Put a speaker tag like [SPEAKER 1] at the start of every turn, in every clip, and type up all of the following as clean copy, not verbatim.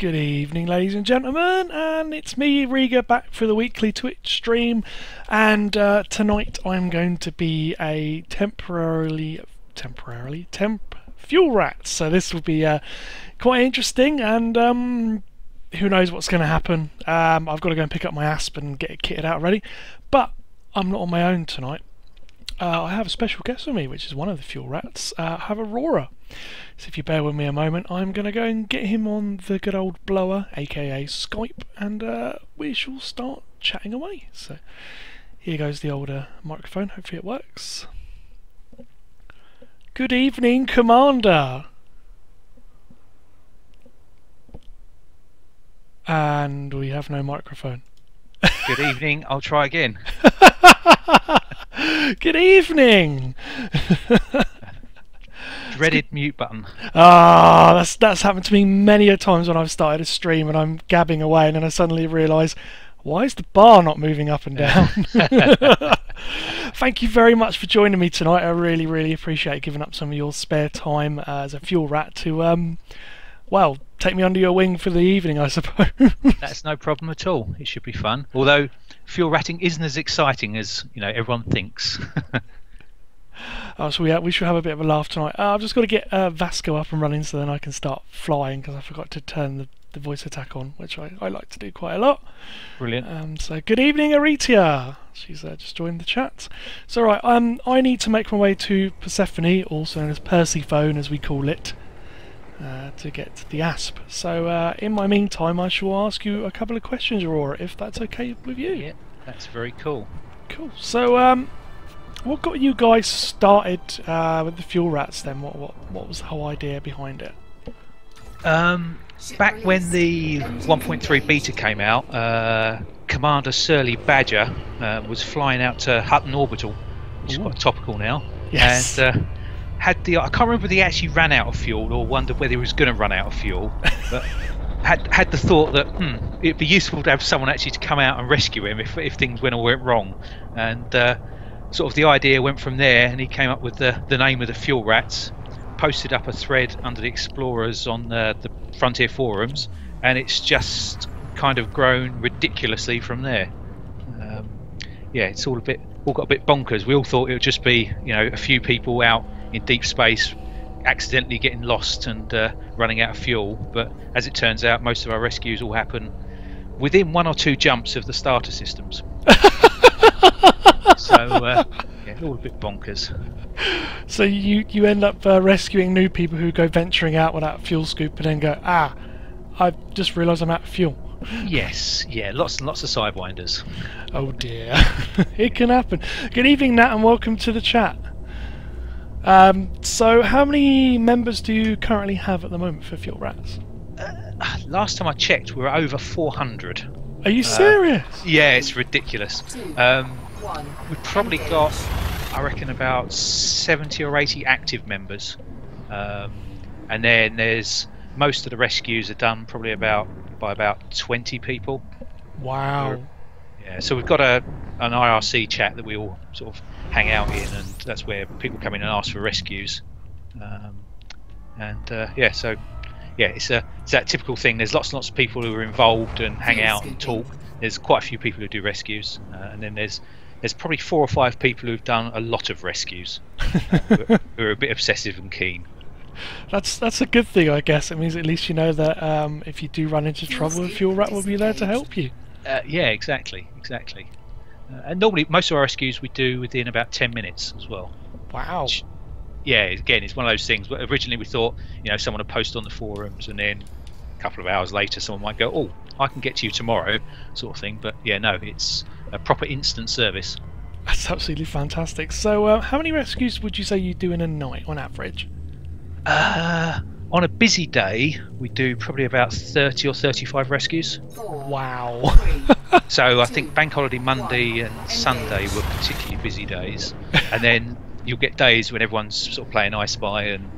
[SPEAKER 1] Good evening, ladies and gentlemen, and it's me, Rega, back for the weekly Twitch stream. And tonight I'm going to be a temp fuel rat. So this will be quite interesting, and who knows what's going to happen. I've got to go and pick up my asp and get it kitted out ready. But I'm not on my own tonight. I have a special guest with me, which is one of the fuel rats. I have Aurora. So if you bear with me a moment, I'm going to go and get him on the good old blower, aka Skype, and we shall start chatting away. So here goes the old microphone. Hopefully it works. Good evening, Commander. And we have no microphone.
[SPEAKER 2] Good evening. I'll try again.
[SPEAKER 1] Good evening.
[SPEAKER 2] Dreaded mute button.
[SPEAKER 1] Ah, that's happened to me many a times when I've started a stream and I'm gabbing away, and then I suddenly realise, why is the bar not moving up and down? Thank you very much for joining me tonight. I really appreciate giving up some of your spare time as a fuel rat to well, take me under your wing for the evening, I suppose.
[SPEAKER 2] That's no problem at all. It should be fun. Although fuel ratting isn't as exciting as everyone thinks.
[SPEAKER 1] Oh, so we should have a bit of a laugh tonight. I've just got to get Vasco up and running so then I can start flying, because I forgot to turn the voice attack on, which I like to do quite a lot.
[SPEAKER 2] Brilliant.
[SPEAKER 1] So good evening, Aritia. She's just joined the chat. So right, I need to make my way to Persephone, also known as Persephone as we call it, to get the asp. So in my meantime, I shall ask you a couple of questions, Aurora, if that's okay with you.
[SPEAKER 2] Yeah, that's very cool.
[SPEAKER 1] Cool. So what got you guys started with the fuel rats then? What was the whole idea behind it?
[SPEAKER 2] Back when the 1.3 beta came out, Commander Surly Badger was flying out to Hutton Orbital, which is quite topical now.
[SPEAKER 1] Yes.
[SPEAKER 2] And I can't remember whether he actually ran out of fuel or wondered whether he was going to run out of fuel, but had the thought that it'd be useful to have someone actually to come out and rescue him if things went wrong. And sort of the idea went from there, and he came up with the name of the fuel rats, posted up a thread under the Explorers on the Frontier forums, and it's just kind of grown ridiculously from there. Yeah, it's all got a bit bonkers. We all thought it would just be a few people out in deep space accidentally getting lost and running out of fuel, but as it turns out, most of our rescues all happen within 1 or 2 jumps of the starter systems. So yeah, all a bit bonkers.
[SPEAKER 1] So you end up rescuing new people who go venturing out without a fuel scoop and then go, I just realised I'm out of fuel.
[SPEAKER 2] Yes, yeah, lots and lots of sidewinders.
[SPEAKER 1] Oh dear. It can happen. Good evening, Nat, and welcome to the chat. So how many members do you currently have at the moment for fuel rats?
[SPEAKER 2] Last time I checked, we were over 400.
[SPEAKER 1] Are you serious?
[SPEAKER 2] Yeah, it's ridiculous. We've probably got, I reckon, about 70 or 80 active members, and then there's most of the rescues are done probably by about 20 people.
[SPEAKER 1] Wow.
[SPEAKER 2] Yeah, so we've got an IRC chat that we all sort of hang out in, and that's where people come in and ask for rescues. Yeah, so yeah, it's that typical thing. There's lots and lots of people who are involved and hang out and talk. There's quite a few people who do rescues, and then there's probably 4 or 5 people who've done a lot of rescues, who are a bit obsessive and keen.
[SPEAKER 1] That's a good thing, I guess. It means at least you know that if you do run into trouble, a fuel rat will be there to help you.
[SPEAKER 2] Yeah, exactly. And normally, most of our rescues we do within about 10 minutes as well.
[SPEAKER 1] Wow.
[SPEAKER 2] Which, yeah, again, it's one of those things. But originally, we thought someone would post on the forums, and then a couple of hours later, someone might go, "Oh, I can get to you tomorrow," sort of thing. But yeah, no, it's a proper instant service.
[SPEAKER 1] That's absolutely fantastic. So, how many rescues would you say you do in a night on average?
[SPEAKER 2] On a busy day, we do probably about 30 or 35 rescues.
[SPEAKER 1] Wow.
[SPEAKER 2] So I think Bank Holiday Monday and Sunday were particularly busy days, and then you'll get days when everyone's sort of playing I Spy and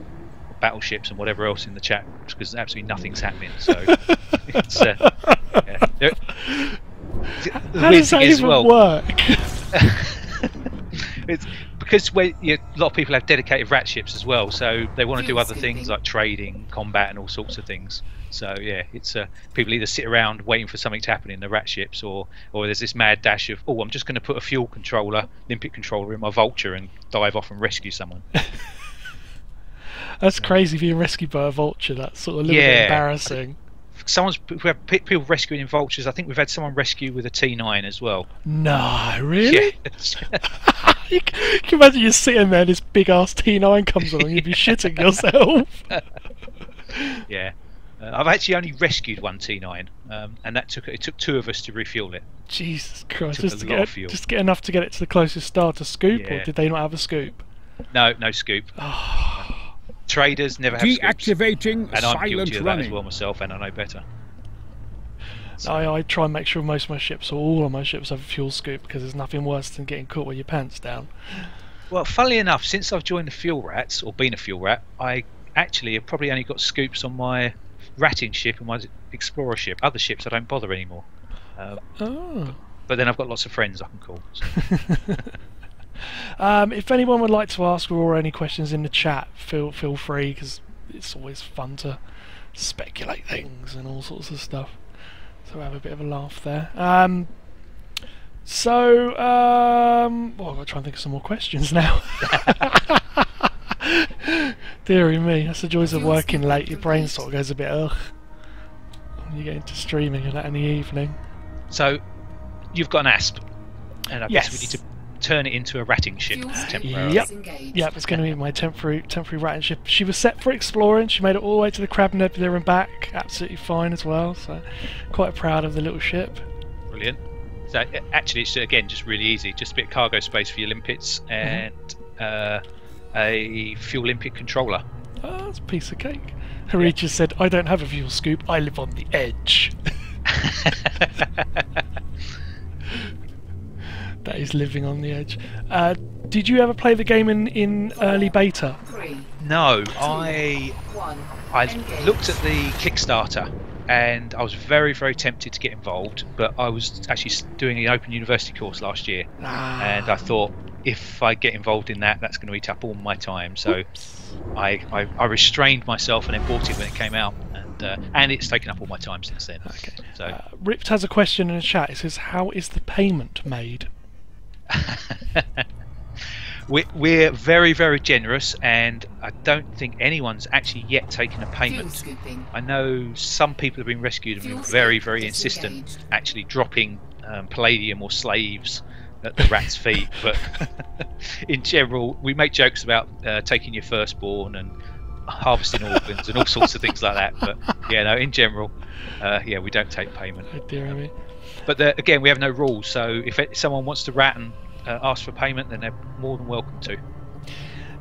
[SPEAKER 2] battleships and whatever else in the chat, because absolutely nothing's happening. So it's yeah.
[SPEAKER 1] How does that even work?
[SPEAKER 2] It's because a lot of people have dedicated rat ships as well, so they want to do other things like trading, combat, and all sorts of things. So yeah, it's people either sit around waiting for something to happen in the rat ships, or there's this mad dash of, oh, I'm just going to put a fuel controller, limpet controller, in my vulture and dive off and rescue someone.
[SPEAKER 1] That's crazy being rescued by a vulture. That's sort of a little bit embarrassing.
[SPEAKER 2] We have people rescuing in vultures. I think we've had someone rescue with a T9 as well.
[SPEAKER 1] No, really?
[SPEAKER 2] Yeah.
[SPEAKER 1] You can imagine you're sitting there, this big ass T9 comes along, you'd be shitting yourself.
[SPEAKER 2] Yeah. I've actually only rescued one T9, and it took 2 of us to refuel it.
[SPEAKER 1] Jesus Christ!
[SPEAKER 2] Just to
[SPEAKER 1] get enough to get it to the closest star to scoop, or did they not have a scoop?
[SPEAKER 2] No scoop. Traders never have scoops.
[SPEAKER 3] Deactivating
[SPEAKER 2] and I'm guilty
[SPEAKER 3] silent
[SPEAKER 2] of that
[SPEAKER 3] running.
[SPEAKER 2] as well myself, and I know better. So.
[SPEAKER 1] I try and make sure most of my ships, or all of my ships, have a fuel scoop, because there's nothing worse than getting caught with your pants down.
[SPEAKER 2] Well, funnily enough, since I've joined the fuel rats, or been a fuel rat, I actually have probably only got scoops on my ratting ship and my explorer ship. Other ships I don't bother anymore. But then I've got lots of friends I can call. So.
[SPEAKER 1] If anyone would like to ask or any questions in the chat, feel free, because it's always fun to speculate things and all sorts of stuff. So have a bit of a laugh there. Well, I've got to try and think of some more questions now. Deary me, that's the joys of working late. Your brain sort of goes a bit ugh when you get into streaming and that in the evening.
[SPEAKER 2] So, you've got an asp, and I
[SPEAKER 1] Yes.
[SPEAKER 2] guess we need to turn it into a ratting ship temporarily.
[SPEAKER 1] Yep, it's going to be my temporary ratting ship. She was set for exploring. She made it all the way to the Crab Nebula and back, absolutely fine as well. So, quite proud of the little ship.
[SPEAKER 2] Brilliant. So actually, it's again just really easy. Just a bit of cargo space for your limpets and a fuel limpet controller.
[SPEAKER 1] Oh, that's a piece of cake. Harry just said, "I don't have a fuel scoop. I live on the edge." That is living on the edge. Did you ever play the game in early beta?
[SPEAKER 2] No, I looked at the Kickstarter and I was very, very tempted to get involved, but I was actually doing an Open University course last year, and I thought if I get involved in that, that's going to eat up all my time. So I restrained myself and then bought it when it came out, and it's taken up all my time since then.
[SPEAKER 1] Okay.
[SPEAKER 2] So
[SPEAKER 1] Ripped has a question in the chat. It says, "How is the payment made?"
[SPEAKER 2] We're very, very generous, and I don't think anyone's actually yet taken a payment. I know some people have been rescued and been very, very insistent, actually dropping palladium or slaves at the rat's feet. But in general, we make jokes about taking your firstborn and harvesting organs and all sorts of things like that. But yeah, no, in general, we don't take payment.
[SPEAKER 1] Oh, dear me.
[SPEAKER 2] But again, we have no rules, so if someone wants to rat and ask for payment, then they're more than welcome to.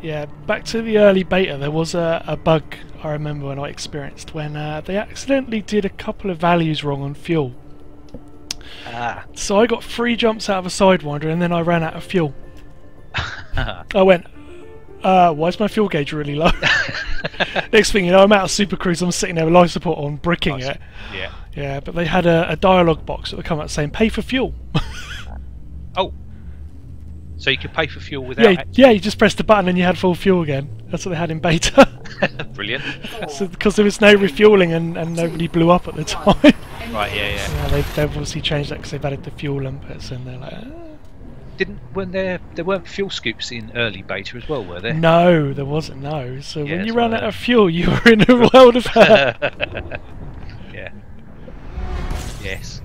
[SPEAKER 1] Yeah, back to the early beta, there was a bug I remember when I experienced when they accidentally did a couple of values wrong on fuel. So I got 3 jumps out of a Sidewinder and then I ran out of fuel. I went, why is my fuel gauge really low? Next thing you know, I'm out of Super Cruise, I'm sitting there with life support on, bricking it. Yeah, but they had a dialogue box that would come out saying, "Pay for fuel."
[SPEAKER 2] Oh, so you could pay for fuel without...
[SPEAKER 1] Yeah, you just pressed the button and you had full fuel again. That's what they had in beta.
[SPEAKER 2] Brilliant.
[SPEAKER 1] So, because there was no refueling and nobody blew up at the time.
[SPEAKER 2] Right, yeah.
[SPEAKER 1] They've obviously changed that because they've added the fuel limpets and they're like...
[SPEAKER 2] There weren't fuel scoops in early beta as well, were there?
[SPEAKER 1] No, there wasn't, no. So when you
[SPEAKER 2] so
[SPEAKER 1] ran out of fuel, you were in a world of hurt.
[SPEAKER 2] Yeah. Yes.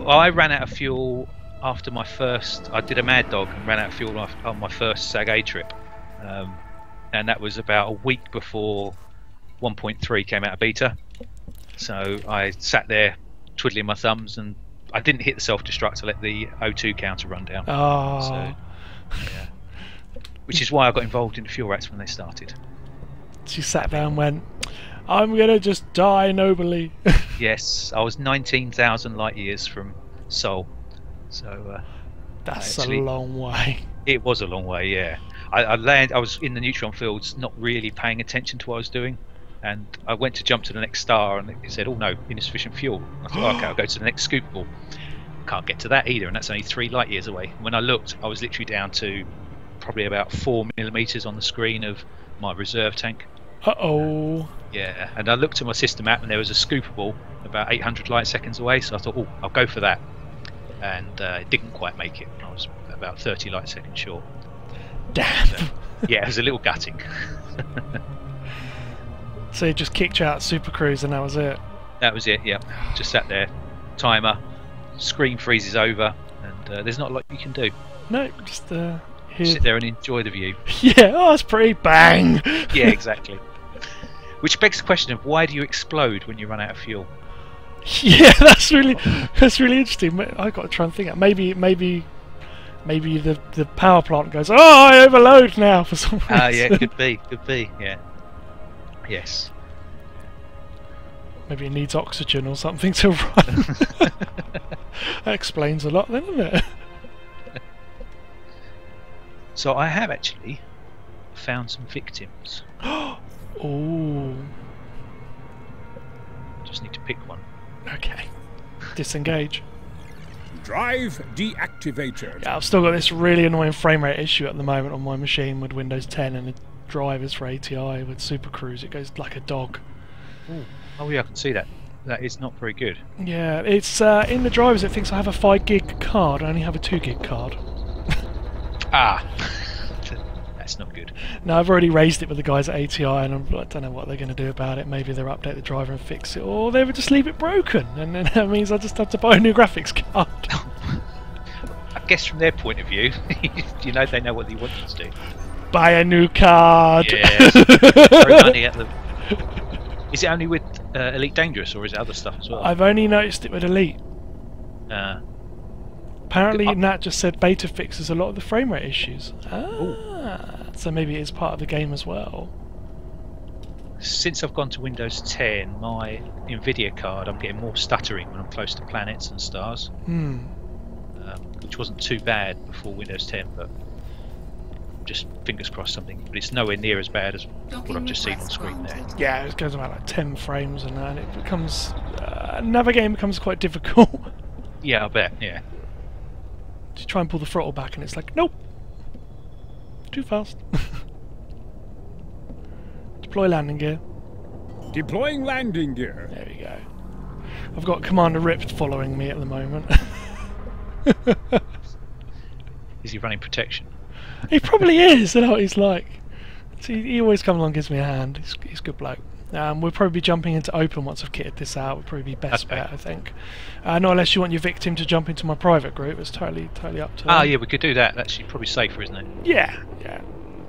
[SPEAKER 2] I ran out of fuel after my first... I did a Mad Dog and ran out of fuel on my first Sag A trip. And that was about a week before 1.3 came out of beta. So I sat there twiddling my thumbs and I didn't hit the self-destruct. I let the O2 counter run down.
[SPEAKER 1] Oh.
[SPEAKER 2] So, yeah. Which is why I got involved in the fuel rats when they started.
[SPEAKER 1] She sat down and went, "I'm going to just die nobly."
[SPEAKER 2] Yes, I was 19,000 light years from Sol. So
[SPEAKER 1] that's a long way.
[SPEAKER 2] It was a long way, yeah. I was in the neutron fields, not really paying attention to what I was doing, and I went to jump to the next star, and it said, "Oh no, insufficient fuel." I thought, okay, I'll go to the next scoopable. Can't get to that either, and that's only 3 light years away. When I looked, I was literally down to probably about 4 millimeters on the screen of my reserve tank.
[SPEAKER 1] Uh-oh.
[SPEAKER 2] Yeah, and I looked at my system map and there was a scoopable about 800 light seconds away, so I thought, oh, I'll go for that. And it didn't quite make it. I was about 30 light seconds short.
[SPEAKER 1] Damn.
[SPEAKER 2] So, yeah, it was a little gutting.
[SPEAKER 1] So you just kicked you out Super Cruise and that was it?
[SPEAKER 2] That was it, yeah. Just sat there, timer, screen freezes over, and there's not a lot you can do.
[SPEAKER 1] No, just here.
[SPEAKER 2] Sit there and enjoy the view.
[SPEAKER 1] Yeah, oh, that's pretty bang.
[SPEAKER 2] Yeah, exactly. Which begs the question of why do you explode when you run out of fuel?
[SPEAKER 1] Yeah, that's really interesting. I got to try and think. Maybe the power plant goes, oh, I overload now for some reason.
[SPEAKER 2] Yeah, could be, yeah. Yes.
[SPEAKER 1] Maybe it needs oxygen or something to run. That explains a lot then, doesn't it?
[SPEAKER 2] So I have actually found some victims.
[SPEAKER 1] Oh.
[SPEAKER 2] Just need to pick one.
[SPEAKER 1] Okay. Disengage.
[SPEAKER 3] Drive deactivated.
[SPEAKER 1] Yeah, I've still got this really annoying frame rate issue at the moment on my machine with Windows 10 and the drivers for ATI with Super Cruise. It goes like a dog.
[SPEAKER 2] Ooh. Oh yeah, I can see that. That is not very good.
[SPEAKER 1] Yeah, it's in the drivers it thinks I have a 5 gig card. I only have a 2 gig card.
[SPEAKER 2] Ah, that's not good.
[SPEAKER 1] No, I've already raised it with the guys at ATI and I don't know what they're going to do about it. Maybe they'll update the driver and fix it, or they would just leave it broken, and then that means I just have to buy a new graphics card.
[SPEAKER 2] I guess from their point of view, you know, they know what they want you to do.
[SPEAKER 1] Buy a new card!
[SPEAKER 2] Yes. Throw money at them. Is it only with Elite Dangerous, or is it other stuff as well?
[SPEAKER 1] I've only noticed it with Elite.
[SPEAKER 2] Uh,
[SPEAKER 1] Apparently Nat just said beta fixes a lot of the frame rate issues. So maybe it is part of the game as well.
[SPEAKER 2] Since I've gone to Windows 10, my Nvidia card, I'm getting more stuttering when I'm close to planets and stars. Which wasn't too bad before Windows 10, but just fingers crossed something. But it's nowhere near as bad as what I've just seen on screen there.
[SPEAKER 1] Yeah, it goes about like 10 frames and that, and it becomes... navigating becomes quite difficult.
[SPEAKER 2] Yeah, I bet, yeah.
[SPEAKER 1] You try and pull the throttle back and it's like, nope! Too fast. Deploy landing gear.
[SPEAKER 3] Deploying landing gear.
[SPEAKER 1] There we go. I've got Commander Ripped following me at the moment.
[SPEAKER 2] Is he running protection?
[SPEAKER 1] He probably is, I know what he's like. See, he always comes along and gives me a hand. He's a good bloke. We'll probably be jumping into open once I've kitted this out. Would probably be best bet, I think. Not unless you want your victim to jump into my private group. It's totally up to them.
[SPEAKER 2] Yeah, we could do that. That's probably safer, isn't it?
[SPEAKER 1] Yeah.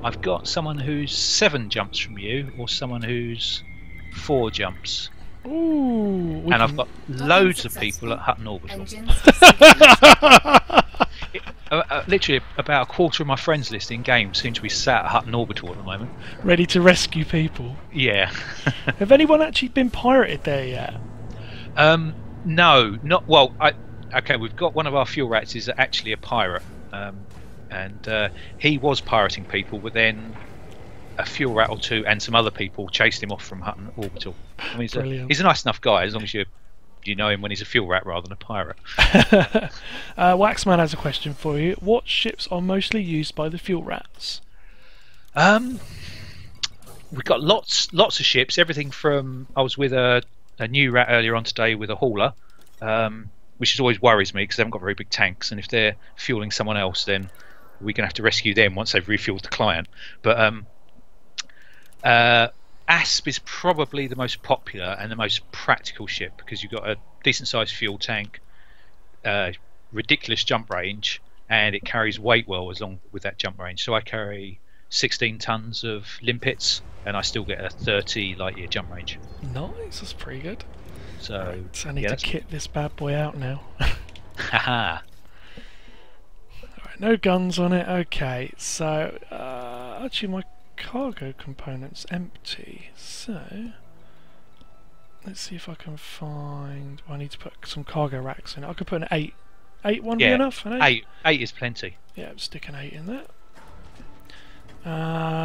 [SPEAKER 2] I've got someone who's 7 jumps from you, or someone who's 4 jumps.
[SPEAKER 1] Ooh.
[SPEAKER 2] And I've got loads of people at Hutton Orbital. Literally, about a quarter of my friends list in game seem to be sat at Hutton Orbital at the moment.
[SPEAKER 1] Ready to rescue people.
[SPEAKER 2] Yeah.
[SPEAKER 1] Have anyone actually been pirated there yet?
[SPEAKER 2] No, not well. Okay, we've got one of our fuel rats is actually a pirate, and he was pirating people, but then a fuel rat or two and some other people chased him off from Hutton Orbital. I mean, he's a nice enough guy as long as you know him when he's a fuel rat rather than a pirate.
[SPEAKER 1] Waxman has a question for you. What ships are mostly used by the fuel rats?
[SPEAKER 2] We've got lots of ships. Everything from I was with a new rat earlier on today with a hauler, which always worries me because they haven't got very big tanks, and if they're fueling someone else, then we're gonna have to rescue them once they've refueled the client. But Asp is probably the most popular and the most practical ship because you've got a decent sized fuel tank, ridiculous jump range, and it carries weight well as long with that jump range. So I carry 16 tons of limpets and I still get a 30 light year jump range.
[SPEAKER 1] Nice, that's pretty good.
[SPEAKER 2] So
[SPEAKER 1] I need to kit this bad boy out now.
[SPEAKER 2] Haha.
[SPEAKER 1] Alright, no guns on it. Okay, so actually my cargo component's empty, so let's see if I can find... I need to put some cargo racks in it. I could put an 8. 8 one be enough? An 8?
[SPEAKER 2] 8 is plenty.
[SPEAKER 1] Yeah, stick an 8 in there.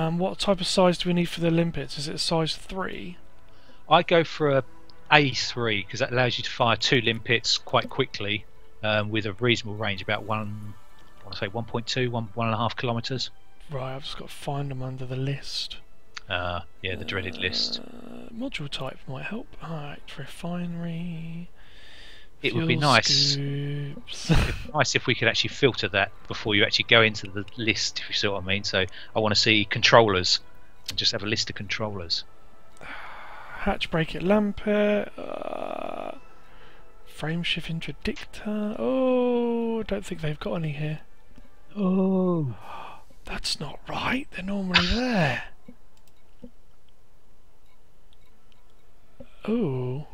[SPEAKER 1] What type of size do we need for the limpets? Is it a size 3?
[SPEAKER 2] I go for a A3 because that allows you to fire 2 limpets quite quickly with a reasonable range, about 1.2, 1.5 kilometres.
[SPEAKER 1] Right, I've just got to find them under the list.
[SPEAKER 2] Yeah, the dreaded list.
[SPEAKER 1] Module type might help. Alright, refinery.
[SPEAKER 2] It would be
[SPEAKER 1] Fuel
[SPEAKER 2] nice.
[SPEAKER 1] scoops.
[SPEAKER 2] Nice if we could actually filter that before you actually go into the list, if you see what I mean. So I want to see controllers and just have a list of controllers.
[SPEAKER 1] Hatch brake at Lampet. Frame shift interdictor. Oh, I don't think they've got any here.
[SPEAKER 2] Oh,
[SPEAKER 1] That's not right. They're normally there. Oh.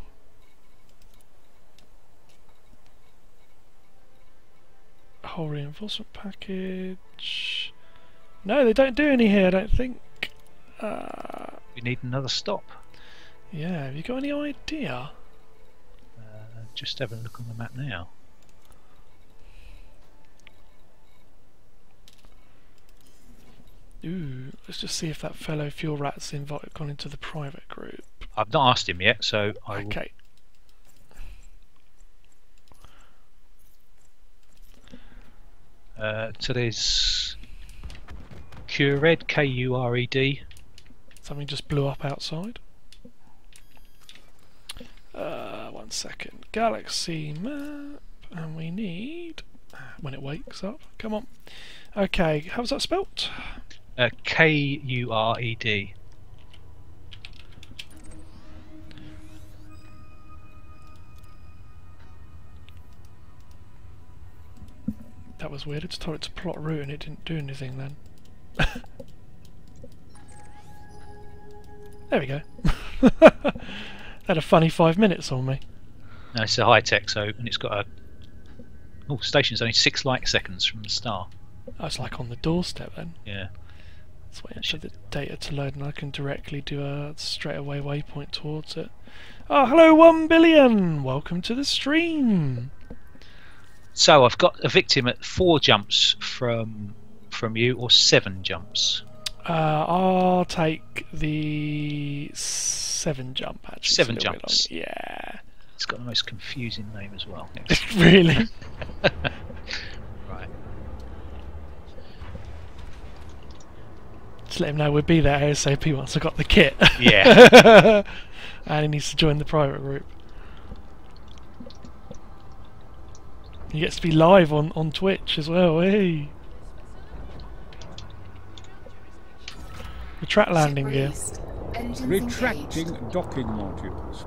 [SPEAKER 1] Whole reinforcement package. No, they don't do any here, I don't think.
[SPEAKER 2] we need another stop.
[SPEAKER 1] Yeah, have you got any idea?
[SPEAKER 2] Just having a look on the map now.
[SPEAKER 1] Ooh, let's just see if that fellow fuel rat's gone into the private group.
[SPEAKER 2] I've not asked him yet, so I will.
[SPEAKER 1] Okay.
[SPEAKER 2] So there's Kured, Kured.
[SPEAKER 1] Something just blew up outside. 1 second. Galaxy map, and we need when it wakes up. Come on. Okay, how's that spelt?
[SPEAKER 2] Kured.
[SPEAKER 1] That was weird. I just told it to plot route and it didn't do anything then. There we go. Had a funny 5 minutes on me.
[SPEAKER 2] No, it's a high tech, so and it's got a. Oh, station's only 6 light seconds from the star.
[SPEAKER 1] I was like on the doorstep then.
[SPEAKER 2] Yeah.
[SPEAKER 1] Let's wait for the data to load and I can directly do a straight away waypoint towards it. Oh, hello 1 billion! Welcome to the stream!
[SPEAKER 2] So I've got a victim at 4 jumps from you, or 7 jumps.
[SPEAKER 1] I'll take the 7 jump actually.
[SPEAKER 2] 7 jumps.
[SPEAKER 1] Yeah.
[SPEAKER 2] It's got the most confusing name as well.
[SPEAKER 1] Really?
[SPEAKER 2] Right.
[SPEAKER 1] Just let him know we'll be there ASAP once I got the kit.
[SPEAKER 2] Yeah.
[SPEAKER 1] And he needs to join the private group. He gets to be live on Twitch as well, hey! Retract landing gear.
[SPEAKER 3] Retracting docking modules.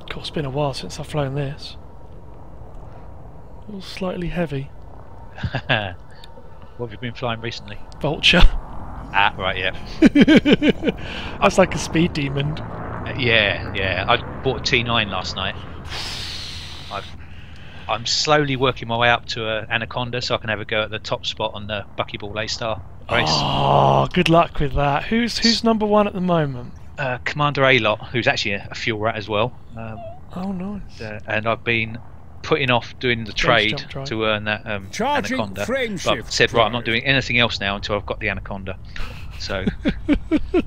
[SPEAKER 1] Of course, it's been a while since I've flown this. All slightly heavy.
[SPEAKER 2] What have you been flying recently?
[SPEAKER 1] Vulture.
[SPEAKER 2] Ah, right, yeah.
[SPEAKER 1] That's like a speed demon.
[SPEAKER 2] Yeah. I bought a T9 last night. I'm slowly working my way up to an Anaconda so I can have a go at the top spot on the Buckyball A-Star race.
[SPEAKER 1] Oh, good luck with that. Who's number 1 at the moment?
[SPEAKER 2] Commander A-Lot, who's actually a fuel rat as well.
[SPEAKER 1] Oh, nice.
[SPEAKER 2] And I've been putting off doing the trade to earn that
[SPEAKER 3] Charging
[SPEAKER 2] Anaconda.
[SPEAKER 3] frame
[SPEAKER 2] But I've
[SPEAKER 3] shift
[SPEAKER 2] said, right, I'm not
[SPEAKER 3] drive.
[SPEAKER 2] doing anything else now until I've got the Anaconda. So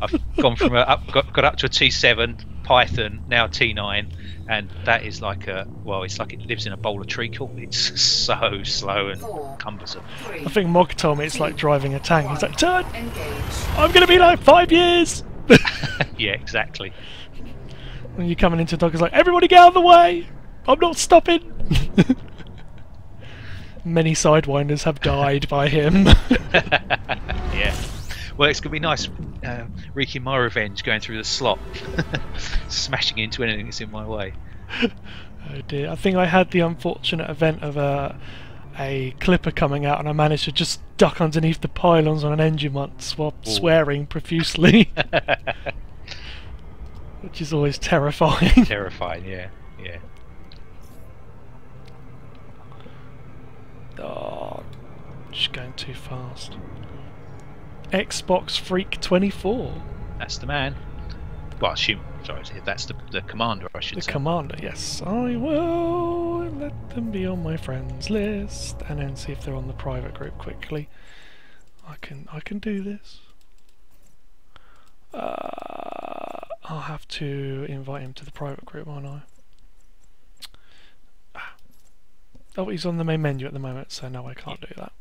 [SPEAKER 2] I've gone from got up to a T7 Python, now T9, and that is like it's like it lives in a bowl of treacle. It's so slow and cumbersome.
[SPEAKER 1] I think Mog told me it's like driving a tank. He's like, turn! I'm going to be like 5 years!
[SPEAKER 2] Yeah, exactly.
[SPEAKER 1] When you're coming into dog, it's like, everybody get out of the way! I'm not stopping! Many Sidewinders have died by him.
[SPEAKER 2] Yeah. Well, it's going to be nice wreaking my revenge going through the slot, smashing into anything that's in my way.
[SPEAKER 1] Oh dear. I think I had the unfortunate event of a clipper coming out and I managed to just duck underneath the pylons on an engine once while swearing profusely. Which is always terrifying.
[SPEAKER 2] Terrifying, yeah.
[SPEAKER 1] Oh, just going too fast. Xbox Freak 24.
[SPEAKER 2] That's the man. Well, that's the commander, I should
[SPEAKER 1] The
[SPEAKER 2] say.
[SPEAKER 1] commander, yes. I will let them be on my friends list and then see if they're on the private group quickly. I can do this. I'll have to invite him to the private group, won't I? Oh, he's on the main menu at the moment, so no, I can't do that.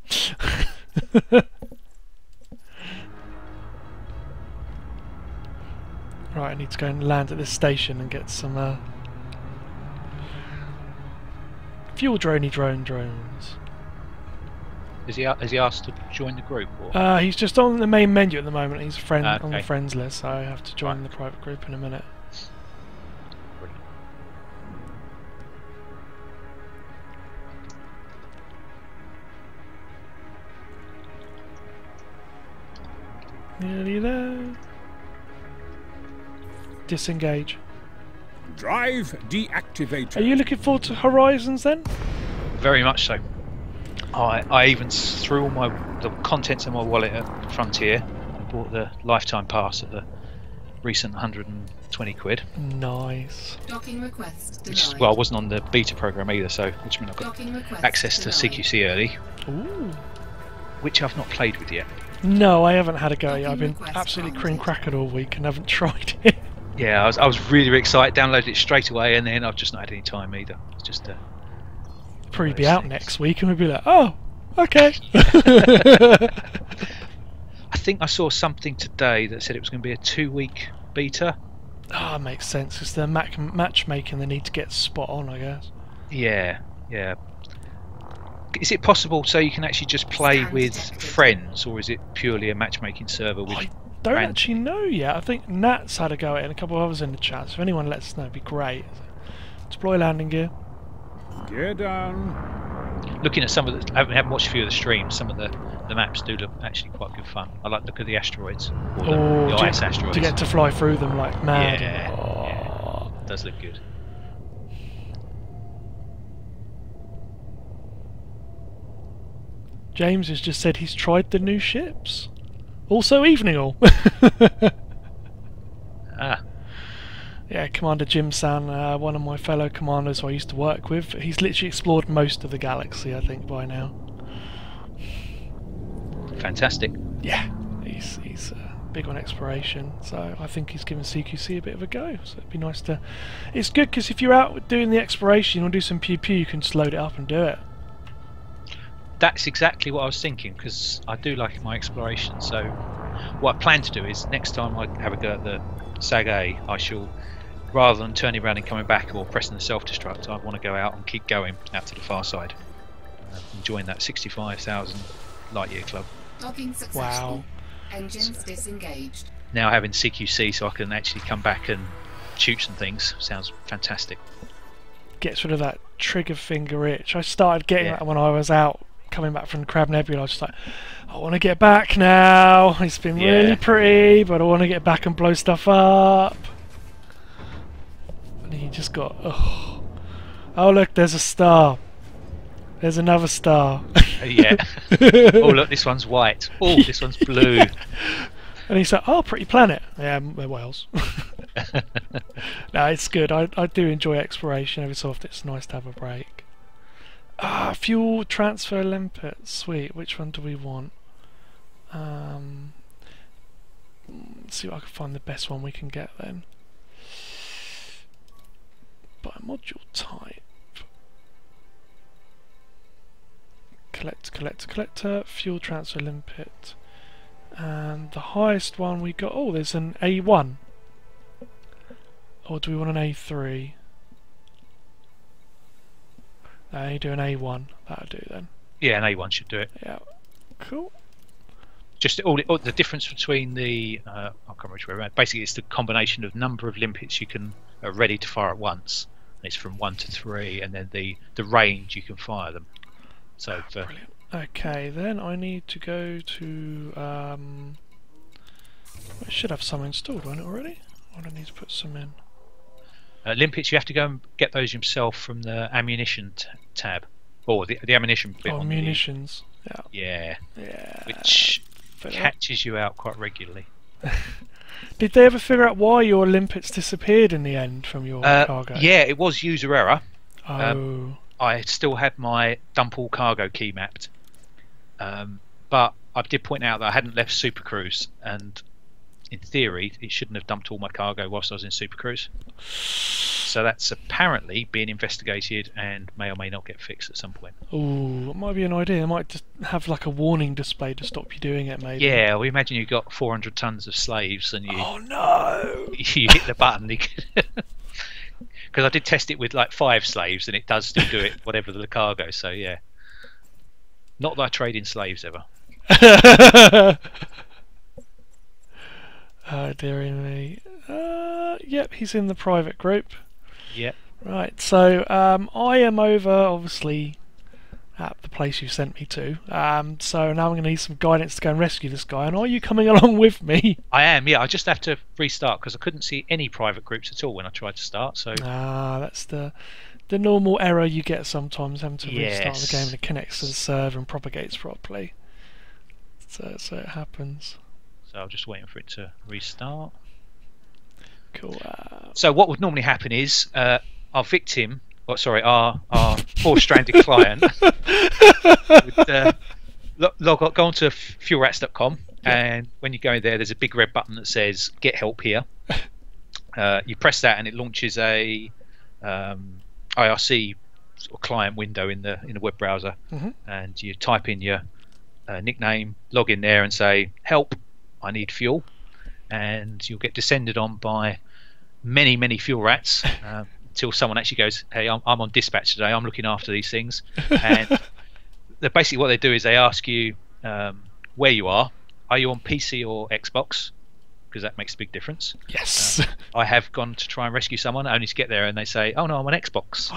[SPEAKER 1] Right, I need to go and land at this station and get some fuel drones.
[SPEAKER 2] Is he asked to join the group? Or?
[SPEAKER 1] He's just on the main menu at the moment. He's a friend on the
[SPEAKER 2] Okay.
[SPEAKER 1] friends list, so I have to join the private group in a minute. Nearly there. Disengage.
[SPEAKER 3] Drive deactivated.
[SPEAKER 1] Are you looking forward to Horizons then?
[SPEAKER 2] Very much so. I even threw all the contents of my wallet at Frontier and bought the lifetime pass at the recent 120 quid.
[SPEAKER 1] Nice.
[SPEAKER 4] Docking request
[SPEAKER 2] Which,
[SPEAKER 4] denied.
[SPEAKER 2] well, I wasn't on the beta program either, so which meant I got
[SPEAKER 4] Docking request
[SPEAKER 2] access to
[SPEAKER 4] denied.
[SPEAKER 2] CQC early,
[SPEAKER 1] Ooh.
[SPEAKER 2] which I've not played with yet.
[SPEAKER 1] No, I haven't had a go yet. I've been
[SPEAKER 4] Request
[SPEAKER 1] absolutely
[SPEAKER 4] granted.
[SPEAKER 1] crackered all week and haven't tried it.
[SPEAKER 2] Yeah, I was really excited, downloaded it straight away, and then I've just not had any time either. It's just
[SPEAKER 1] Probably be
[SPEAKER 2] those
[SPEAKER 1] out
[SPEAKER 2] things.
[SPEAKER 1] next week and we'll be like, oh, okay.
[SPEAKER 2] I think I saw something today that said it was going to be a 2-week beta.
[SPEAKER 1] Ah, makes sense. It's the matchmaking they need to get spot on, I guess.
[SPEAKER 2] Yeah. Is it possible so you can actually just play
[SPEAKER 4] Stand
[SPEAKER 2] with
[SPEAKER 4] detected.
[SPEAKER 2] friends, or is it purely a matchmaking server with
[SPEAKER 1] I don't
[SPEAKER 2] random-
[SPEAKER 1] actually know yet. I think Nat's had a go at it and a couple of others in the chat. So if anyone lets us know, it'd be great. Deploy landing gear.
[SPEAKER 3] Gear down.
[SPEAKER 2] Looking at some of the, I haven't watched a few of the streams. Some of the maps do look actually quite good fun. I like the look of the asteroids, or the
[SPEAKER 1] to,
[SPEAKER 2] ice asteroids.
[SPEAKER 1] to get to fly through them like mad.
[SPEAKER 2] Yeah,
[SPEAKER 1] Oh.
[SPEAKER 2] It does look good.
[SPEAKER 1] James has just said he's tried the new ships. Also evening all.
[SPEAKER 2] Ah,
[SPEAKER 1] Yeah, Commander Jim San, one of my fellow commanders who I used to work with, he's literally explored most of the galaxy, I think, by now.
[SPEAKER 2] fantastic.
[SPEAKER 1] Yeah, he's big on exploration, so I think he's given CQC a bit of a go. So it'd be nice to. It's good because if you're out doing the exploration or do some pew pew, you can just load it up and do it.
[SPEAKER 2] That's exactly what I was thinking, because I do like my exploration. So what I plan to do is next time I have a go at the SAG A, I shall, rather than turning around and coming back or pressing the self-destruct, I want to go out and keep going out to the far side and join that 65,000 light year club.
[SPEAKER 4] Docking successful.
[SPEAKER 1] Wow.
[SPEAKER 4] Engines disengaged.
[SPEAKER 2] Now having CQC, so I can actually come back and shoot some things, sounds fantastic.
[SPEAKER 1] Gets rid of that trigger finger itch. I started getting
[SPEAKER 2] Yeah.
[SPEAKER 1] that when I was out coming back from the Crab Nebula. I was just like, I want to get back now. It's been
[SPEAKER 2] Yeah.
[SPEAKER 1] really pretty, but I want to get back and blow stuff up. And you just got, oh look, there's a star. There's another star.
[SPEAKER 2] Yeah. Oh look, this one's white. Oh, this one's blue.
[SPEAKER 1] And he's like, oh, pretty planet. Yeah, they're whales. No, it's good. I do enjoy exploration every so often. It's nice to have a break. Fuel transfer limpet. Sweet. Which one do we want? Let's see what I can find the best one we can get then. By module type. Collector. Fuel transfer limpet. And the highest one we got. Oh, there's an A1. Or do we want an A3? You do an A1. That'll do then.
[SPEAKER 2] Yeah, an A1 should do it.
[SPEAKER 1] Yeah. Cool.
[SPEAKER 2] Just all the difference between the I can't remember which way around. Basically, it's the combination of number of limpets you can are ready to fire at once. And it's from 1 to 3, and then the range you can fire them. So for
[SPEAKER 1] Brilliant. Okay, then I need to go to. I should have some installed, won't it already? Or do I need to put some in?
[SPEAKER 2] limpets, you have to go and get those yourself from the ammunition tab, or the ammunition bit.
[SPEAKER 1] Oh,
[SPEAKER 2] on
[SPEAKER 1] munitions.
[SPEAKER 2] Yeah,
[SPEAKER 1] Yeah.
[SPEAKER 2] which
[SPEAKER 1] Fit up.
[SPEAKER 2] catches you out quite regularly.
[SPEAKER 1] Did they ever figure out why your limpets disappeared in the end from your cargo?
[SPEAKER 2] Yeah, it was user error.
[SPEAKER 1] Oh.
[SPEAKER 2] I still had my dump all cargo key mapped, but I did point out that I hadn't left Super Cruise, and in theory it shouldn't have dumped all my cargo whilst I was in Super Cruise. So that's apparently being investigated and may or may not get fixed at some point.
[SPEAKER 1] Ooh, it might be an idea. It might just have like a warning display to stop you doing it, maybe.
[SPEAKER 2] Yeah, we imagine you've got 400 tons of slaves and you
[SPEAKER 1] Oh no!
[SPEAKER 2] you hit the button. Because I did test it with like 5 slaves and it does still do it, whatever the cargo. So yeah, not that I trade in slaves ever.
[SPEAKER 1] Oh dearie me. Yep, he's in the private group.
[SPEAKER 2] Yep.
[SPEAKER 1] Right, so I am over, obviously, at the place you sent me to. So now I'm going to need some guidance to go and rescue this guy. And are you coming along with me?
[SPEAKER 2] I am. Yeah, I just have to restart because I couldn't see any private groups at all when I tried to start. So
[SPEAKER 1] That's the normal error you get sometimes, having to restart the
[SPEAKER 2] Yes.
[SPEAKER 1] game and it connects to the server and propagates properly. So it happens.
[SPEAKER 2] I'm just waiting for it to restart.
[SPEAKER 1] Cool.
[SPEAKER 2] So what would normally happen is our victim, our 4-stranded client would go on to fuelrats.com, and when you go in there, there's a big red button that says "Get help here." You press that, and it launches a IRC sort of client window in the web browser, and you type in your nickname, log in there, and say "Help, I need fuel." And you'll get descended on by many fuel rats until someone actually goes, "Hey, I'm on dispatch today. I'm looking after these things." And basically what they do is they ask you where you are. Are you on PC or Xbox? Because that makes a big difference.
[SPEAKER 1] Yes.
[SPEAKER 2] I have gone to try and rescue someone only to get there and they say, "Oh no, I'm on Xbox."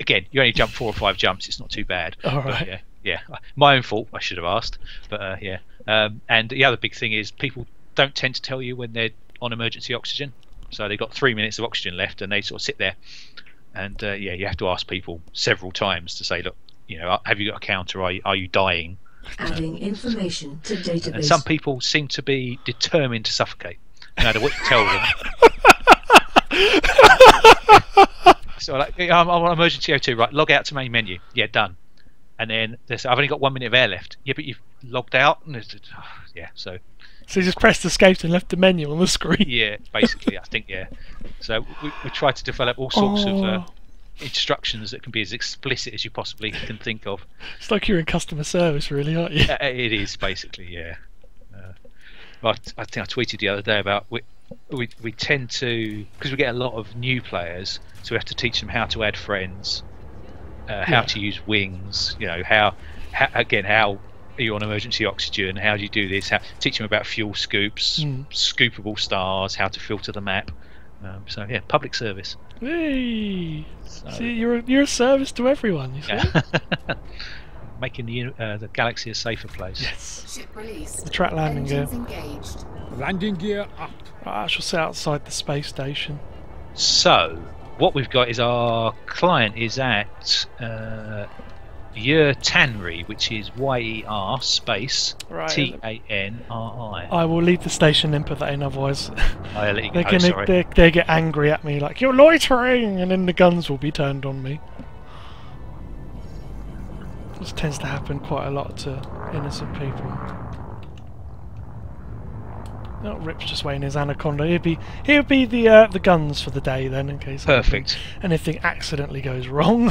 [SPEAKER 2] Again, you only jump 4 or 5 jumps. It's not too bad.
[SPEAKER 1] All
[SPEAKER 2] But,
[SPEAKER 1] right.
[SPEAKER 2] yeah, my own fault. I should have asked. But yeah. And the other big thing is people don't tend to tell you when they're on emergency oxygen. So they've got 3 minutes of oxygen left and they sort of sit there. And you have to ask people several times to say, "Look, have you got a counter? Are you dying?"
[SPEAKER 5] Adding information to database.
[SPEAKER 2] And some people seem to be determined to suffocate, no matter what you tell them. So like, I'm on emergency O2, right? Log out to main menu. Yeah, done. And then they say, "I've only got 1 minute of air left." Yeah, but you've logged out. And so
[SPEAKER 1] So you just pressed escape and left the menu on the screen.
[SPEAKER 2] yeah, basically, I think yeah. So we try to develop all sorts of instructions that can be as explicit as you possibly can think of.
[SPEAKER 1] It's like you're in customer service, really, aren't you?
[SPEAKER 2] It is basically, yeah. I think I tweeted the other day about we tend to, because we get a lot of new players, so we have to teach them how to add friends, how to use wings. How are you on emergency oxygen? How do you do this? Teach them about fuel scoops, scoopable stars, how to filter the map. So yeah, public service.
[SPEAKER 1] Hey, see, you're a service to everyone. You see?
[SPEAKER 2] Yeah. Making the galaxy a safer place.
[SPEAKER 1] Yes.
[SPEAKER 4] Ship released.
[SPEAKER 1] The track landing gear.
[SPEAKER 4] Engines engaged.
[SPEAKER 3] Landing gear up.
[SPEAKER 1] I shall sit outside the space station.
[SPEAKER 2] So what we've got is our client is at Yer Tanri, which is YER space
[SPEAKER 1] Right.
[SPEAKER 2] TANRI.
[SPEAKER 1] I will leave the station and put that in, otherwise
[SPEAKER 2] I'll let you
[SPEAKER 1] they
[SPEAKER 2] go. Sorry.
[SPEAKER 1] they get angry at me, like, "You're loitering," and then the guns will be turned on me. This tends to happen quite a lot to innocent people. Oh, Rip's just waiting his anaconda. He'll be the guns for the day then, in case anything accidentally goes wrong.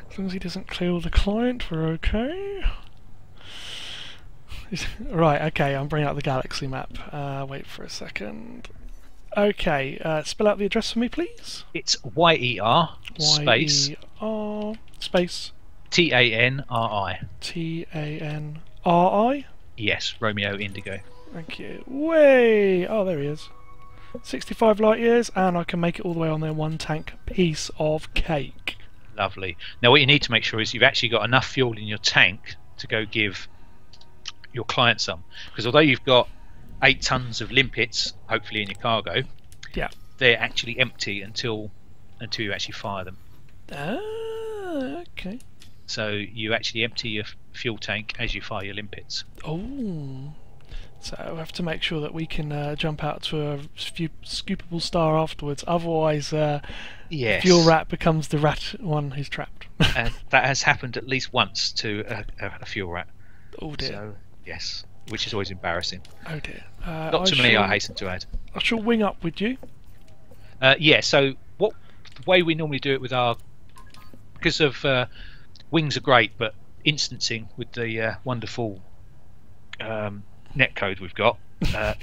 [SPEAKER 1] As long as he doesn't kill the client, we're okay. Right, okay, I'm bringing out the galaxy map. Wait for a second. Okay, spell out the address for me, please.
[SPEAKER 2] It's YER space
[SPEAKER 1] YER space
[SPEAKER 2] TANRI.
[SPEAKER 1] TANRI.
[SPEAKER 2] Yes, Romeo Indigo.
[SPEAKER 1] Thank you. Way! Oh, there he is. 65 light years, and I can make it all the way on there. 1 tank piece of cake.
[SPEAKER 2] Lovely. Now what you need to make sure is you've actually got enough fuel in your tank to go give your client some. Because although you've got 8 tons of limpets, hopefully in your cargo,
[SPEAKER 1] Yeah.
[SPEAKER 2] they're actually empty until you actually fire them.
[SPEAKER 1] Okay.
[SPEAKER 2] So you actually empty your fuel tank as you fire your limpets.
[SPEAKER 1] Oh. So we have to make sure that we can jump out to a scoopable star afterwards. Otherwise,
[SPEAKER 2] Yes.
[SPEAKER 1] Fuel Rat becomes the rat one who's trapped.
[SPEAKER 2] And that has happened at least once to a fuel rat.
[SPEAKER 1] Oh dear.
[SPEAKER 2] So yes, which is always embarrassing.
[SPEAKER 1] Oh dear.
[SPEAKER 2] Not to me, I hasten to add.
[SPEAKER 1] I shall wing up with you.
[SPEAKER 2] Yeah. So the way we normally do it with our, because of wings are great, but instancing with the wonderful netcode we've got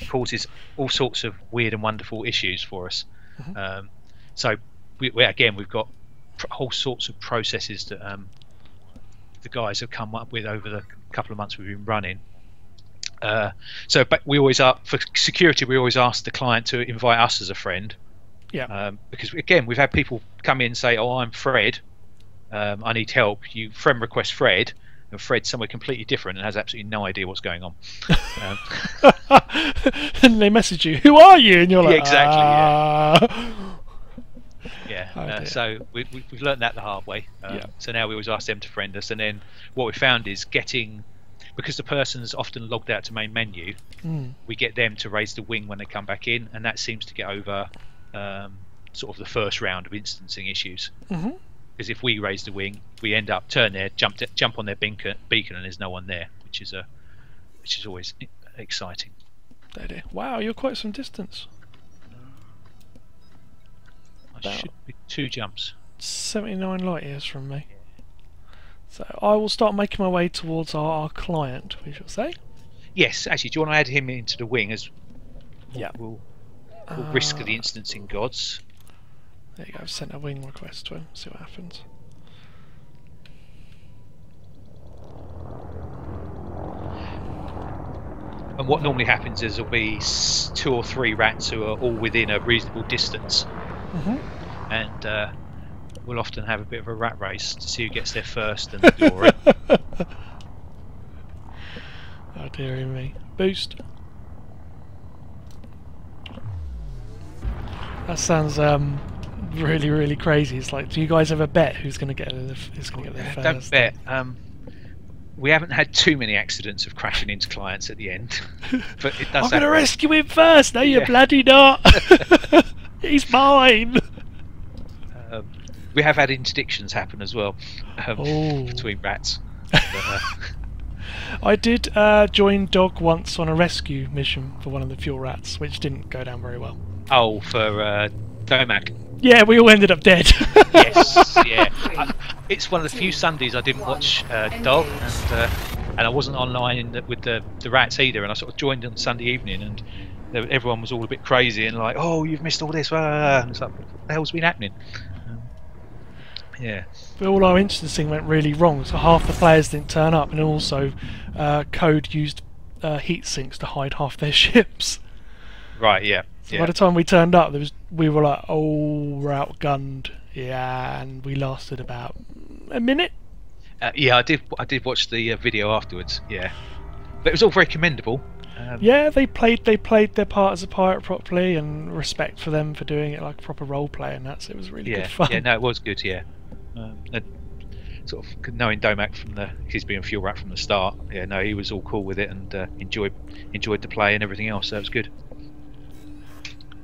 [SPEAKER 2] causes all sorts of weird and wonderful issues for us. So we've got whole sorts of processes that the guys have come up with over the couple of months we've been running. But we always are, for security, we always ask the client to invite us as a friend.
[SPEAKER 1] Yeah.
[SPEAKER 2] Because again, we've had people come in and say, "Oh, I'm Fred. I need help." You friend request Fred, and Fred's somewhere completely different and has absolutely no idea what's going on.
[SPEAKER 1] And they message you, "Who are you?" And you're like,
[SPEAKER 2] Yeah, exactly,
[SPEAKER 1] yeah.
[SPEAKER 2] Yeah. So we've learned that the hard way. So now we always ask them to friend us, and then what we found is because the person's often logged out to main menu, we get them to raise the wing when they come back in, and that seems to get over sort of the first round of instancing issues. Because if we raise the wing, we end up turn there, jump on their beacon, and there's no one there, which is always exciting.
[SPEAKER 1] Wow, you're quite some distance.
[SPEAKER 2] I should be 2 jumps.
[SPEAKER 1] 79 light years from me. So I will start making my way towards our client, we shall say.
[SPEAKER 2] Yes, actually, do you want to add him into the wing as?
[SPEAKER 1] Yeah.
[SPEAKER 2] We'll risk the instancing gods.
[SPEAKER 1] There you go. I've sent a wing request to him. See what happens.
[SPEAKER 2] And what normally happens is there'll be 2 or 3 rats who are all within a reasonable distance, and we'll often have a bit of a rat race to see who gets there first and the door in.
[SPEAKER 1] Oh dearie me. Boost. That sounds really, really crazy. It's like, do you guys ever bet who's going to get there first?
[SPEAKER 2] Don't bet. We haven't had too many accidents of crashing into clients at the end, but it does.
[SPEAKER 1] I'm going to rescue him first. No, you're bloody not. He's mine.
[SPEAKER 2] We have had interdictions happen as well between rats.
[SPEAKER 1] I did join Dog once on a rescue mission for one of the fuel rats, which didn't go down very well.
[SPEAKER 2] Oh, for Domac.
[SPEAKER 1] Yeah, we all ended up dead.
[SPEAKER 2] Yes, yeah. It's one of the few Sundays I didn't watch Dog, and I wasn't online with the rats either. And I sort of joined on Sunday evening, and everyone was all a bit crazy and like, "Oh, you've missed all this!" And it's like, "What the hell's been happening?" Yeah.
[SPEAKER 1] But all our instancing went really wrong, so half the players didn't turn up, and also Code used heat sinks to hide half their ships.
[SPEAKER 2] Right. Yeah.
[SPEAKER 1] So by the time we turned up, we were like, "Oh, we're outgunned." Yeah, and we lasted about a minute.
[SPEAKER 2] Yeah, I did watch the video afterwards. Yeah, but it was all very commendable.
[SPEAKER 1] Yeah, they played their part as a pirate properly, and respect for them for doing it like a proper role play, and it was really good fun.
[SPEAKER 2] Yeah, no, it was good. Yeah, sort of knowing Domac he's been a fuel rat from the start. Yeah, no, he was all cool with it and enjoyed the play and everything else. So it was good.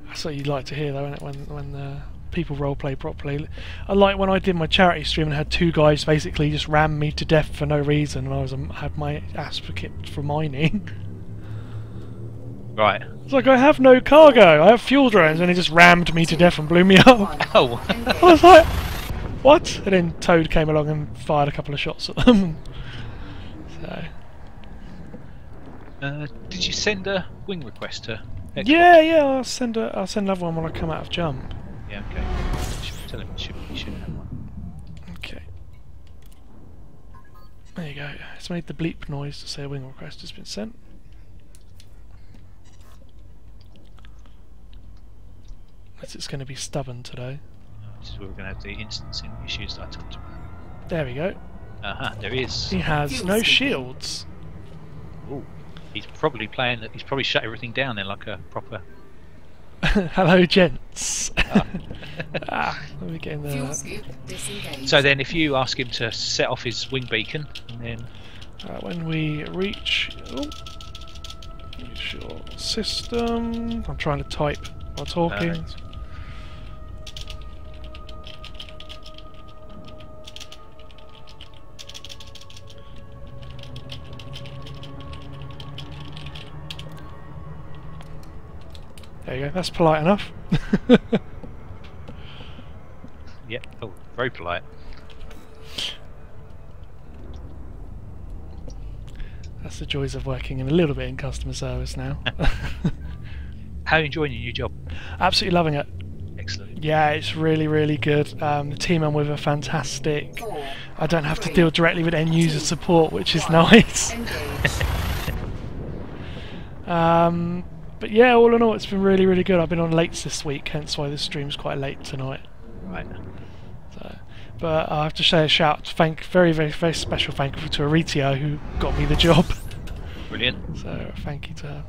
[SPEAKER 1] That's what you'd like to hear, though, isn't it? When people roleplay properly. I like when I did my charity stream and had 2 guys basically just ram me to death for no reason, and I had my ass kicked for mining.
[SPEAKER 2] Right.
[SPEAKER 1] It's like, I have no cargo, I have fuel drones, and he just rammed me to death and blew me up.
[SPEAKER 2] Oh.
[SPEAKER 1] I was like, what? And then Toad came along and fired a couple of shots at them. So.
[SPEAKER 2] Did you send a wing request to Xbox?
[SPEAKER 1] Yeah, I'll send another one when I come out of jump.
[SPEAKER 2] Yeah, okay. Tell him you should have one.
[SPEAKER 1] Okay. There you go. It's made the bleep noise to say a wing request has been sent. It's going to be stubborn today.
[SPEAKER 2] This is where we're going to have the instancing issues that I talked about.
[SPEAKER 1] There we go.
[SPEAKER 2] There he is.
[SPEAKER 1] He has no shields.
[SPEAKER 2] Ooh. He's probably he's probably shut everything down then like a proper...
[SPEAKER 1] Hello, gents. Let me get in there.
[SPEAKER 4] Fuel scoop disengaged.
[SPEAKER 2] So then if you ask him to set off his wing beacon, and then...
[SPEAKER 1] when we reach your system... I'm trying to type while talking. There you go. That's polite enough.
[SPEAKER 2] Yeah. Oh, very polite.
[SPEAKER 1] That's the joys of working in a little bit in customer service now.
[SPEAKER 2] How are you enjoying your new job?
[SPEAKER 1] Absolutely loving it.
[SPEAKER 2] Excellent.
[SPEAKER 1] Yeah, it's really, really good. The team I'm with are fantastic.
[SPEAKER 4] 4,
[SPEAKER 1] I don't have to
[SPEAKER 4] 3,
[SPEAKER 1] deal directly with end user support, which is nice.
[SPEAKER 4] engage.
[SPEAKER 1] But yeah, all in all, it's been really, really good. I've been on lates this week, hence why this stream's quite late tonight.
[SPEAKER 2] Right.
[SPEAKER 1] So, but I have to say a shout, very, very, very special thank you to Aritio who got me the job.
[SPEAKER 2] Brilliant.
[SPEAKER 1] So thank you to her.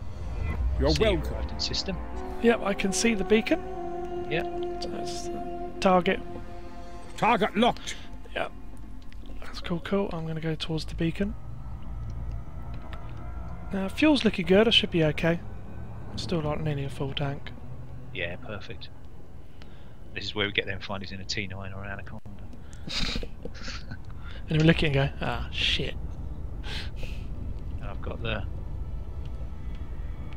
[SPEAKER 3] You're
[SPEAKER 2] See you
[SPEAKER 3] welcome.
[SPEAKER 2] arrived in system.
[SPEAKER 1] Yep, I can see the beacon.
[SPEAKER 2] Yeah.
[SPEAKER 1] So that's the target.
[SPEAKER 3] Target locked.
[SPEAKER 1] Yep. That's cool, cool. I'm going to go towards the beacon. Fuel's looking good, I should be okay. Still not nearly a full tank.
[SPEAKER 2] Yeah, perfect. This is where we get them findings in a T9 or an Anaconda.
[SPEAKER 1] And we look at it and go, ah, shit.
[SPEAKER 2] And I've got the...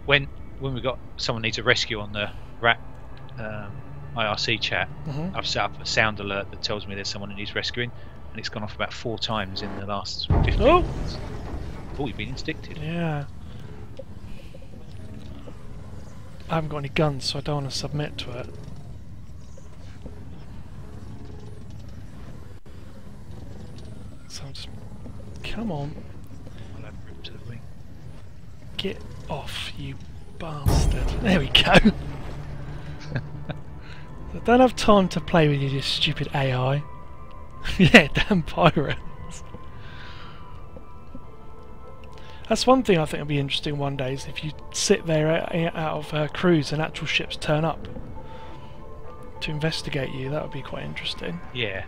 [SPEAKER 2] When we got someone needs a rescue on the RAT IRC chat,
[SPEAKER 1] Mhm.
[SPEAKER 2] I've set up a sound alert that tells me there's someone who needs rescuing, and it's gone off about 4 times in the last 15
[SPEAKER 1] Oh!
[SPEAKER 2] minutes. Oh, you've been interdicted.
[SPEAKER 1] Yeah. I haven't got any guns, so I don't want to submit to it. So I'm just... Come on.
[SPEAKER 2] I'll have room to the wing.
[SPEAKER 1] Get off, you bastard. There we go. I don't have time to play with you, you stupid AI. Yeah, damn pirates. That's one thing I think will be interesting one day, is if you sit there out of cruise and actual ships turn up to investigate you. That would be quite interesting.
[SPEAKER 2] Yeah.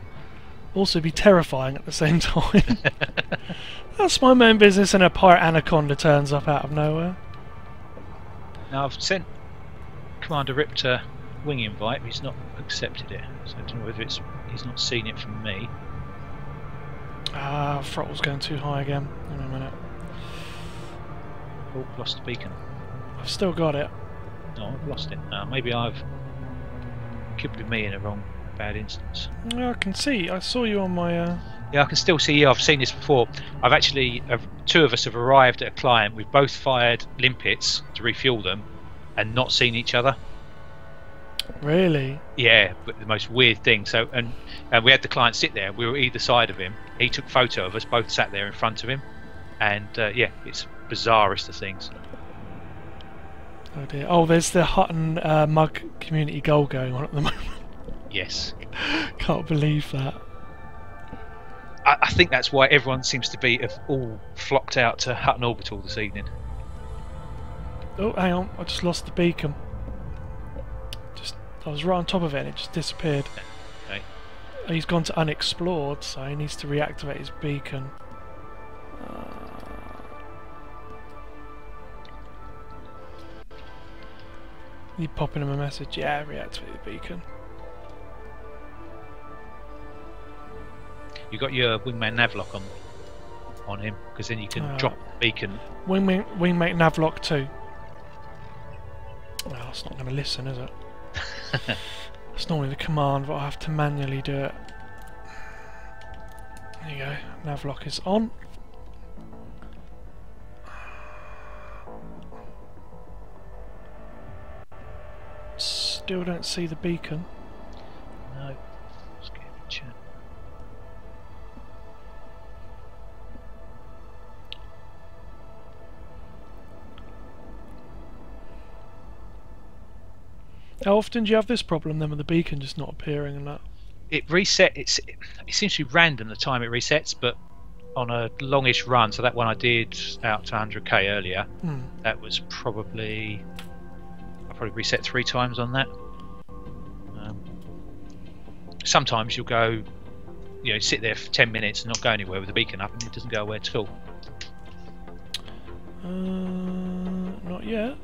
[SPEAKER 1] Also be terrifying at the same time. That's my main business and a pirate anaconda turns up out of nowhere.
[SPEAKER 2] Now I've sent Commander Rip a wing invite, but he's not accepted it. So I don't know whether he's not seen it from me.
[SPEAKER 1] Throttle's going too high again. Hang on a minute.
[SPEAKER 2] Oh, lost the beacon.
[SPEAKER 1] I've still got it.
[SPEAKER 2] No, I've lost it. Maybe I've could be me in a bad instance.
[SPEAKER 1] Yeah, I can see. I saw you on my...
[SPEAKER 2] Yeah, I can still see you. I've seen this before. I've actually, 2 of us have arrived at a client. We've both fired limpets to refuel them and not seen each other.
[SPEAKER 1] Really?
[SPEAKER 2] Yeah, but the most weird thing. So, and we had the client sit there. We were either side of him. He took photo of us. Both sat there in front of him. And yeah, it's bizarrest of things.
[SPEAKER 1] Oh dear. Oh, there's the Hutton Mug community goal going on at the moment.
[SPEAKER 2] Yes.
[SPEAKER 1] Can't believe that.
[SPEAKER 2] I think that's why everyone seems to be all flocked out to Hutton Orbital this evening.
[SPEAKER 1] Oh, hang on. I just lost the beacon. I was right on top of it and it just disappeared.
[SPEAKER 2] Okay.
[SPEAKER 1] He's gone to unexplored, so he needs to reactivate his beacon. You popping him a message? Yeah, reactivate the beacon.
[SPEAKER 2] You got your wingman navlock on him, because then you can drop the beacon.
[SPEAKER 1] Wingmate navlock 2. Well, it's not going to listen, is it? It's normally the command, but I have to manually do it. There you go. Navlock is on. Still don't see the beacon.
[SPEAKER 2] No. Let's get a chat.
[SPEAKER 1] How often do you have this problem then with the beacon just not appearing and that?
[SPEAKER 2] It reset. It seems to be random the time it resets, but on a longish run, so that one I did out to 100k earlier, that was probably I probably reset 3 times on that. Sometimes you'll go, sit there for 10 minutes and not go anywhere with the beacon up, and it doesn't go away at all.
[SPEAKER 1] Not yet.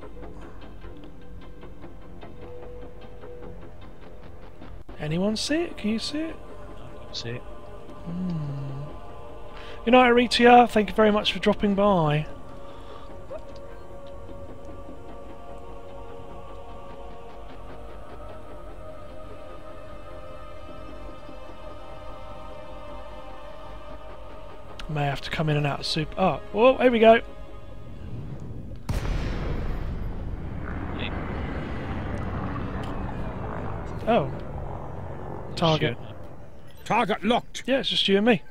[SPEAKER 1] Anyone see it? Can you see it?
[SPEAKER 2] I can't see it.
[SPEAKER 1] Good night, Aritia. Thank you very much for dropping by. May have to come in and out of super. Oh, well, here we go. Oh. Target.
[SPEAKER 3] Target locked.
[SPEAKER 1] Yeah, it's just you and me.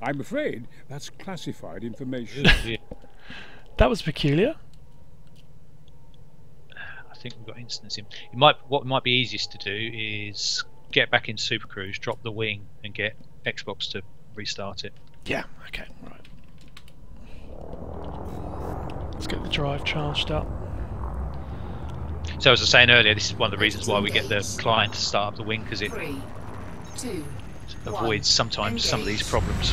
[SPEAKER 3] I'm afraid that's classified information.
[SPEAKER 2] Yeah.
[SPEAKER 1] That was peculiar.
[SPEAKER 2] I think we've got instancing. What might be easiest to do is get back in Super Cruise, drop the wing, and get Xbox to restart it.
[SPEAKER 1] Yeah, okay, right. Let's get the drive charged up.
[SPEAKER 2] So as I was saying earlier, this is one of the reasons why we get the client to start up the wing, because it
[SPEAKER 4] 3, 2,
[SPEAKER 2] avoids sometimes some of these problems.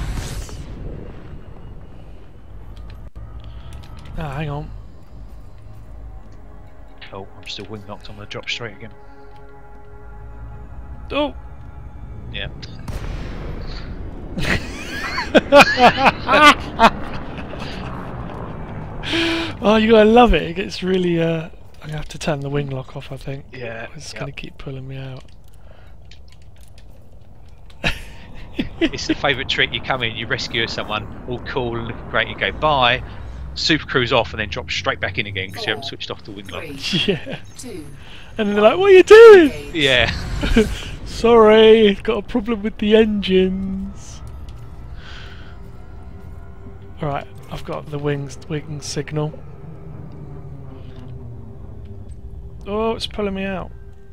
[SPEAKER 1] Ah, hang on.
[SPEAKER 2] Oh, I'm still wing locked. I'm going to drop straight again.
[SPEAKER 1] Oh!
[SPEAKER 2] Yeah.
[SPEAKER 1] Oh, you gotta love it. It gets really. I'm gonna have to turn the wing lock off, I think.
[SPEAKER 2] Yeah.
[SPEAKER 1] It's gonna keep pulling me out.
[SPEAKER 2] It's the favourite trick. You come in, you rescue someone, all cool and looking great, you go bye, Super Cruise off, and then drop straight back in again because you haven't switched off the wing lock.
[SPEAKER 4] 3,
[SPEAKER 1] Yeah.
[SPEAKER 4] 2,
[SPEAKER 1] And then they're like, "What are you doing?"
[SPEAKER 4] engage.
[SPEAKER 2] Yeah.
[SPEAKER 1] Sorry, got a problem with the engines. Alright, I've got the wing signal. Oh, it's pulling me out.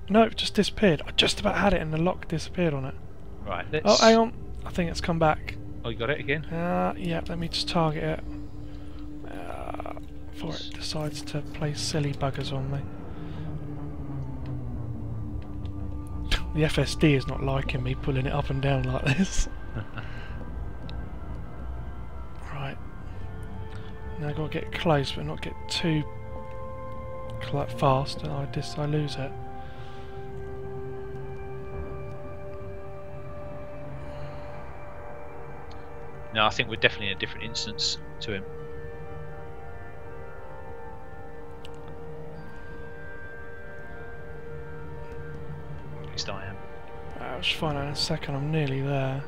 [SPEAKER 1] No, it just disappeared. I just about had it and the lock disappeared on it.
[SPEAKER 2] Right. Let's...
[SPEAKER 1] Oh, hang on. I think it's come back.
[SPEAKER 2] Oh, you got it again?
[SPEAKER 1] Yeah, let me just target it. Before it decides to play silly buggers on me. The FSD is not liking me pulling it up and down like this. Right. Now I've got to get close but not get too fast and I lose it.
[SPEAKER 2] No, I think we're definitely in a different instance to him. At least I am.
[SPEAKER 1] I'll just find out in a second, I'm nearly there.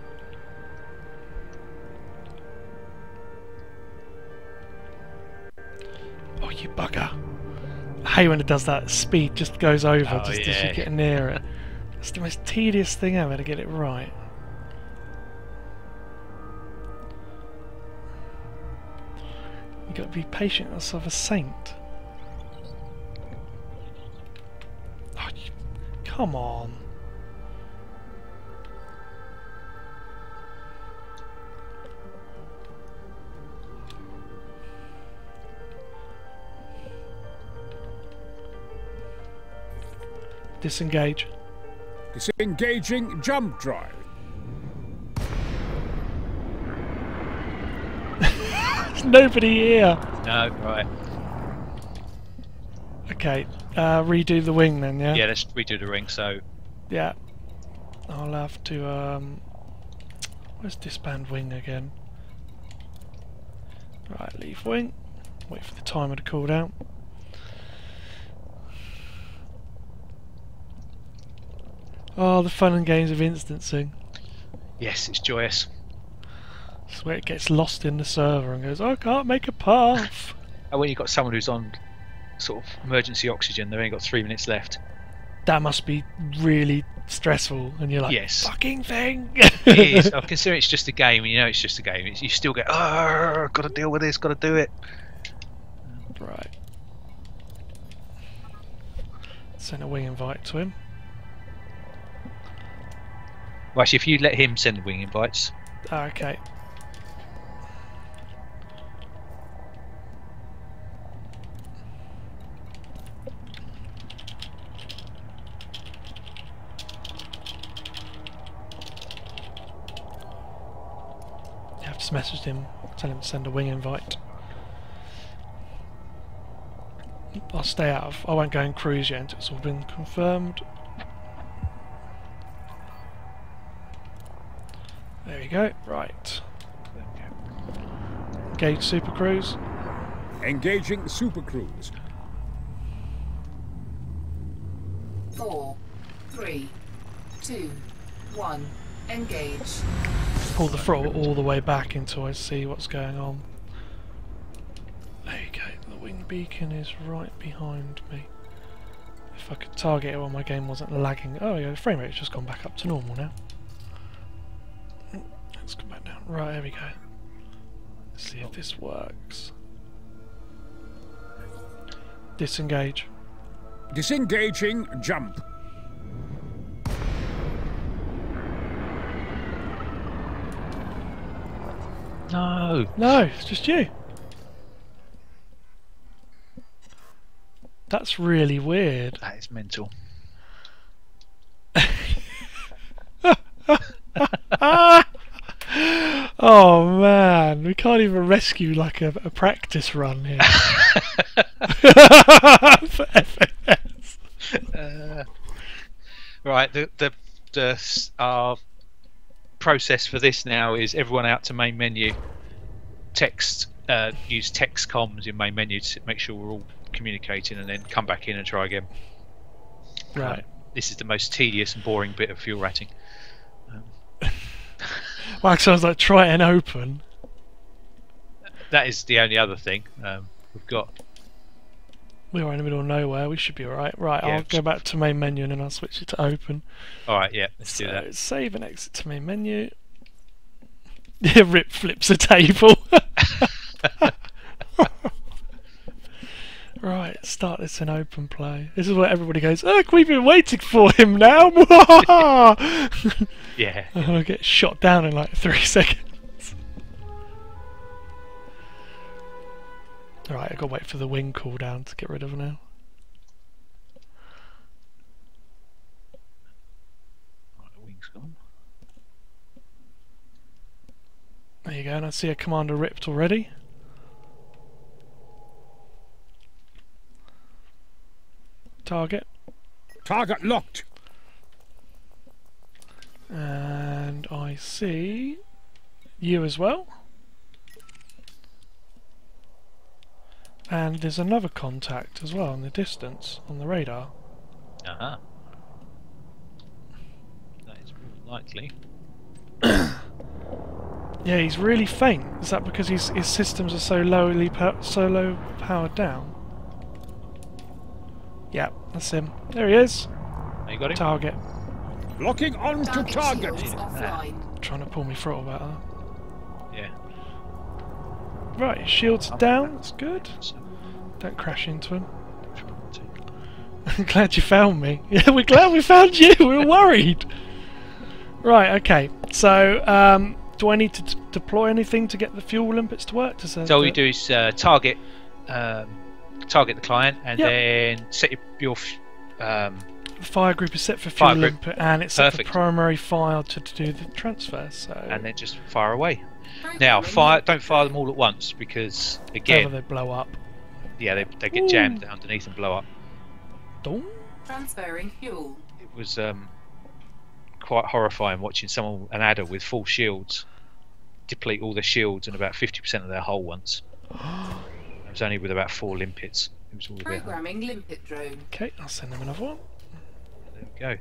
[SPEAKER 1] Oh, you bugger. I hate when it does that, speed just goes over just as you get near it. It's the most tedious thing ever to get it right. You got to be patient as of a saint. Oh, come on. Disengage.
[SPEAKER 3] Disengaging jump drive.
[SPEAKER 1] There's nobody here.
[SPEAKER 2] No, right.
[SPEAKER 1] Okay, redo the wing then, yeah?
[SPEAKER 2] Yeah, let's redo the ring. So,
[SPEAKER 1] Yeah. I'll have to, where's disband wing again? Right, leave wing. Wait for the timer to cool down. Oh, the fun and games of instancing.
[SPEAKER 2] yes, it's joyous.
[SPEAKER 1] It's where it gets lost in the server and goes, I can't make a path.
[SPEAKER 2] And when you've got someone who's on sort of emergency oxygen, they've only got 3 minutes left.
[SPEAKER 1] That must be really stressful, and you're like,
[SPEAKER 2] Yes.
[SPEAKER 1] fucking thing.
[SPEAKER 2] It is. I consider it's just a game, and you know it's just a game. You still go, oh, got to deal with this, got to do it.
[SPEAKER 1] Right. Send a wing invite to him.
[SPEAKER 2] Well, actually, if you let him send the wing invites,
[SPEAKER 1] Ah, okay. I've just messaged him, tell him to send a wing invite. I'll stay out of. I won't go and cruise yet until it's all been confirmed. There we go. Right. Engage Super Cruise.
[SPEAKER 3] Engaging Super Cruise.
[SPEAKER 4] 4, 3, 2, 1. Engage.
[SPEAKER 1] Pull the throttle all the way back until I see what's going on. There you go. The wing beacon is right behind me. If I could target it while my game wasn't lagging. Oh yeah, the frame rate's just gone back up to normal now. Let's come back down. Right, there we go. Let's see if this works. Disengage.
[SPEAKER 3] Disengaging jump.
[SPEAKER 2] No.
[SPEAKER 1] No, it's just you. That's really weird.
[SPEAKER 2] That is mental.
[SPEAKER 1] Oh man, we can't even rescue like a practice run here. For FNS.
[SPEAKER 2] Right, our process for this now is everyone out to main menu. Use text comms in main menu to make sure we're all communicating, and then come back in and try again.
[SPEAKER 1] Right.
[SPEAKER 2] This is the most tedious and boring bit of fuel ratting.
[SPEAKER 1] Well, actually, I was like, try and open.
[SPEAKER 2] That is the only other thing. We've got.
[SPEAKER 1] We are in the middle of nowhere. We should be alright. Right,
[SPEAKER 2] Yeah.
[SPEAKER 1] I'll go back to main menu and then I'll switch it to open.
[SPEAKER 2] Alright, yeah, let's do
[SPEAKER 1] So
[SPEAKER 2] that.
[SPEAKER 1] save and exit to main menu. Yeah, Rip flips a table. Right, start this in open play. This is where everybody goes, look, we've been waiting for him now.
[SPEAKER 2] Yeah.
[SPEAKER 1] And I'll get shot down in like 3 seconds. Right, I've got to wait for the wing cooldown to get rid of now.
[SPEAKER 2] Right, the wing's gone.
[SPEAKER 1] There you go, and I see a commander ripped already. Target.
[SPEAKER 3] Target locked.
[SPEAKER 1] And I see you as well. And there's another contact as well in the distance on the radar.
[SPEAKER 2] Uh-huh. That is more likely.
[SPEAKER 1] Yeah, he's really faint. Is that because his systems are so low powered down? Yeah, that's him. There he is.
[SPEAKER 2] Oh, you got him?
[SPEAKER 1] Target.
[SPEAKER 3] Locking on to target.
[SPEAKER 4] shields offline.
[SPEAKER 1] Trying to pull me throttle back there.
[SPEAKER 2] Yeah.
[SPEAKER 1] Right, his shields are down. That's good.
[SPEAKER 2] So,
[SPEAKER 1] Don't crash into him.
[SPEAKER 2] try not to.
[SPEAKER 1] I'm glad you found me. Yeah, we're glad we found you. We were worried. Right, okay. So, do I need to deploy anything to get the fuel limpets to work?
[SPEAKER 2] So all you do is target the client, and
[SPEAKER 1] Yep.
[SPEAKER 2] then set your
[SPEAKER 1] The fire group is set for fuel
[SPEAKER 2] Fire group.
[SPEAKER 1] limpet, and it's set for
[SPEAKER 2] Perfect.
[SPEAKER 1] primary fire to do the transfer. So,
[SPEAKER 2] and then just fire away. Now, don't fire them all at once, because
[SPEAKER 1] whether
[SPEAKER 2] again,
[SPEAKER 1] they blow up.
[SPEAKER 2] yeah, they get jammed underneath and blow up.
[SPEAKER 1] Dong.
[SPEAKER 4] Transferring fuel.
[SPEAKER 2] It was quite horrifying watching an adder with full shields deplete all their shields and about 50% of their hull once. It was only with about 4 limpets. It was all a bit.
[SPEAKER 4] Programming limpet drone.
[SPEAKER 1] Okay, I'll send them another one.
[SPEAKER 2] There we go.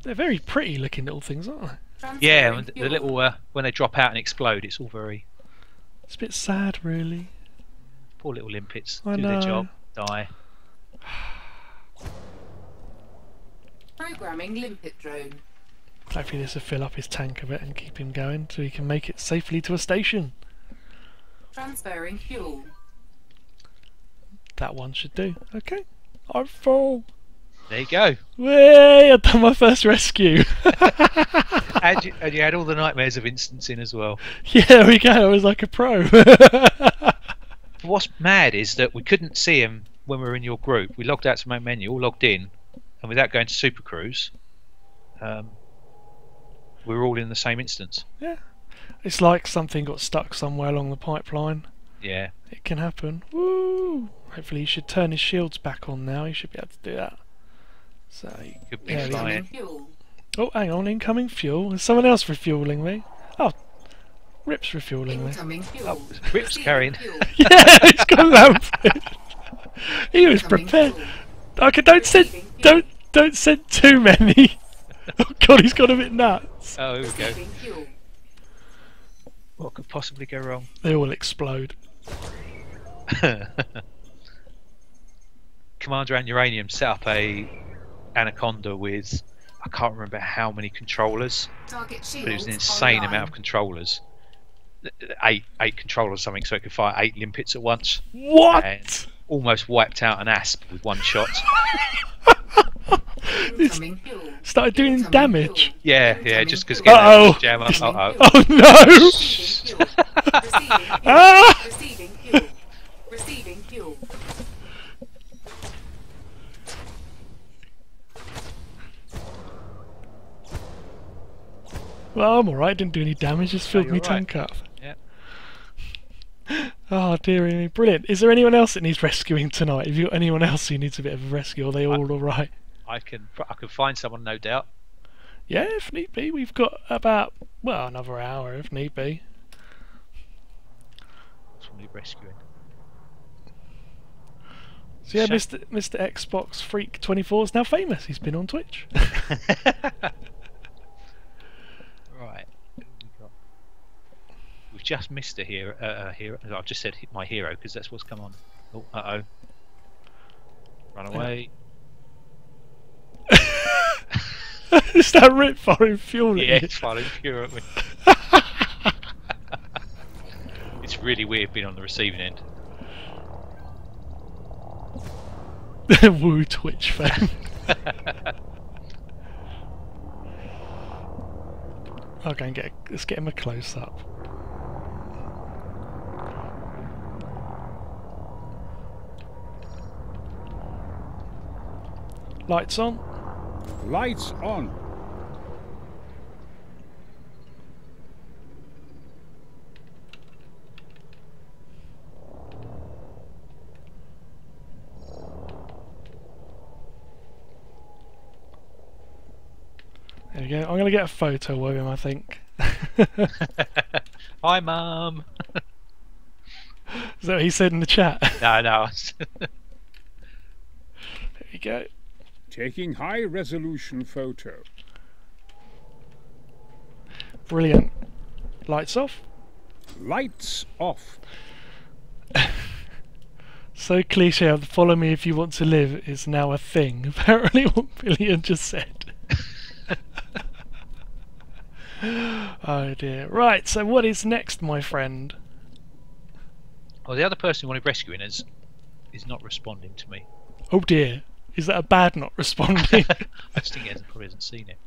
[SPEAKER 1] They're very pretty looking little things, aren't they?
[SPEAKER 2] Yeah,
[SPEAKER 4] Transferring
[SPEAKER 2] and the
[SPEAKER 4] fuel.
[SPEAKER 2] little when they drop out and explode, it's all very
[SPEAKER 1] It's a bit sad, really.
[SPEAKER 2] poor little limpets.
[SPEAKER 1] I
[SPEAKER 2] Do their
[SPEAKER 1] know.
[SPEAKER 2] job, die.
[SPEAKER 4] Programming limpet drone.
[SPEAKER 1] Hopefully this will fill up his tank a bit and keep him going so he can make it safely to a station.
[SPEAKER 4] Transferring fuel.
[SPEAKER 1] That one should do. Okay. I'm full.
[SPEAKER 2] There you go.
[SPEAKER 1] Way! I've done my first rescue.
[SPEAKER 2] And you had all the nightmares of instancing as well.
[SPEAKER 1] Yeah, there we go. I was like a pro.
[SPEAKER 2] What's mad is that we couldn't see him when we were in your group. We logged out to main menu, all logged in, and without going to Super Cruise, we were all in the same instance.
[SPEAKER 1] Yeah. It's like something got stuck somewhere along the pipeline.
[SPEAKER 2] Yeah.
[SPEAKER 1] It can happen. Woo! Hopefully he should turn his shields back on now. He should be able to do that. So,
[SPEAKER 2] Could be
[SPEAKER 1] there we go.
[SPEAKER 2] flying.
[SPEAKER 4] Incoming fuel.
[SPEAKER 1] Oh, hang on. Incoming fuel. There's someone else refueling me. Oh, Rip's refueling me.
[SPEAKER 4] Incoming fuel.
[SPEAKER 2] Oh, Rip's
[SPEAKER 4] Receiving
[SPEAKER 2] carrying.
[SPEAKER 4] fuel.
[SPEAKER 1] Yeah, he's got lamp. He was
[SPEAKER 4] Incoming
[SPEAKER 1] prepared.
[SPEAKER 4] fuel.
[SPEAKER 1] Okay, don't send too many. Oh god, he's got a bit nuts.
[SPEAKER 2] Oh, here we go.
[SPEAKER 4] Receiving fuel.
[SPEAKER 2] What could possibly go wrong?
[SPEAKER 1] They all explode.
[SPEAKER 2] Commander and Uranium set up a Anaconda with, I can't remember how many controllers,
[SPEAKER 4] Target shields
[SPEAKER 2] but it was an insane
[SPEAKER 4] online.
[SPEAKER 2] amount of controllers. Eight controllers or something, so it could fire 8 limpets at once.
[SPEAKER 1] What?
[SPEAKER 2] And almost wiped out an asp with one shot.
[SPEAKER 4] Incoming fuel.
[SPEAKER 1] Started doing
[SPEAKER 4] Incoming
[SPEAKER 1] damage.
[SPEAKER 4] fuel.
[SPEAKER 2] Yeah,
[SPEAKER 4] Incoming
[SPEAKER 2] just because
[SPEAKER 4] fuel.
[SPEAKER 1] Uh-oh.
[SPEAKER 2] jam up. Uh-oh.
[SPEAKER 1] Oh no!
[SPEAKER 4] Receiving fuel. Receiving fuel.
[SPEAKER 1] Ah!
[SPEAKER 4] Receiving fuel. Receiving fuel.
[SPEAKER 1] Well, I'm alright, didn't do any damage, just filled
[SPEAKER 2] you're
[SPEAKER 1] me
[SPEAKER 2] right.
[SPEAKER 1] tank up.
[SPEAKER 2] Yeah.
[SPEAKER 1] Oh dearie me, brilliant. Is there anyone else that needs rescuing tonight? Have you got anyone else who needs a bit of a rescue? Or are they all alright?
[SPEAKER 2] I can find someone, no doubt.
[SPEAKER 1] Yeah, if need be. We've got about, well, another hour if need be.
[SPEAKER 2] Someone need rescuing.
[SPEAKER 1] So yeah,
[SPEAKER 2] Shame.
[SPEAKER 1] Mr. Xbox Freak 24 is now famous. He's been on Twitch.
[SPEAKER 2] Right. Who we got? We've just missed a hero. I've just said my hero because that's what's come on. Oh, uh-oh. Run away.
[SPEAKER 1] Is that Rip firing fuel at
[SPEAKER 2] Yeah,
[SPEAKER 1] you?
[SPEAKER 2] it's firing pure at me. It's really weird being on the receiving end.
[SPEAKER 1] Woo Twitch fan. Okay, let's get him a close up. Lights on.
[SPEAKER 3] Lights on.
[SPEAKER 1] There we go. I'm going to get a photo of him, I think.
[SPEAKER 2] Hi, Mum.
[SPEAKER 1] Is that what he said in the chat?
[SPEAKER 2] No.
[SPEAKER 1] There we go.
[SPEAKER 3] Taking high resolution photo.
[SPEAKER 1] Brilliant. Lights off.
[SPEAKER 3] Lights off.
[SPEAKER 1] So cliche, follow me if you want to live is now a thing. Apparently what Billion just said. Oh dear. Right, so what is next, my friend?
[SPEAKER 2] Well, the other person who wanted rescuing is not responding to me.
[SPEAKER 1] Oh dear. Is that a bad not responding?
[SPEAKER 2] I just think he probably hasn't seen it.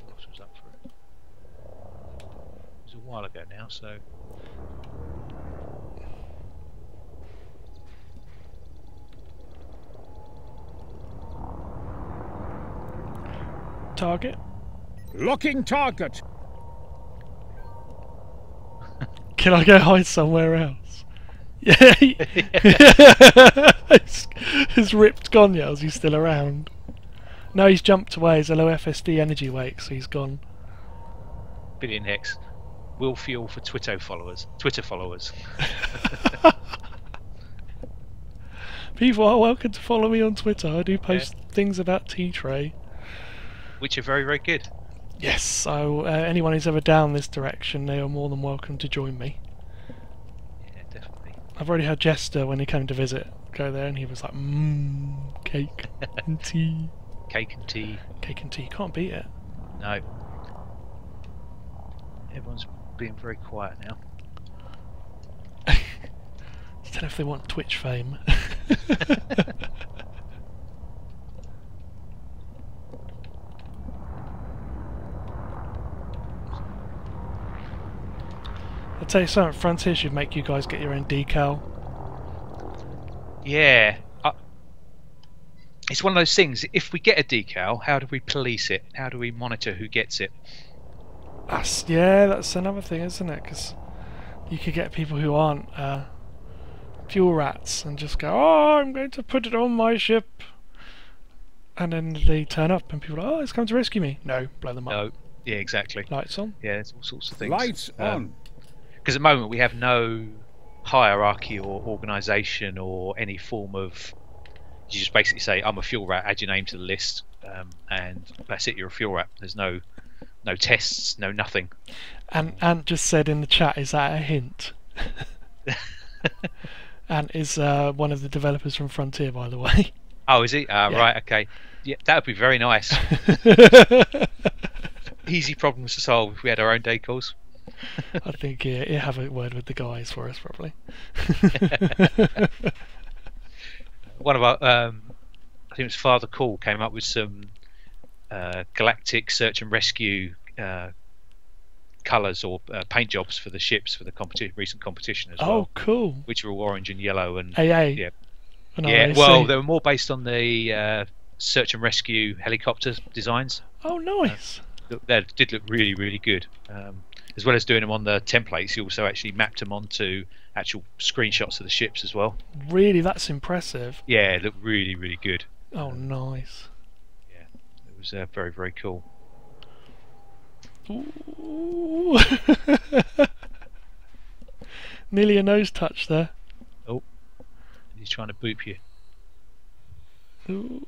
[SPEAKER 2] What was up for it? It was a while ago now, so.
[SPEAKER 1] Target.
[SPEAKER 3] Locking target.
[SPEAKER 1] Can I go hide somewhere else? Yeah. Has Ripped gone yet? Is he still around? No, he's jumped away. He's a low FSD energy wake, so he's gone.
[SPEAKER 2] Billion Hex. Will fuel for Twitter followers.
[SPEAKER 1] People are welcome to follow me on Twitter. I do post things about T-Tray.
[SPEAKER 2] Which are very, very good.
[SPEAKER 1] Yes, so anyone who's ever down this direction, they are more than welcome to join me.
[SPEAKER 2] Yeah, definitely.
[SPEAKER 1] I've already had Jester, when he came to visit, go there and he was like, cake and tea.
[SPEAKER 2] Cake and tea.
[SPEAKER 1] Cake and tea, can't beat it.
[SPEAKER 2] No. Everyone's being very quiet now.
[SPEAKER 1] I don't know if they want Twitch fame. I'll tell you something, Frontier should make you guys get your own decal.
[SPEAKER 2] Yeah. It's one of those things, if we get a decal, how do we police it? How do we monitor who gets it?
[SPEAKER 1] That's another thing, isn't it? Because you could get people who aren't fuel rats and just go, oh, I'm going to put it on my ship. And then they turn up and people are like, oh, it's come to rescue me. No, blow them up.
[SPEAKER 2] No. Yeah, exactly.
[SPEAKER 1] Lights on.
[SPEAKER 2] Yeah, there's all sorts of things.
[SPEAKER 3] Lights on.
[SPEAKER 2] Because at the moment we have no hierarchy or organisation or any form of. You just basically say, "I'm a fuel rat." Add your name to the list, and that's it. You're a fuel rat. There's no tests, no nothing.
[SPEAKER 1] And Ant just said in the chat, "Is that a hint?" Ant is one of the developers from Frontier, by the way.
[SPEAKER 2] Oh, is he?
[SPEAKER 1] Yeah.
[SPEAKER 2] Right. Okay. Yeah, that would be very nice. Easy problems to solve if we had our own decals.
[SPEAKER 1] I think he'll have a word with the guys for us, probably.
[SPEAKER 2] One of our, I think it was Father Call, came up with some galactic search and rescue colours or paint jobs for the ships for the recent competition as well.
[SPEAKER 1] Oh, cool.
[SPEAKER 2] Which are all orange and yellow and
[SPEAKER 1] AA.
[SPEAKER 2] yeah,
[SPEAKER 1] And
[SPEAKER 2] yeah.
[SPEAKER 1] RAC.
[SPEAKER 2] Well, they were more based on the search and rescue helicopter designs.
[SPEAKER 1] Oh, nice.
[SPEAKER 2] They did look really, really good. As well as doing them on the templates, you also actually mapped them onto actual screenshots of the ships as well.
[SPEAKER 1] Really, that's impressive.
[SPEAKER 2] Yeah, it looked really, really good.
[SPEAKER 1] Oh, nice.
[SPEAKER 2] Yeah, it was very, very cool.
[SPEAKER 1] Ooh. Nearly a nose touch there.
[SPEAKER 2] Oh, he's trying to boop you.
[SPEAKER 1] Ooh.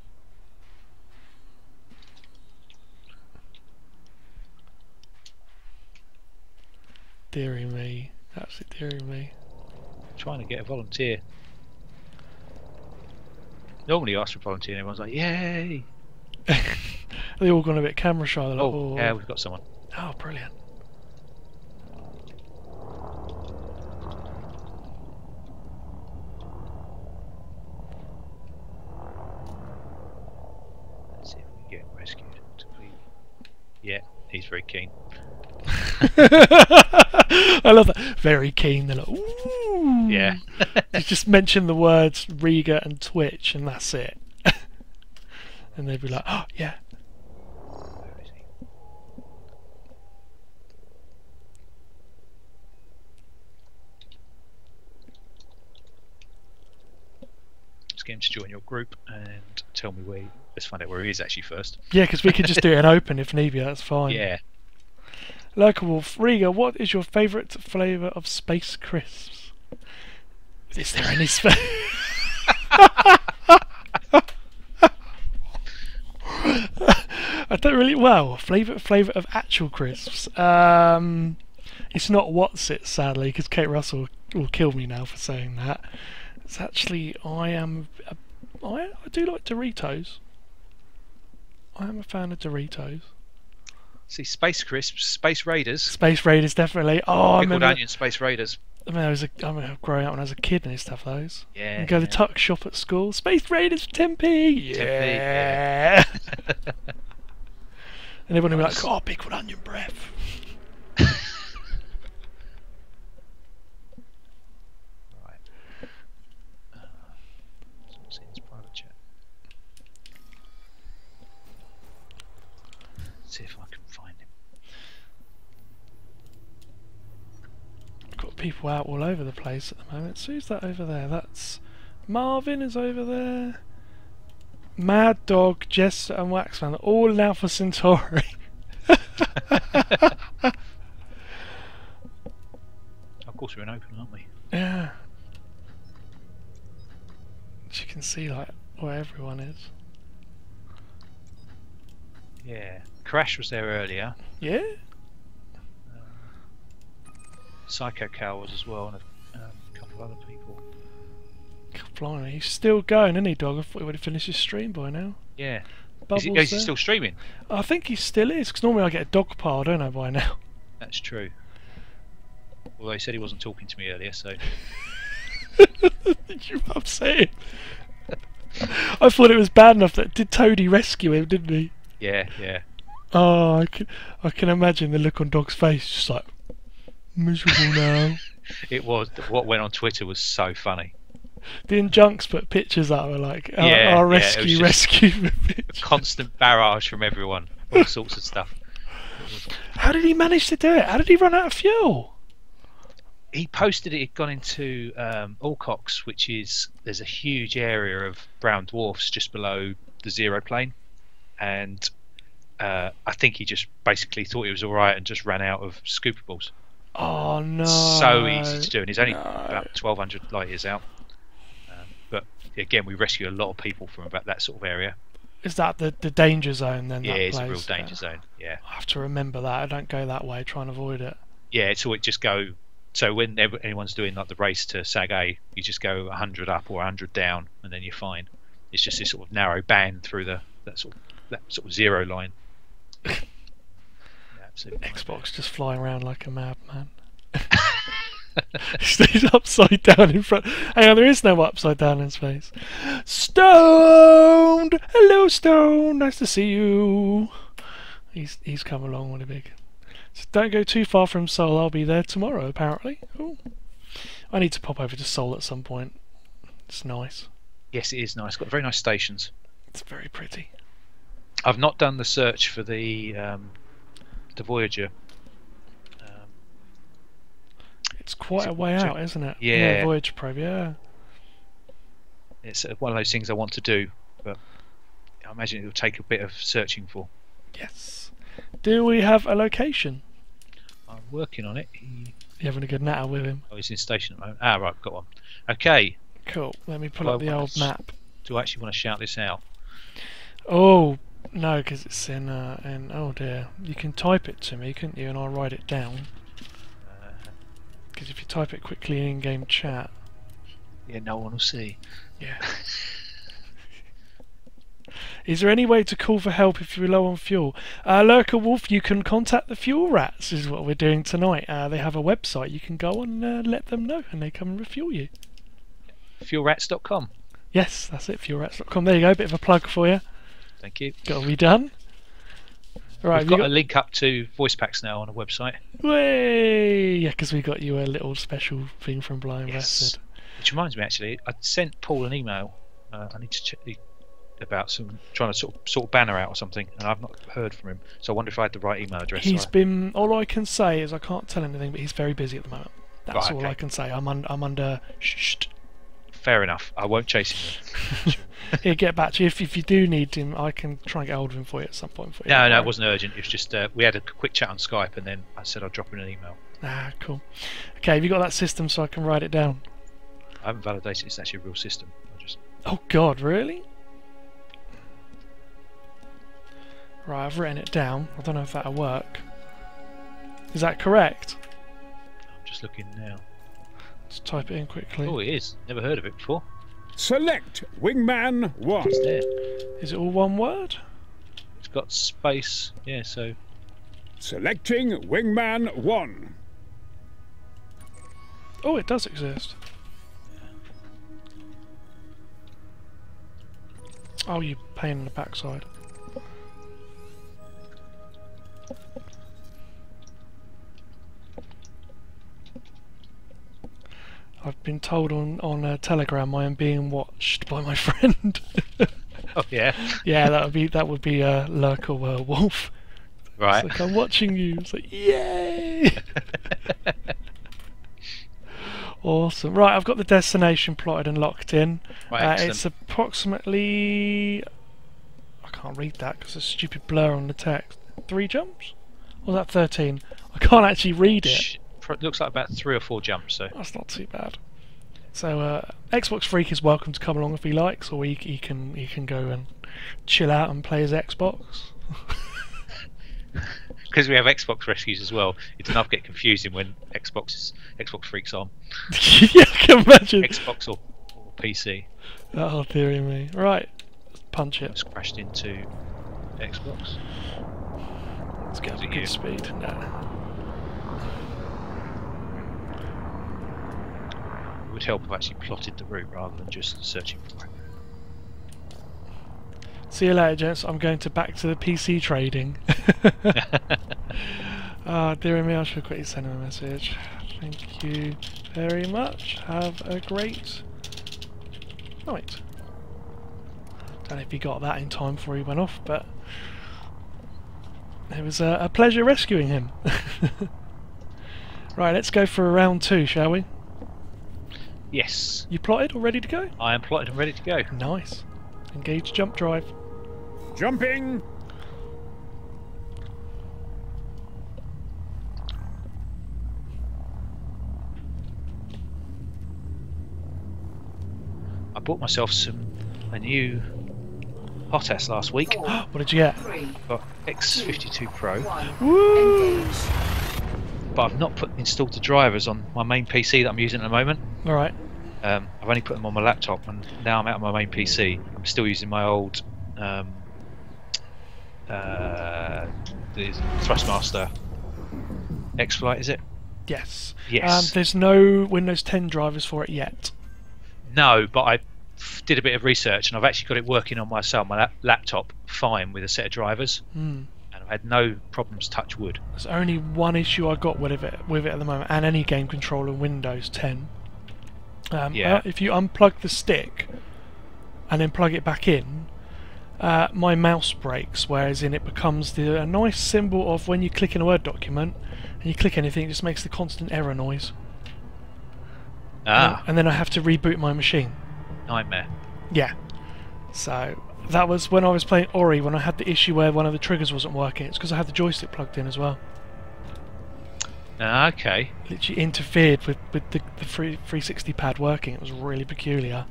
[SPEAKER 1] Deary me. Absolutely deary me.
[SPEAKER 2] Trying to get a volunteer. Normally you ask for a volunteer and everyone's like, yay!
[SPEAKER 1] They all gone a bit camera shy. They're like,
[SPEAKER 2] Oh, yeah, we've got someone.
[SPEAKER 1] Oh, brilliant.
[SPEAKER 2] Let's see if we can get him rescued. Yeah, he's very keen.
[SPEAKER 1] I love that. Very keen. They're like, ooh.
[SPEAKER 2] Yeah.
[SPEAKER 1] You just mention the words Rega and Twitch, and that's it. And they'd be like, oh, yeah.
[SPEAKER 2] Where is he? Let's get him to join your group and tell me where. Let's find out where he is actually first.
[SPEAKER 1] Yeah, because we could just do it in open if need be. That's fine.
[SPEAKER 2] Yeah.
[SPEAKER 1] Local Wolf, Rega, what is your favourite flavour of Space Crisps? Is there any space? I don't really. Well, flavour of actual crisps. It's not what's it, sadly, because Kate Russell will kill me now for saying that. It's actually I do like Doritos. I am a fan of Doritos.
[SPEAKER 2] See, Space Crisps, Space Raiders.
[SPEAKER 1] Space Raiders, definitely. Oh, I
[SPEAKER 2] Pickled
[SPEAKER 1] remember.
[SPEAKER 2] onion Space Raiders.
[SPEAKER 1] I remember growing up when I was a kid and I used to have those.
[SPEAKER 2] Yeah.
[SPEAKER 1] And go to the tuck shop at school. Space Raiders for Tempe! Yeah! And everyone would be like, oh, pickled onion breath.
[SPEAKER 2] Right. Someone's in his private chat. See if I can find him.
[SPEAKER 1] Got people out all over the place at the moment. So who's that over there? That's Marvin is over there. Mad Dog, Jess and Waxman, all in Alpha Centauri.
[SPEAKER 2] Of course, we're in open, aren't we?
[SPEAKER 1] Yeah. As you can see, like, where everyone is.
[SPEAKER 2] Yeah. Crash was there earlier.
[SPEAKER 1] Yeah?
[SPEAKER 2] Psycho Cow was as well, and a couple of other people.
[SPEAKER 1] God, blimey, he's still going, isn't he, Dog? I thought he would have finished his stream by now.
[SPEAKER 2] Yeah.
[SPEAKER 1] Bubbles
[SPEAKER 2] Is he
[SPEAKER 1] there.
[SPEAKER 2] still streaming?
[SPEAKER 1] I think he still is, because normally I get a dog pile, don't I, by now?
[SPEAKER 2] That's true. Although he said he wasn't talking to me earlier, so.
[SPEAKER 1] Did you upset him? I thought it was bad enough that did Toadie rescue him, didn't he?
[SPEAKER 2] Yeah, yeah.
[SPEAKER 1] Oh, I can imagine the look on Dog's face, just like miserable now.
[SPEAKER 2] It was. What went on Twitter was so funny.
[SPEAKER 1] The Injunks put pictures up, were like our,
[SPEAKER 2] Yeah,
[SPEAKER 1] our
[SPEAKER 2] yeah, it was
[SPEAKER 1] rescue
[SPEAKER 2] just-
[SPEAKER 1] picture.
[SPEAKER 2] Constant barrage from everyone. All sorts of stuff.
[SPEAKER 1] How did he manage to do it? How did he run out of fuel?
[SPEAKER 2] He posted it had gone into Alcox, which is there's a huge area of brown dwarfs just below the zero plane, and I think he just basically thought he was all right and just ran out of scoopables.
[SPEAKER 1] Oh no!
[SPEAKER 2] So easy to do, and he's only
[SPEAKER 1] No.
[SPEAKER 2] about 1,200 light years out. But again, we rescue a lot of people from about that sort of area.
[SPEAKER 1] Is that the danger zone then?
[SPEAKER 2] Yeah,
[SPEAKER 1] that
[SPEAKER 2] it's
[SPEAKER 1] place?
[SPEAKER 2] a real danger zone. Yeah.
[SPEAKER 1] I have to remember that. I don't go that way. Try and avoid it.
[SPEAKER 2] Yeah, it's always just go. So when anyone's doing like the race to Sag A, you just go 100 up or 100 down, and then you're fine. It's just this sort of narrow band through that sort of zero line. Yeah, absolutely.
[SPEAKER 1] Xbox just flying around like a madman. Stays upside down in front. Hang on, there is no upside down in space. Stoned! Hello, Stone. Nice to see you. He's come along with a big. So don't go too far from Seoul. I'll be there tomorrow, apparently. Ooh. I need to pop over to Seoul at some point. It's nice.
[SPEAKER 2] Yes, it is nice. Got very nice stations.
[SPEAKER 1] It's very pretty.
[SPEAKER 2] I've not done the search for the Voyager.
[SPEAKER 1] It's quite
[SPEAKER 2] Is it
[SPEAKER 1] a way
[SPEAKER 2] Voyager?
[SPEAKER 1] out, isn't it?
[SPEAKER 2] Yeah.
[SPEAKER 1] Voyager probe. Yeah.
[SPEAKER 2] It's one of those things I want to do, but I imagine it'll take a bit of searching for.
[SPEAKER 1] Yes. Do we have a location?
[SPEAKER 2] I'm working on it.
[SPEAKER 1] You having a good natter with him?
[SPEAKER 2] He's in station at the moment. Ah, right, got one. Okay,
[SPEAKER 1] Cool. Let me pull
[SPEAKER 2] Well,
[SPEAKER 1] up the old map.
[SPEAKER 2] do I actually want to shout this out?
[SPEAKER 1] Oh no, because it's in. Oh dear. You can type it to me, couldn't you? And I'll write it down. Because if you type it quickly in in-game chat,
[SPEAKER 2] Yeah, no one will see.
[SPEAKER 1] yeah. Is there any way to call for help if you're low on fuel? Lurker Wolf, you can contact the Fuel Rats, is what we're doing tonight. They have a website. You can go on and let them know, and they come and refuel you.
[SPEAKER 2] Fuelrats.com.
[SPEAKER 1] Yes, that's it, fuelrats.com. There you go, bit of a plug for you.
[SPEAKER 2] Thank you.
[SPEAKER 1] Got to be done. Right,
[SPEAKER 2] We've got a link up to voice packs now on a website.
[SPEAKER 1] Way! Yeah, because we got you a little special thing from Blind
[SPEAKER 2] Yes.
[SPEAKER 1] Bastard.
[SPEAKER 2] Which reminds me, actually, I sent Paul an email. I need to check about trying to sort of banner out or something, and I've not heard from him. So I wonder if I had the right email address.
[SPEAKER 1] He's been. All I can say is I can't tell anything, but he's very busy at the moment. That's
[SPEAKER 2] Right,
[SPEAKER 1] all
[SPEAKER 2] okay.
[SPEAKER 1] I can say. I'm under. Shh.
[SPEAKER 2] Fair enough. I won't chase him.
[SPEAKER 1] He'll get back to you if you do need him. I can try and get hold of him for you at some point. For you.
[SPEAKER 2] No, it wasn't urgent. It was just we had a quick chat on Skype, and then I said I'd drop him an email.
[SPEAKER 1] Ah, cool. Okay, have you got that system so I can write it down?
[SPEAKER 2] I haven't validated it's actually a real system.
[SPEAKER 1] Oh God, really? Right, I've written it down. I don't know if that'll work. Is that correct?
[SPEAKER 2] I'm just looking now.
[SPEAKER 1] Let's type it in quickly.
[SPEAKER 2] Oh, it is. Never heard of it before.
[SPEAKER 3] Select Wingman 1.
[SPEAKER 2] It's there.
[SPEAKER 1] Is it all one word?
[SPEAKER 2] It's got space. Yeah, so
[SPEAKER 3] Selecting Wingman 1.
[SPEAKER 1] Oh, it does exist. Oh, you pain in the backside. I've been told on Telegram I am being watched by my friend.
[SPEAKER 2] oh yeah,
[SPEAKER 1] Yeah, that would be Lurker Wolf.
[SPEAKER 2] right.
[SPEAKER 1] It's like, I'm watching you. It's like, yay! Awesome. Right, I've got the destination plotted and locked in.
[SPEAKER 2] Right, excellent.
[SPEAKER 1] It's approximately... I can't read that because there's a stupid blur on the text. 3 jumps? Or was that 13? I can't actually read it.
[SPEAKER 2] Looks like about 3 or 4 jumps. So
[SPEAKER 1] That's not too bad. So Xbox Freak is welcome to come along if he likes, or he can go and chill out and play his Xbox.
[SPEAKER 2] because we have Xbox rescues as well, it does not get confusing when Xbox Freak's on.
[SPEAKER 1] Yeah, I can imagine.
[SPEAKER 2] Xbox or PC.
[SPEAKER 1] Oh dearie me. Right, let's punch it.
[SPEAKER 2] Just crashed into Xbox.
[SPEAKER 1] Let's get up
[SPEAKER 2] Is
[SPEAKER 1] to
[SPEAKER 2] it
[SPEAKER 1] good
[SPEAKER 2] you?
[SPEAKER 1] speed. No.
[SPEAKER 2] It would help if I actually plotted the route rather than just searching for it.
[SPEAKER 1] See you later, gents. I'm going back to the PC trading. Dear me, I should quickly send him a message. Thank you very much. Have a great night. Don't know if he got that in time before he went off, but it was a pleasure rescuing him. Right, let's go for a round 2, shall we?
[SPEAKER 2] Yes,
[SPEAKER 1] You plotted, all ready to go?
[SPEAKER 2] I am plotted and ready to go.
[SPEAKER 1] Nice. Engage jump drive.
[SPEAKER 3] Jumping.
[SPEAKER 2] I bought myself a new hot ass last week.
[SPEAKER 4] 4,
[SPEAKER 1] What did you get?
[SPEAKER 4] 3,
[SPEAKER 2] Got X52 Pro,
[SPEAKER 4] 1.
[SPEAKER 1] Woo!
[SPEAKER 4] Engage.
[SPEAKER 2] but I've not installed the drivers on my main PC that I'm using at the moment.
[SPEAKER 1] All right.
[SPEAKER 2] I've only put them on my laptop, and now I'm out of my main PC. I'm still using my old the Thrustmaster X-Flight, is it?
[SPEAKER 1] Yes.
[SPEAKER 2] Yes.
[SPEAKER 1] There's no Windows 10 drivers for it yet.
[SPEAKER 2] No, but I did a bit of research, and I've actually got it working on my laptop fine with a set of drivers, and I've had no problems. Touch wood.
[SPEAKER 1] There's only one issue I got with it at the moment, and any game controller in Windows 10.
[SPEAKER 2] Yeah.
[SPEAKER 1] If you unplug the stick and then plug it back in, my mouse breaks, whereas it becomes a nice symbol of when you click in a Word document and you click anything, it just makes the constant error noise.
[SPEAKER 2] Ah,
[SPEAKER 1] And then I have to reboot my machine.
[SPEAKER 2] nightmare.
[SPEAKER 1] Yeah. So that was when I was playing Ori, when I had the issue where one of the triggers wasn't working. It's because I had the joystick plugged in as well.
[SPEAKER 2] Ah, okay.
[SPEAKER 1] Literally interfered with the 360 pad working. It was really peculiar.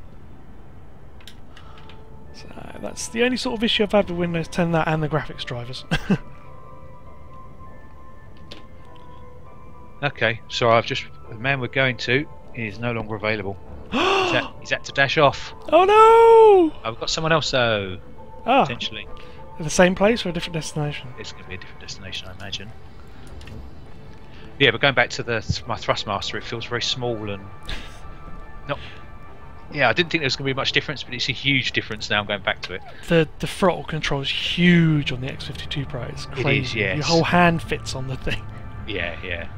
[SPEAKER 1] So that's the only sort of issue I've had with Windows 10, that and the graphics drivers.
[SPEAKER 2] Okay, so the man we're going to is no longer available. He's had to dash off.
[SPEAKER 1] Oh no!
[SPEAKER 2] I've got someone else though,
[SPEAKER 1] Ah,
[SPEAKER 2] potentially.
[SPEAKER 1] the same place or a different destination?
[SPEAKER 2] It's going to be a different destination, I imagine. Yeah, but going back to my Thrustmaster, it feels very small and not. Yeah, I didn't think there was going to be much difference, but it's a huge difference now. I'm going back to it.
[SPEAKER 1] The throttle control is huge on the X52 Pro. It's
[SPEAKER 2] It
[SPEAKER 1] crazy.
[SPEAKER 2] is, yes.
[SPEAKER 1] Your whole hand fits on the thing.
[SPEAKER 2] Yeah, yeah.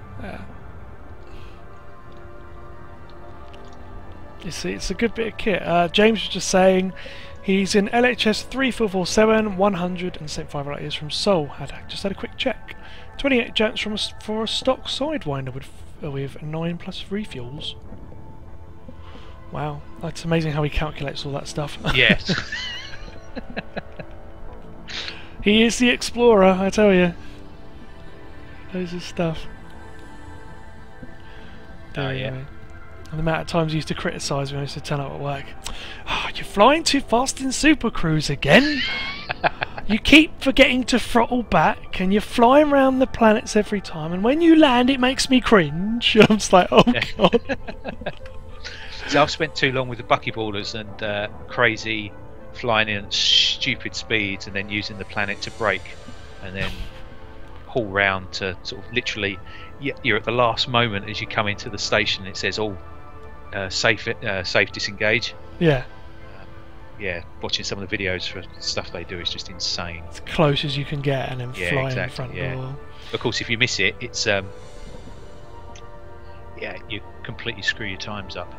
[SPEAKER 1] It's a good bit of kit. James was just saying he's in LHS 3447, 175 light years from Seoul. Just had a quick check. 28 jets for a stock Sidewinder with 9 plus refuels. Wow, that's amazing how he calculates all that stuff.
[SPEAKER 2] Yes.
[SPEAKER 1] He is the explorer, I tell you. Knows his stuff.
[SPEAKER 2] Oh, yeah.
[SPEAKER 1] Anyway. And the amount of times he used to criticise when I used to turn up at work. Oh, you're flying too fast in Super Cruise again. You keep forgetting to throttle back, and you're flying around the planets every time. And when you land, it makes me cringe. I'm just like, oh god.
[SPEAKER 2] So I've spent too long with the buckyballers and crazy flying in at stupid speeds, and then using the planet to brake, and then haul round to sort of literally. You're at the last moment as you come into the station. It says all safe disengage.
[SPEAKER 1] Yeah,
[SPEAKER 2] Yeah, watching some of the videos for stuff they do is just insane.
[SPEAKER 1] as close as you can get, and then
[SPEAKER 2] Yeah,
[SPEAKER 1] fly in
[SPEAKER 2] exactly,
[SPEAKER 1] front
[SPEAKER 2] yeah.
[SPEAKER 1] door.
[SPEAKER 2] Of course, if you miss it, it's yeah, you completely screw your times up.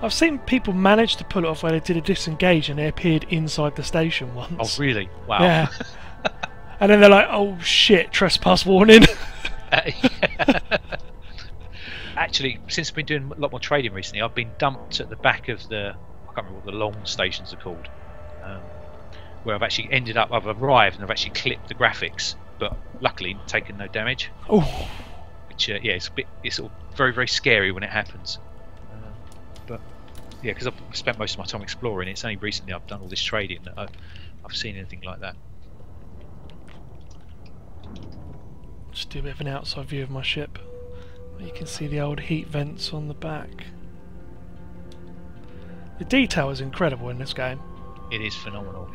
[SPEAKER 1] I've seen people manage to pull it off where they did a disengage and they appeared inside the station once.
[SPEAKER 2] Oh, really? Wow.
[SPEAKER 1] Yeah. And then they're like, oh shit, trespass warning.
[SPEAKER 2] Actually, since I've been doing a lot more trading recently, I've been dumped at the back of I can't remember what the long stations are called, where I've actually I've arrived and I've actually clipped the graphics, but luckily taken no damage.
[SPEAKER 1] Oh,
[SPEAKER 2] Which, yeah, it's sort of very, very scary when it happens. But yeah, because I've spent most of my time exploring, it's only recently I've done all this trading that I've seen anything like that.
[SPEAKER 1] just do a bit of an outside view of my ship. You can see the old heat vents on the back. The detail is incredible in this game.
[SPEAKER 2] It is phenomenal.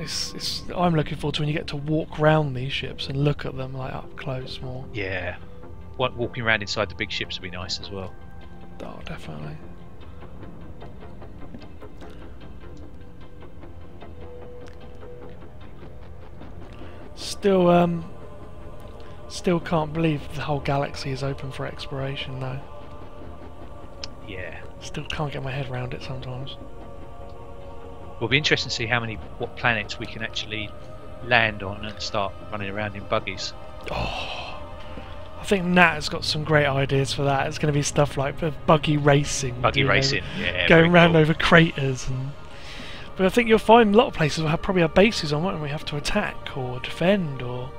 [SPEAKER 1] I'm looking forward to when you get to walk round these ships and look at them like up close more.
[SPEAKER 2] Yeah. Walking around inside the big ships would be nice as well.
[SPEAKER 1] Oh, definitely. Still can't believe the whole galaxy is open for exploration though.
[SPEAKER 2] Yeah.
[SPEAKER 1] Still can't get my head around it sometimes.
[SPEAKER 2] It'll be interesting to see what planets we can actually land on and start running around in buggies.
[SPEAKER 1] Oh, I think Nat has got some great ideas for that. It's going to be stuff like buggy racing.
[SPEAKER 2] Buggy
[SPEAKER 1] you know,
[SPEAKER 2] racing, yeah.
[SPEAKER 1] going
[SPEAKER 2] very
[SPEAKER 1] round
[SPEAKER 2] cool.
[SPEAKER 1] over craters and. But I think you'll find a lot of places will probably have bases on, won't we? Have to attack or defend or.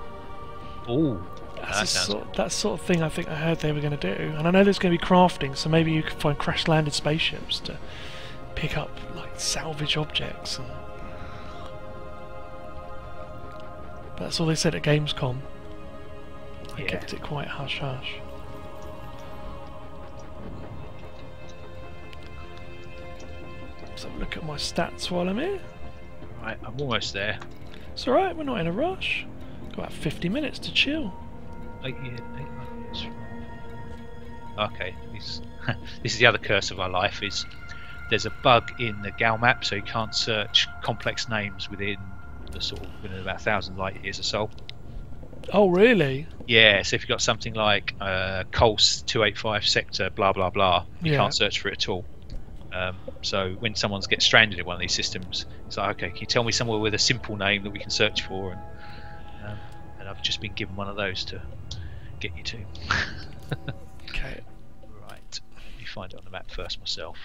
[SPEAKER 2] Ooh,
[SPEAKER 1] That's that sort of thing I think I heard they were going to do. And I know there's going to be crafting, so maybe you can find crash-landed spaceships to pick up like salvage objects. And that's all they said at Gamescom. They
[SPEAKER 2] Yeah.
[SPEAKER 1] kept it quite hush hush. Let's have a look at my stats while I'm here.
[SPEAKER 2] Right, I'm almost there.
[SPEAKER 1] It's alright, we're not in a rush. Got about 50 minutes to chill.
[SPEAKER 2] 8 years. Okay, this is the other curse of our life. Is there's a bug in the Gal map, so you can't search complex names within the sort of within about 1,000 light years or so.
[SPEAKER 1] Oh, really?
[SPEAKER 2] Yeah, so if you've got something like Coles 285 sector, blah blah blah, you
[SPEAKER 1] Yeah.
[SPEAKER 2] can't search for it at all. So when someone gets stranded in one of these systems, it's like, okay, can you tell me somewhere with a simple name that we can search for? And I've just been given one of those to get you to.
[SPEAKER 1] Okay.
[SPEAKER 2] Right, let me find it on the map first myself.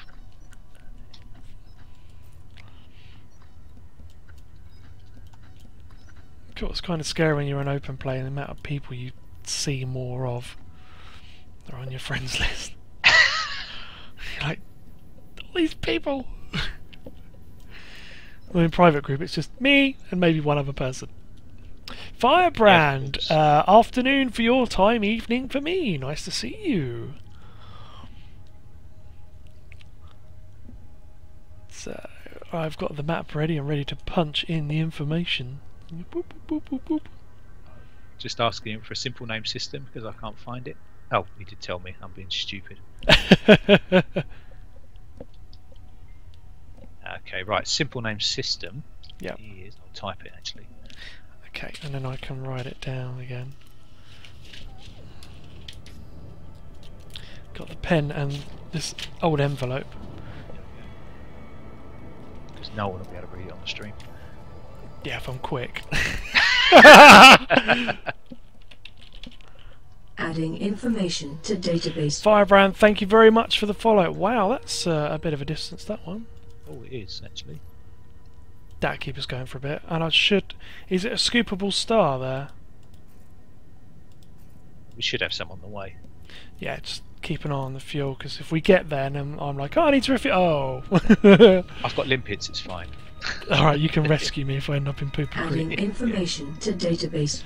[SPEAKER 1] Cool, it's kind of scary when you're an open play and the amount of people you see more of. They're on your friends list. You're like, all these people. Well, in private group, it's just me and maybe one other person. Firebrand, afternoon for your time, evening for me. Nice to see you. So I've got the map ready. I'm ready to punch in the information. Boop, boop, boop, boop, boop.
[SPEAKER 2] Just asking him for a simple name system because I can't find it. Oh, he did tell me. I'm being stupid. Okay, right. Simple name system.
[SPEAKER 1] Yep.
[SPEAKER 2] Is, I'll type it actually.
[SPEAKER 1] Okay, and then I can write it down again. Got the pen and this old envelope.
[SPEAKER 2] Because no one will be able to read it on the stream.
[SPEAKER 1] Yeah, if I'm quick.
[SPEAKER 5] Adding information to database.
[SPEAKER 1] Firebrand, thank you very much for the follow. Wow, that's a bit of a distance, that one.
[SPEAKER 2] Oh, it is actually.
[SPEAKER 1] That'll keep us going for a bit. And I should... Is it a scoopable star there?
[SPEAKER 2] We should have some on the way.
[SPEAKER 1] Yeah, just keep an eye on the fuel, because if we get there and I'm like, oh, I need to refuel... Oh!
[SPEAKER 2] I've got limpets, it's fine.
[SPEAKER 1] Alright, you can rescue me if I end up in Pooper
[SPEAKER 5] Adding
[SPEAKER 1] Creek.
[SPEAKER 5] information to database.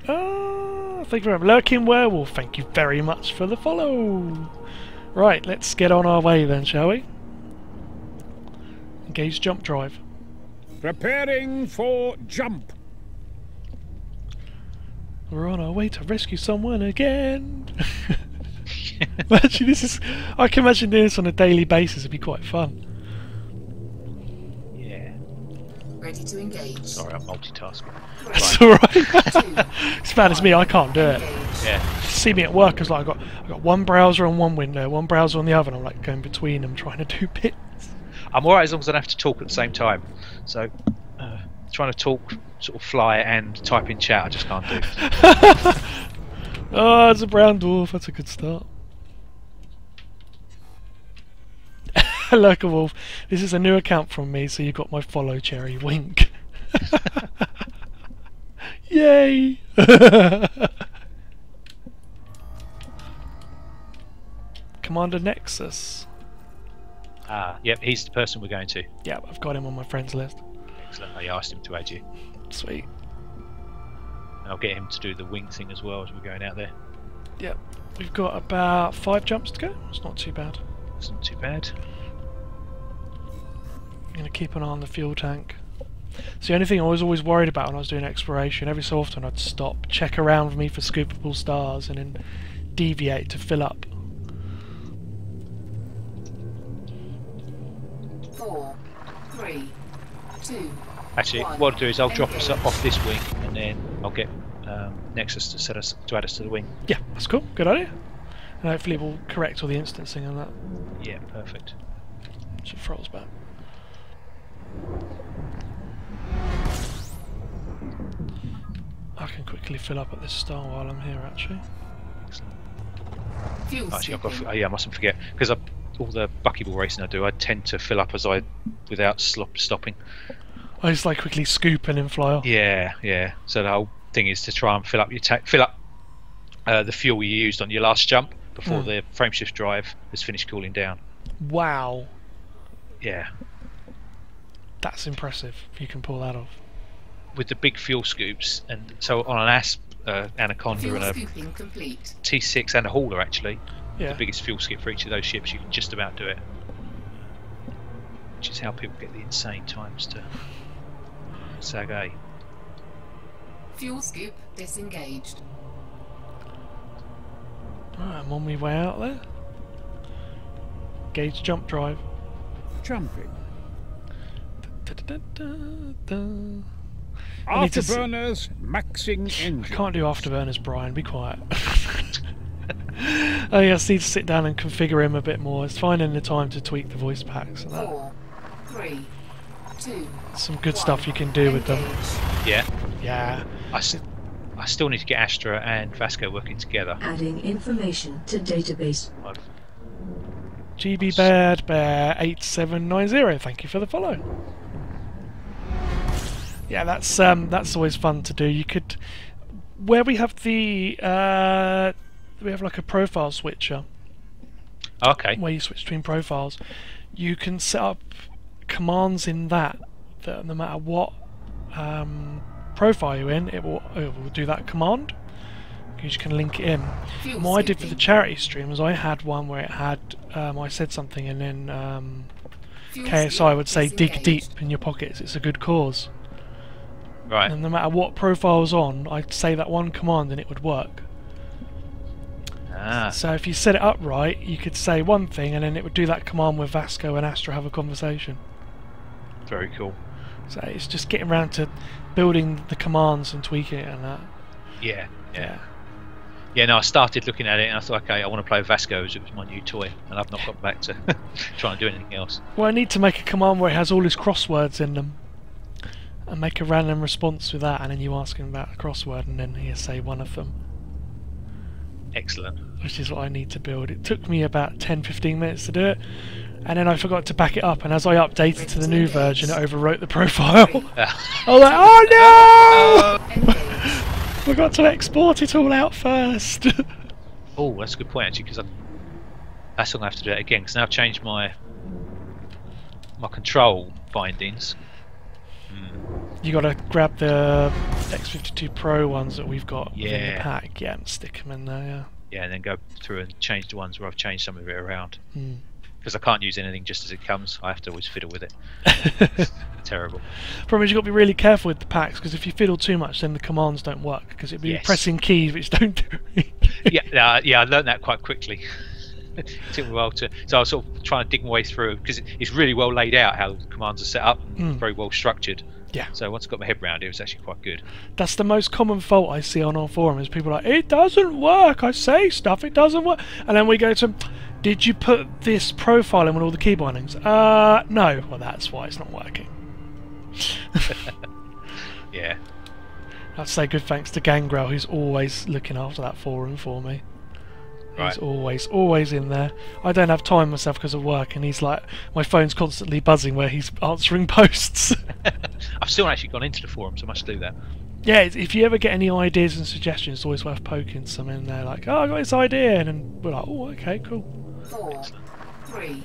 [SPEAKER 1] Thank you very much. Lurking Werewolf, thank you very much for the follow. Right, let's get on our way then, shall we? Engage jump drive.
[SPEAKER 3] Preparing for jump.
[SPEAKER 1] We're on our way to rescue someone again. Actually, this is... I can imagine doing this on a daily basis. It'd be quite fun.
[SPEAKER 2] Yeah.
[SPEAKER 4] Ready to engage.
[SPEAKER 2] Sorry, I'm multitasking.
[SPEAKER 1] That's alright. As bad as me, I can't do it.
[SPEAKER 2] Yeah.
[SPEAKER 1] See me at work, it's like I've got one browser on one window, one browser on the other, and I'm like going between them trying to do bits.
[SPEAKER 2] I'm alright as long as I don't have to talk at the same time. So, trying to talk, sort of fly and type in chat, I just can't do.
[SPEAKER 1] Oh, it's a brown dwarf. That's a good start. Like a wolf. This is a new account from me, so you got my follow, Cherry. Wink. Yay! Commander Nexus.
[SPEAKER 2] Ah, yep, he's the person we're going to.
[SPEAKER 1] Yeah, I've got him on my friends list.
[SPEAKER 2] Excellent. I asked him to add you.
[SPEAKER 1] Sweet.
[SPEAKER 2] And I'll get him to do the wing thing as well as we're going out there.
[SPEAKER 1] Yep. We've got about 5 jumps to go. It's not too bad.
[SPEAKER 2] It's not too bad.
[SPEAKER 1] I'm going to keep an eye on the fuel tank. It's the only thing I was always worried about when I was doing exploration. Every so often I'd stop, check around for me for scoopable stars, and then deviate to fill up.
[SPEAKER 4] 4, 3, 2.
[SPEAKER 2] Actually, what I'll do is I'll drop us off this wing, and then I'll get Nexus to add us to the wing.
[SPEAKER 1] Yeah, that's cool. Good idea. And hopefully we'll correct all the instancing on that.
[SPEAKER 2] Yeah, perfect.
[SPEAKER 1] So it throttles back. I can quickly fill up at this star while I'm here, actually.
[SPEAKER 2] Excellent.
[SPEAKER 4] Fuel
[SPEAKER 2] Actually, I've got.
[SPEAKER 4] stripping.
[SPEAKER 2] Oh, yeah, I mustn't forget because all the buckyball racing I do, I tend to fill up without stopping.
[SPEAKER 1] I just like quickly scoop and then fly off.
[SPEAKER 2] Yeah, yeah. So the whole thing is to try and fill up the fuel you used on your last jump before the frameshift drive has finished cooling down.
[SPEAKER 1] Wow.
[SPEAKER 2] Yeah.
[SPEAKER 1] That's impressive if you can pull that off.
[SPEAKER 2] With the big fuel scoops, and so on an Asp, Anaconda,
[SPEAKER 4] Fuel
[SPEAKER 2] and a
[SPEAKER 4] scooping complete.
[SPEAKER 2] T6 and a hauler actually,
[SPEAKER 1] Yeah.
[SPEAKER 2] the biggest fuel skip for each of those ships, you can just about do it. Which is how people get the insane times to Sag A.
[SPEAKER 4] Fuel scoop disengaged.
[SPEAKER 1] Right, I'm on my way out there. Gauge jump drive.
[SPEAKER 3] Jumping.
[SPEAKER 1] Da-da-da-da-da. I need to
[SPEAKER 3] Afterburners, maxing engine.
[SPEAKER 1] I can't do afterburners, Brian. Be quiet. I just need to sit down and configure him a bit more. It's finding the time to tweak the voice packs and that.
[SPEAKER 4] 4, 3, 2.
[SPEAKER 1] Some good stuff you can do with them.
[SPEAKER 4] Engage.
[SPEAKER 2] Yeah.
[SPEAKER 1] Yeah.
[SPEAKER 2] I still need to get Astra and Vasco working together.
[SPEAKER 5] Adding information to database.
[SPEAKER 2] I've-
[SPEAKER 1] GB Bad Bear 8790. Thank you for the follow. Yeah, that's always fun to do. You could, where we have the we have like a profile switcher
[SPEAKER 2] Okay.
[SPEAKER 1] where you switch between profiles. You can set up commands in that no matter what profile you're in, it will do that command. You just can link it in. And what I did for the charity stream was I had one where it had I said something and then
[SPEAKER 4] Fuel
[SPEAKER 1] KSI
[SPEAKER 4] scoop
[SPEAKER 1] would say dig
[SPEAKER 4] disengaged.
[SPEAKER 1] deep in your pockets. It's a good cause.
[SPEAKER 2] Right.
[SPEAKER 1] And no matter what profile I was on, I'd say that one command and it would work.
[SPEAKER 2] Ah.
[SPEAKER 1] So if you set it up right, you could say one thing and then it would do that command with Vasco and Astra have a conversation.
[SPEAKER 2] Very cool.
[SPEAKER 1] So it's just getting around to building the commands and tweaking it and that.
[SPEAKER 2] Yeah. Yeah. Yeah, no, I started looking at it and I thought, okay, I want to play with Vasco as it was my new toy, and I've not got back to trying to do anything else.
[SPEAKER 1] Well, I need to make a command where it has all his crosswords in them. And make a random response with that, and then you ask him about a crossword and then he'll say one of them.
[SPEAKER 2] Excellent.
[SPEAKER 1] Which is what I need to build. It took me about 10-15 minutes to do it, and then I forgot to back it up, and as I updated to the new version it overwrote the profile. I was like, oh no!
[SPEAKER 4] Engage.
[SPEAKER 1] Forgot to export it all out first.
[SPEAKER 2] Oh, that's a good point actually, because that's going to have to do it again, because now I've changed my control bindings.
[SPEAKER 1] You gotta grab the X52 Pro ones that we've got in the
[SPEAKER 2] Yeah.
[SPEAKER 1] pack, yeah, and stick them in there,
[SPEAKER 2] Yeah, and then go through and change the ones where I've changed some of it around.
[SPEAKER 1] yeah.
[SPEAKER 2] Because I can't use anything just as it comes, I have to always fiddle with it. Terrible.
[SPEAKER 1] Problem is you've got to be really careful with the packs, because if you fiddle too much then the commands don't work, because it'd be
[SPEAKER 2] Yes.
[SPEAKER 1] pressing keys which don't do anything.
[SPEAKER 2] Yeah, I learned that quite quickly. It took me a while to, so I was sort of trying to dig my way through, because it's really well laid out how the commands are set up, very well structured.
[SPEAKER 1] Yeah.
[SPEAKER 2] So once I got my head round it, it was actually quite good.
[SPEAKER 1] That's the most common fault I see on our forum, is people are like, it doesn't work, I say stuff, it doesn't work. And then we go to, did you put this profile in with all the key bindings? No. Well, that's why it's not working.
[SPEAKER 2] Yeah.
[SPEAKER 1] I'd say good thanks to Gangrel, who's always looking after that forum for me. He's
[SPEAKER 2] Right.
[SPEAKER 1] always in there. I don't have time myself because of work, and he's like, my phone's constantly buzzing where he's answering posts.
[SPEAKER 2] I've still not actually gone into the forum, so I must do that.
[SPEAKER 1] Yeah, if you ever get any ideas and suggestions, it's always worth poking some in there, like, oh, I got this idea, and then we're like, oh, okay, cool.
[SPEAKER 4] 4, 3,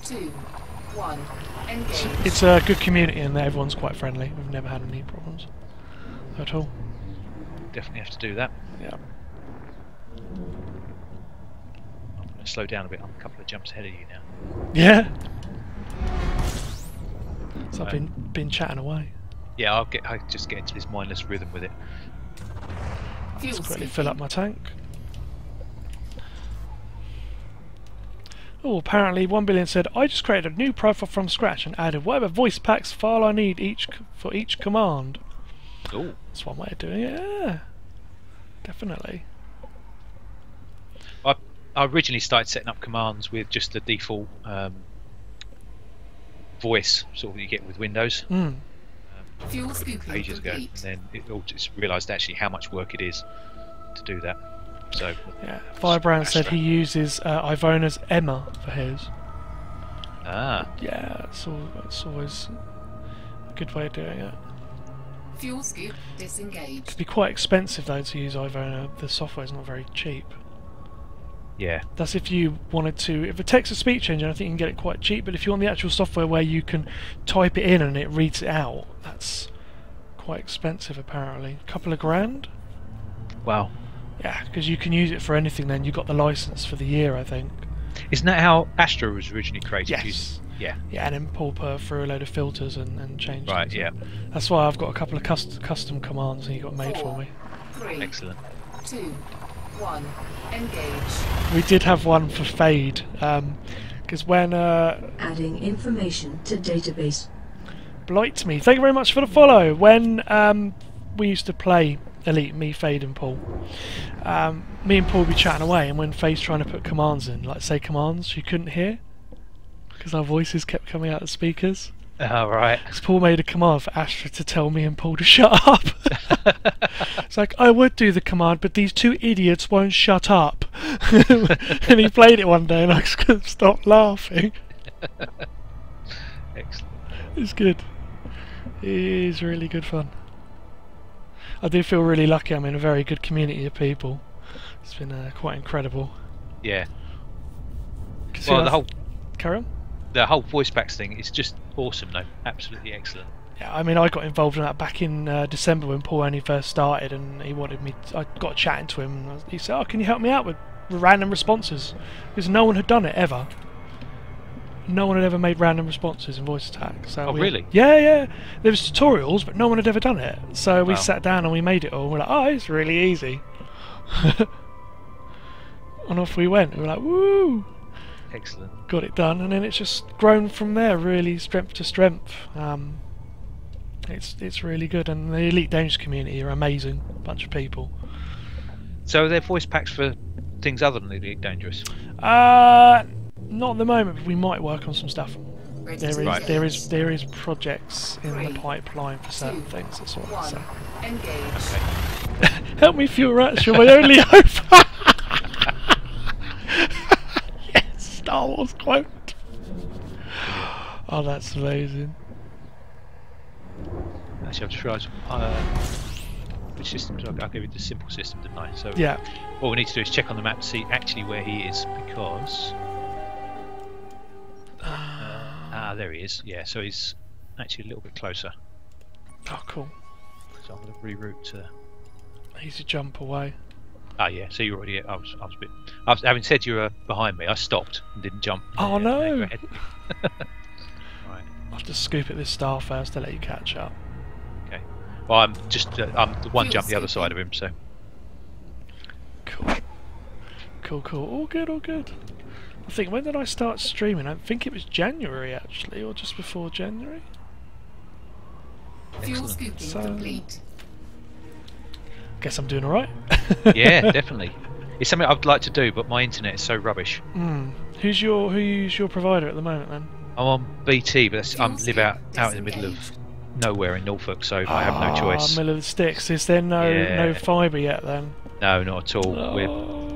[SPEAKER 4] 2, 1. Engage.
[SPEAKER 1] It's a good community in there, everyone's quite friendly. We've never had any problems at all.
[SPEAKER 2] Definitely have to do that.
[SPEAKER 1] Yeah.
[SPEAKER 2] I'm going to slow down a bit. I'm a couple of jumps ahead of you now.
[SPEAKER 1] Yeah. So I've been chatting away.
[SPEAKER 2] Yeah, I just get into this mindless rhythm with it.
[SPEAKER 4] Fuel
[SPEAKER 1] Let's quickly
[SPEAKER 4] scooping.
[SPEAKER 1] fill up my tank. Oh, apparently 1 billion said, I just created a new profile from scratch and added whatever voice packs file I need for each command.
[SPEAKER 2] Oh,
[SPEAKER 1] That's one way of doing it, yeah. Definitely.
[SPEAKER 2] I originally started setting up commands with just the default voice, sort of that you get with Windows.
[SPEAKER 4] Fuel scooping
[SPEAKER 2] Ages ago,
[SPEAKER 4] complete.
[SPEAKER 2] and then it all just realised actually how much work it is to do that. So
[SPEAKER 1] Yeah. Firebrand said he uses Ivona's Emma for his. Yeah, it's always a good way of doing it.
[SPEAKER 4] Fuel scoop disengaged.
[SPEAKER 1] It'd be quite expensive though to use Ivona. The software's not very cheap.
[SPEAKER 2] Yeah.
[SPEAKER 1] That's if you wanted to. If a text-to-speech engine, I think you can get it quite cheap. But if you want the actual software where you can type it in and it reads it out, that's quite expensive apparently. A couple of grand.
[SPEAKER 2] Wow.
[SPEAKER 1] Yeah, because you can use it for anything. Then you got the license for the year, I think.
[SPEAKER 2] Isn't that how Astra was originally created?
[SPEAKER 1] Yes.
[SPEAKER 2] Yeah.
[SPEAKER 1] Yeah, and then pull through a load of filters and change.
[SPEAKER 2] Right.
[SPEAKER 1] things.
[SPEAKER 2] Yeah.
[SPEAKER 1] That's why I've got a couple of custom commands that you got made for me.
[SPEAKER 4] 3,
[SPEAKER 2] Excellent.
[SPEAKER 4] 2, 1. Engage.
[SPEAKER 1] We did have one for Fade, because when
[SPEAKER 5] Adding information to database.
[SPEAKER 1] Blight Me, thank you very much for the follow. When we used to play Elite, me, Fade, and Paul, me and Paul would be chatting away, and when Fade's trying to put commands in, like say commands, you couldn't hear because our voices kept coming out of the speakers.
[SPEAKER 2] All right.
[SPEAKER 1] So Paul made a command for Astra to tell me and Paul to shut up. It's like, I would do the command, but these two idiots won't shut up. And he played it one day and I just couldn't stop laughing.
[SPEAKER 2] Excellent.
[SPEAKER 1] It's good. It is really good fun. I do feel really lucky. I'm in a very good community of people. It's been quite incredible.
[SPEAKER 2] Yeah.
[SPEAKER 1] 'Cause
[SPEAKER 2] Well,
[SPEAKER 1] Carry on?
[SPEAKER 2] the whole voice packs thing is just awesome, though. Absolutely excellent.
[SPEAKER 1] Yeah, I mean, I got involved in that back in December when Paul only first started, and he wanted me. I got chatting to him, and he said, "Oh, can you help me out with random responses?" Because no one had done it ever. No one had ever made random responses in voice attack. So
[SPEAKER 2] Really?
[SPEAKER 1] Yeah. There was tutorials, but no one had ever done it. So we
[SPEAKER 2] Wow.
[SPEAKER 1] sat down and we made it all. And we're like, "Oh, it's really easy." And off we went. We were like, "Woo!"
[SPEAKER 2] Excellent.
[SPEAKER 1] Got it done, and then it's just grown from there, really, strength to strength. It's really good, and the Elite Dangerous community are amazing bunch of people.
[SPEAKER 2] So are there voice packs for things other than the Elite Dangerous?
[SPEAKER 1] Not at the moment, but we might work on some stuff.
[SPEAKER 4] Ready
[SPEAKER 1] There is
[SPEAKER 4] to
[SPEAKER 2] Right.
[SPEAKER 1] there is projects in the
[SPEAKER 4] 3,
[SPEAKER 1] pipeline for certain
[SPEAKER 4] 2,
[SPEAKER 1] things. That's all I
[SPEAKER 4] 1.
[SPEAKER 1] say.
[SPEAKER 4] Engage.
[SPEAKER 2] Okay.
[SPEAKER 1] Help me, Fuel Rats, you're my only hope. Yes, Star Wars quote. Oh, that's amazing.
[SPEAKER 2] Actually, I've just realised which systems I'll give you the simple system, didn't I? So
[SPEAKER 1] Yeah.
[SPEAKER 2] what we need to do is check on the map to see actually where he is, because there he is. Yeah, so he's actually a little bit closer.
[SPEAKER 1] Oh, cool.
[SPEAKER 2] So I'm going to reroute to.
[SPEAKER 1] Easy jump away.
[SPEAKER 2] Ah, yeah. So you already. I was a bit. Having said you were behind me, I stopped and didn't jump.
[SPEAKER 1] Oh,
[SPEAKER 2] Yeah,
[SPEAKER 1] no.
[SPEAKER 2] go ahead. Right.
[SPEAKER 1] I'll have to scoop at this star first to let you catch up.
[SPEAKER 2] Okay. Well, I'm just. I'm the one jump the other side of him. So.
[SPEAKER 1] Cool. All good. I think, when did I start streaming? I think it was January, actually, or just before January.
[SPEAKER 4] Fuel scooping
[SPEAKER 1] So-
[SPEAKER 4] complete.
[SPEAKER 1] Guess I'm doing alright.
[SPEAKER 2] Yeah, definitely. It's something I'd like to do, but my internet is so rubbish.
[SPEAKER 1] Who's your provider at the moment then?
[SPEAKER 2] I'm on BT, but I live out in the middle of nowhere in Norfolk, so I have no choice.
[SPEAKER 1] Middle of the sticks. Is there no
[SPEAKER 2] Yeah.
[SPEAKER 1] fibre yet then?
[SPEAKER 2] No, not at all.
[SPEAKER 1] Oh.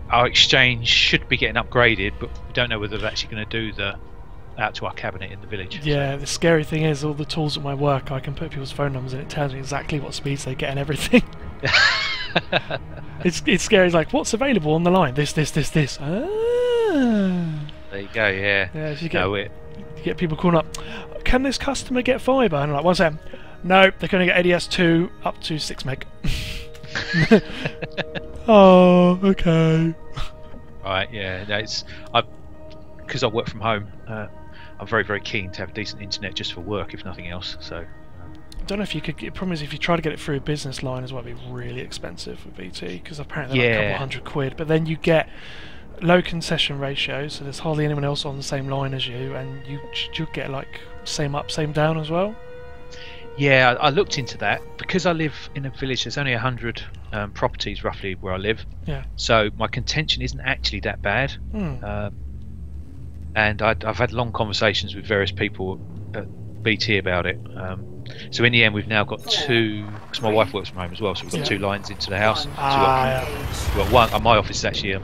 [SPEAKER 2] Our exchange should be getting upgraded, but we don't know whether they're actually going to do the out to our cabinet in the village.
[SPEAKER 1] Yeah, the scary thing is all the tools at my work, I can put people's phone numbers in, it tells me exactly what speeds they get and everything. It's scary. It's like, what's available on the line? This. Ah.
[SPEAKER 2] There you go. Yeah.
[SPEAKER 1] Yeah, so you
[SPEAKER 2] No,
[SPEAKER 1] get people calling up, can this customer get fibre? And I'm like, one second. No, they can only get ADS 2 up to 6 meg. Oh, okay.
[SPEAKER 2] Right. Yeah. No, because I work from home. I'm very, very keen to have decent internet just for work, if nothing else. So.
[SPEAKER 1] I don't know if you could get. Problem is, if you try to get it through a business line as well, it'd be really expensive with BT, because apparently they're like a couple £100. But then you get low concession ratios, so there's hardly anyone else on the same line as you, and you'll get like same up, same down as well.
[SPEAKER 2] Yeah, I looked into that because I live in a village. There's only 100 properties roughly where I live.
[SPEAKER 1] Yeah.
[SPEAKER 2] So my contention isn't actually that bad. And I've had long conversations with various people at BT about it. So in the end, we've now got two. Because my wife works from home as well, so we've got two lines into the house. So we've got one. My office is actually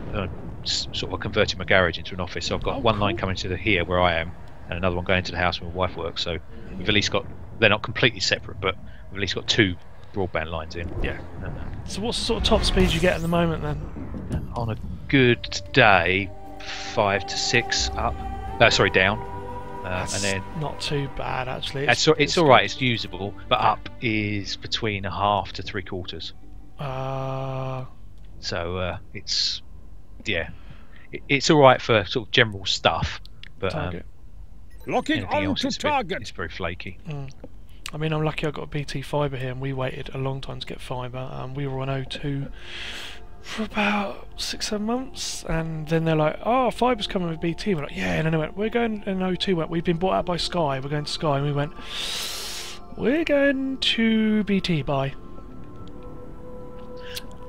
[SPEAKER 2] sort of converting my garage into an office. So I've got one line coming to here where I am, and another one going to the house where my wife works. So we've at least got. They're not completely separate, but we've at least got two broadband lines in.
[SPEAKER 1] Yeah. So what's the sort of top speed you get at the moment then?
[SPEAKER 2] On a good day, 5 to 6 up. Sorry, down. And then
[SPEAKER 1] not too bad actually.
[SPEAKER 2] it's all right. It's usable, but up is between a half to 3/4. So it's it's all right for sort of general stuff, but
[SPEAKER 3] Locking
[SPEAKER 2] anything
[SPEAKER 3] on
[SPEAKER 2] else,
[SPEAKER 3] to
[SPEAKER 2] it's
[SPEAKER 3] target.
[SPEAKER 2] it's very flaky.
[SPEAKER 1] I mean, I'm lucky I got BT fibre here, and we waited a long time to get fibre. We were on O2 for about 6-7 months, and then they're like, "Oh, fibre's coming with BT." We're like, "Yeah," and then they went, "We're going." And O2 went, "We've been bought out by Sky. We're going to Sky," and we went, "We're going to BT." Bye.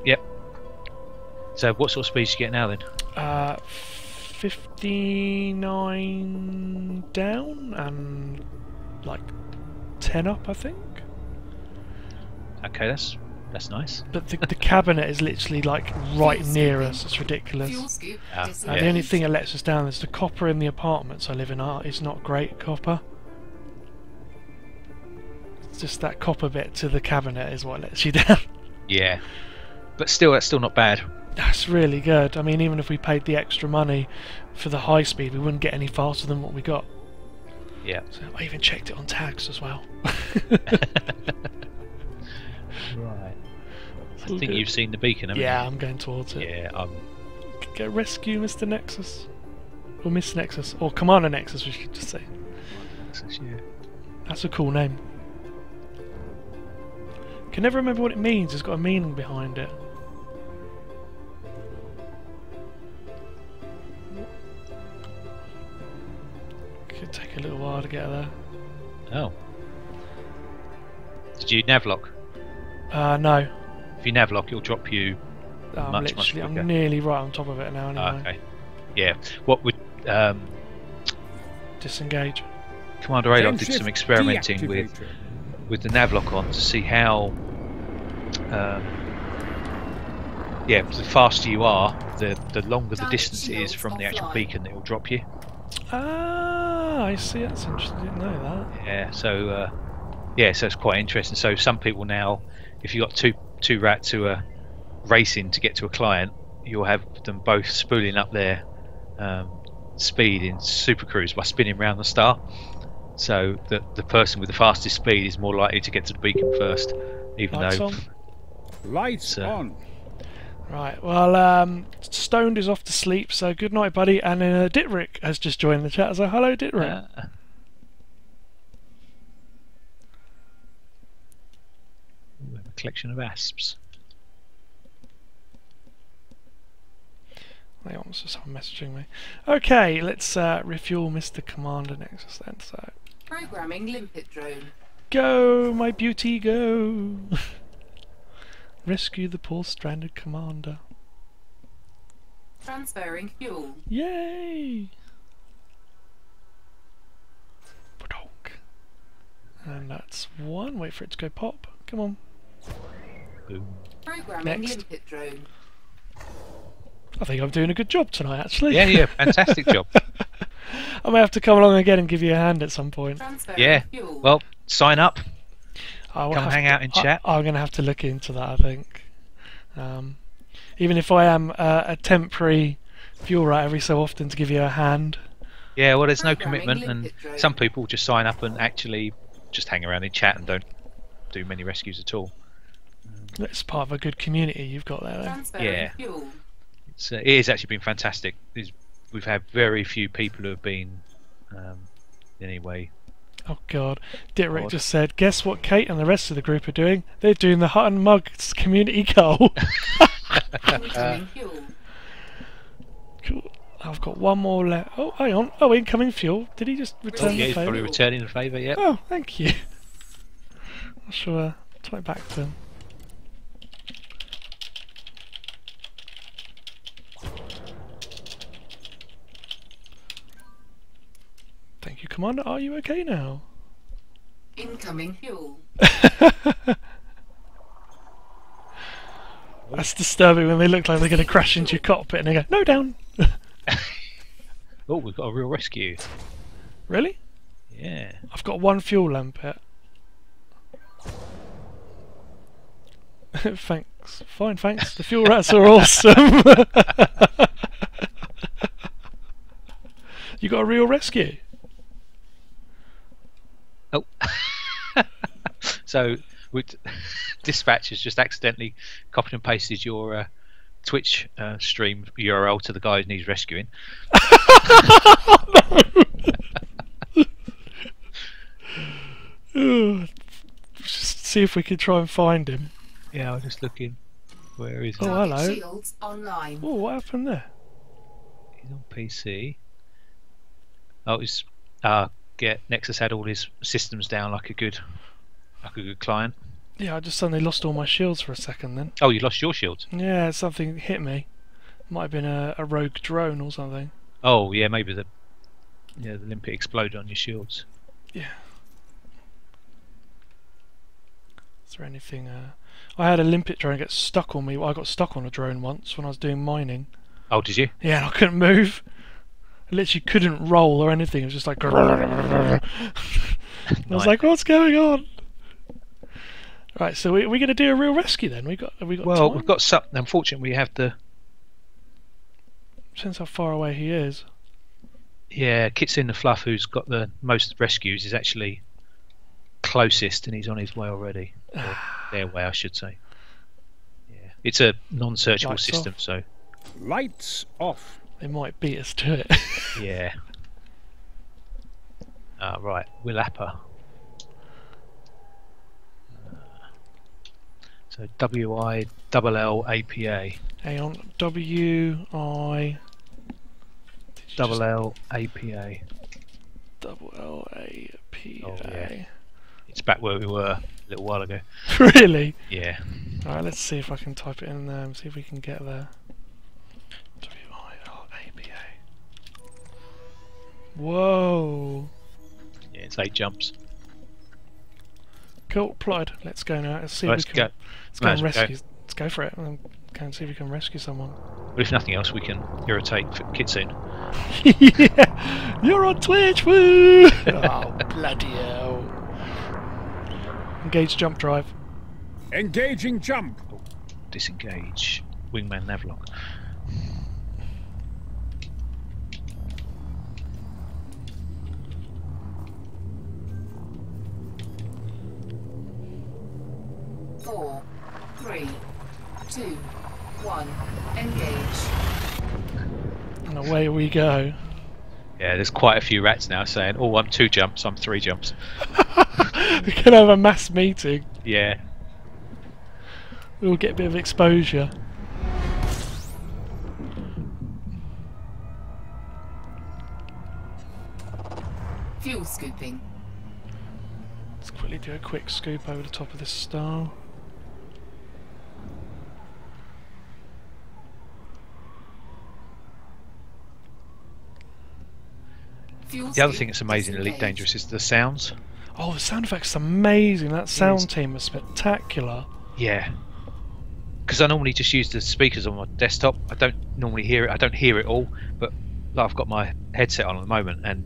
[SPEAKER 2] Yep. So what sort of speeds you get now then?
[SPEAKER 1] 59 down and like 10 up, I think.
[SPEAKER 2] Okay, that's nice.
[SPEAKER 1] But the cabinet is literally like right near us. It's ridiculous.
[SPEAKER 4] Fuel scoop
[SPEAKER 2] Yeah.
[SPEAKER 4] disengaged.
[SPEAKER 1] The only thing that lets us down is the copper in the apartments I live in is not great copper. It's just that copper bit to the cabinet is what lets you down.
[SPEAKER 2] Yeah, but still, that's still not bad.
[SPEAKER 1] That's really good. I mean, even if we paid the extra money for the high speed, we wouldn't get any faster than what we got.
[SPEAKER 2] Yeah.
[SPEAKER 1] So I even checked it on tags as well.
[SPEAKER 2] Right. I
[SPEAKER 1] all
[SPEAKER 2] think
[SPEAKER 1] good.
[SPEAKER 2] you've seen the beacon, haven't
[SPEAKER 1] Yeah,
[SPEAKER 2] you?
[SPEAKER 1] I'm going towards it.
[SPEAKER 2] Yeah.
[SPEAKER 1] Go rescue Mr. Nexus. Or Miss Nexus. Or Commander Nexus, we should just say.
[SPEAKER 2] Yeah.
[SPEAKER 1] That's a cool name. Can never remember what it means. It's got a meaning behind it. Could take a little while to get there.
[SPEAKER 2] Oh. Did you navlock?
[SPEAKER 1] No.
[SPEAKER 2] If you navlock, it'll drop you.
[SPEAKER 1] I'm
[SPEAKER 2] Much
[SPEAKER 1] literally,
[SPEAKER 2] quicker.
[SPEAKER 1] I'm nearly right on top of it now anyway.
[SPEAKER 2] Okay. Yeah. What would
[SPEAKER 1] Disengage.
[SPEAKER 2] Commander Adolf
[SPEAKER 3] Then
[SPEAKER 2] did some
[SPEAKER 3] shift
[SPEAKER 2] experimenting with
[SPEAKER 3] deactivator.
[SPEAKER 2] the navlock on to see how. The faster you are, the longer the distance it is from the actual beacon that will drop you.
[SPEAKER 1] Ah, I see. That's interesting. I didn't know that.
[SPEAKER 2] Yeah, so so it's quite interesting. So some people now, if you've got two rats who are racing to get to a client, you'll have them both spooling up their speed in super cruise by spinning around the star. So the person with the fastest speed is more likely to get to the beacon first, even
[SPEAKER 1] Lights
[SPEAKER 2] though.
[SPEAKER 1] on.
[SPEAKER 3] Lights on.
[SPEAKER 1] Right, well, Stoned is off to sleep, so good night, buddy. And Ditrick has just joined the chat, so hello, Ditrick.
[SPEAKER 2] We have a collection of asps.
[SPEAKER 1] Hang on, so someone messaging me. Okay, let's refuel Mr. Commander Nexus then. So,
[SPEAKER 4] Programming limpet drone.
[SPEAKER 1] go, my beauty, go! Rescue the poor stranded commander.
[SPEAKER 4] Transferring fuel.
[SPEAKER 1] Yay! Badonk. And that's one. Wait for it to go pop. Come on.
[SPEAKER 2] Boom.
[SPEAKER 4] Programming
[SPEAKER 1] Next.
[SPEAKER 4] limpet drone.
[SPEAKER 1] I think I'm doing a good job tonight, actually.
[SPEAKER 2] Yeah, fantastic job.
[SPEAKER 1] I may have to come along again and give you a hand at some point.
[SPEAKER 4] Transferring
[SPEAKER 2] Yeah.
[SPEAKER 4] fuel.
[SPEAKER 2] Well, sign up.
[SPEAKER 1] I will
[SPEAKER 2] Come
[SPEAKER 1] have
[SPEAKER 2] hang
[SPEAKER 1] to-
[SPEAKER 2] out in chat.
[SPEAKER 1] I'm going to have to look into that, I think. Even if I am a temporary fuel rat every so often to give you a hand.
[SPEAKER 2] Yeah, well, there's no
[SPEAKER 4] Programming
[SPEAKER 2] commitment, and
[SPEAKER 4] limpet drone.
[SPEAKER 2] some people just sign up and actually just hang around in chat and don't do many rescues at all.
[SPEAKER 1] It's part of a good community you've got there. Then.
[SPEAKER 4] Transferring
[SPEAKER 2] Yeah.
[SPEAKER 4] fuel.
[SPEAKER 2] It has actually been fantastic. We've had very few people who have been, anyway.
[SPEAKER 1] Oh God, Ditrick
[SPEAKER 2] Odd.
[SPEAKER 1] just said, guess what Kate and the rest of the group are doing? They're doing the Hut and Mugs community goal.
[SPEAKER 4] Incoming fuel.
[SPEAKER 1] Cool. I've got one more left. Oh, hang on. Oh, incoming fuel. Did he just return
[SPEAKER 2] Yeah,
[SPEAKER 1] the
[SPEAKER 2] he's probably
[SPEAKER 1] favour?
[SPEAKER 2] returning the favour. Yep.
[SPEAKER 1] Oh, thank you. I shall turn it back to him. Thank you, Commander. Are you okay now?
[SPEAKER 4] Incoming fuel.
[SPEAKER 1] That's disturbing when they look like they're going to crash into your cockpit and they go, no, down.
[SPEAKER 2] Oh, we've got a real rescue.
[SPEAKER 1] Really?
[SPEAKER 2] Yeah.
[SPEAKER 1] I've got one fuel lampet. Fine, thanks. The fuel rats are awesome. You got a real rescue.
[SPEAKER 2] Oh. So, Dispatch has just accidentally copied and pasted your Twitch stream URL to the guy who needs rescuing.
[SPEAKER 1] Just see if we can try and find him.
[SPEAKER 2] Yeah, I'm just looking. Where is he?
[SPEAKER 1] Oh, hello.
[SPEAKER 4] Shields online.
[SPEAKER 1] Oh, what happened there?
[SPEAKER 2] He's on PC. Oh, he's Nexus had all his systems down like a good client.
[SPEAKER 1] Yeah, I just suddenly lost all my shields for a second then.
[SPEAKER 2] Oh, you lost your shields.
[SPEAKER 1] Yeah, something hit me. Might have been a rogue drone or something.
[SPEAKER 2] Oh, yeah, maybe the limpet exploded on your shields.
[SPEAKER 1] Yeah. Is there anything... I had a limpet drone get stuck on me. I got stuck on a drone once when I was doing mining.
[SPEAKER 2] Oh, did you?
[SPEAKER 1] Yeah, and I couldn't move. I literally couldn't roll or anything. It was just like... I was like, what's going on? Right, so we're going to do a real rescue then. Have we got time?
[SPEAKER 2] We've got some. Unfortunately, we have the...
[SPEAKER 1] Depends how far away he is.
[SPEAKER 2] Yeah, Kitsin the Fluff, who's got the most rescues, is actually closest, and he's on his way already. Or their way, I should say. Yeah, it's a non-searchable
[SPEAKER 1] Lights
[SPEAKER 2] system,
[SPEAKER 1] off.
[SPEAKER 2] so
[SPEAKER 3] Lights off.
[SPEAKER 1] They might beat us to it.
[SPEAKER 2] yeah. Right, Willapper. So WILLAPA.
[SPEAKER 1] Hang on. WI...
[SPEAKER 2] LLAPA.
[SPEAKER 1] LLAPA.
[SPEAKER 2] Oh, yeah. It's back where we were a little while ago.
[SPEAKER 1] Really?
[SPEAKER 2] Yeah.
[SPEAKER 1] Alright, let's see if I can type it in there and see if we can get there. WILAPA. Whoa.
[SPEAKER 2] Yeah, it's 8 jumps.
[SPEAKER 1] Cool, plotted. Let's go now. Let's see
[SPEAKER 2] Let's
[SPEAKER 1] if we can.
[SPEAKER 2] go.
[SPEAKER 1] Let's go
[SPEAKER 2] Might
[SPEAKER 1] and
[SPEAKER 2] as well
[SPEAKER 1] rescue. Let's go for it and go and see if we can rescue someone.
[SPEAKER 2] But if nothing else, we can irritate Kitsun.
[SPEAKER 1] Yeah, you're on Twitch, woo! Oh, bloody hell. Engage jump drive.
[SPEAKER 3] Engaging jump.
[SPEAKER 2] Disengage. Wingman navlock.
[SPEAKER 4] Four, three, two, one. Engage.
[SPEAKER 1] And away we go.
[SPEAKER 2] Yeah, there's quite a few rats now saying, "Oh, I'm 2 jumps. I'm 3 jumps."
[SPEAKER 1] We can have a mass meeting.
[SPEAKER 2] Yeah.
[SPEAKER 1] We'll get a bit of exposure.
[SPEAKER 4] Fuel scooping.
[SPEAKER 1] Let's quickly do a quick scoop over the top of this star.
[SPEAKER 4] Fuel
[SPEAKER 2] The other
[SPEAKER 4] scoop
[SPEAKER 2] thing that's amazing in Elite
[SPEAKER 4] disengaged.
[SPEAKER 2] Dangerous is the sounds.
[SPEAKER 1] Oh, the sound effects are amazing. That sound team is spectacular.
[SPEAKER 2] Yeah. Because I normally just use the speakers on my desktop. I don't normally hear it. I don't hear it all, but I've got my headset on at the moment, and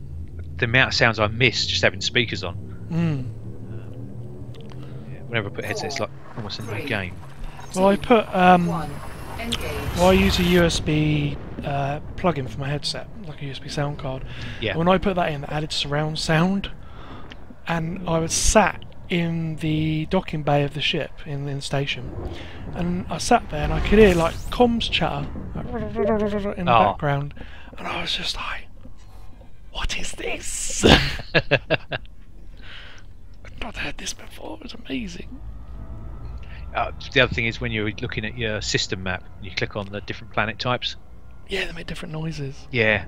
[SPEAKER 2] the amount of sounds I miss just having speakers on. Yeah, whenever I put headsets, it's like almost a new
[SPEAKER 4] Three.
[SPEAKER 2] game.
[SPEAKER 1] Well, I put
[SPEAKER 4] One. Engage.
[SPEAKER 1] well, I use a USB plug-in for my headset, like a USB sound card.
[SPEAKER 2] Yeah.
[SPEAKER 1] When I put that in, it added surround sound, and I was sat in the docking bay of the ship in the station, and I sat there and I could hear like comms chatter in the
[SPEAKER 2] Oh.
[SPEAKER 1] background, and I was just like, "What is this?" I've not heard this before. It was amazing.
[SPEAKER 2] The other thing is when you're looking at your system map, you click on the different planet types.
[SPEAKER 1] Yeah, they make different noises.
[SPEAKER 2] Yeah.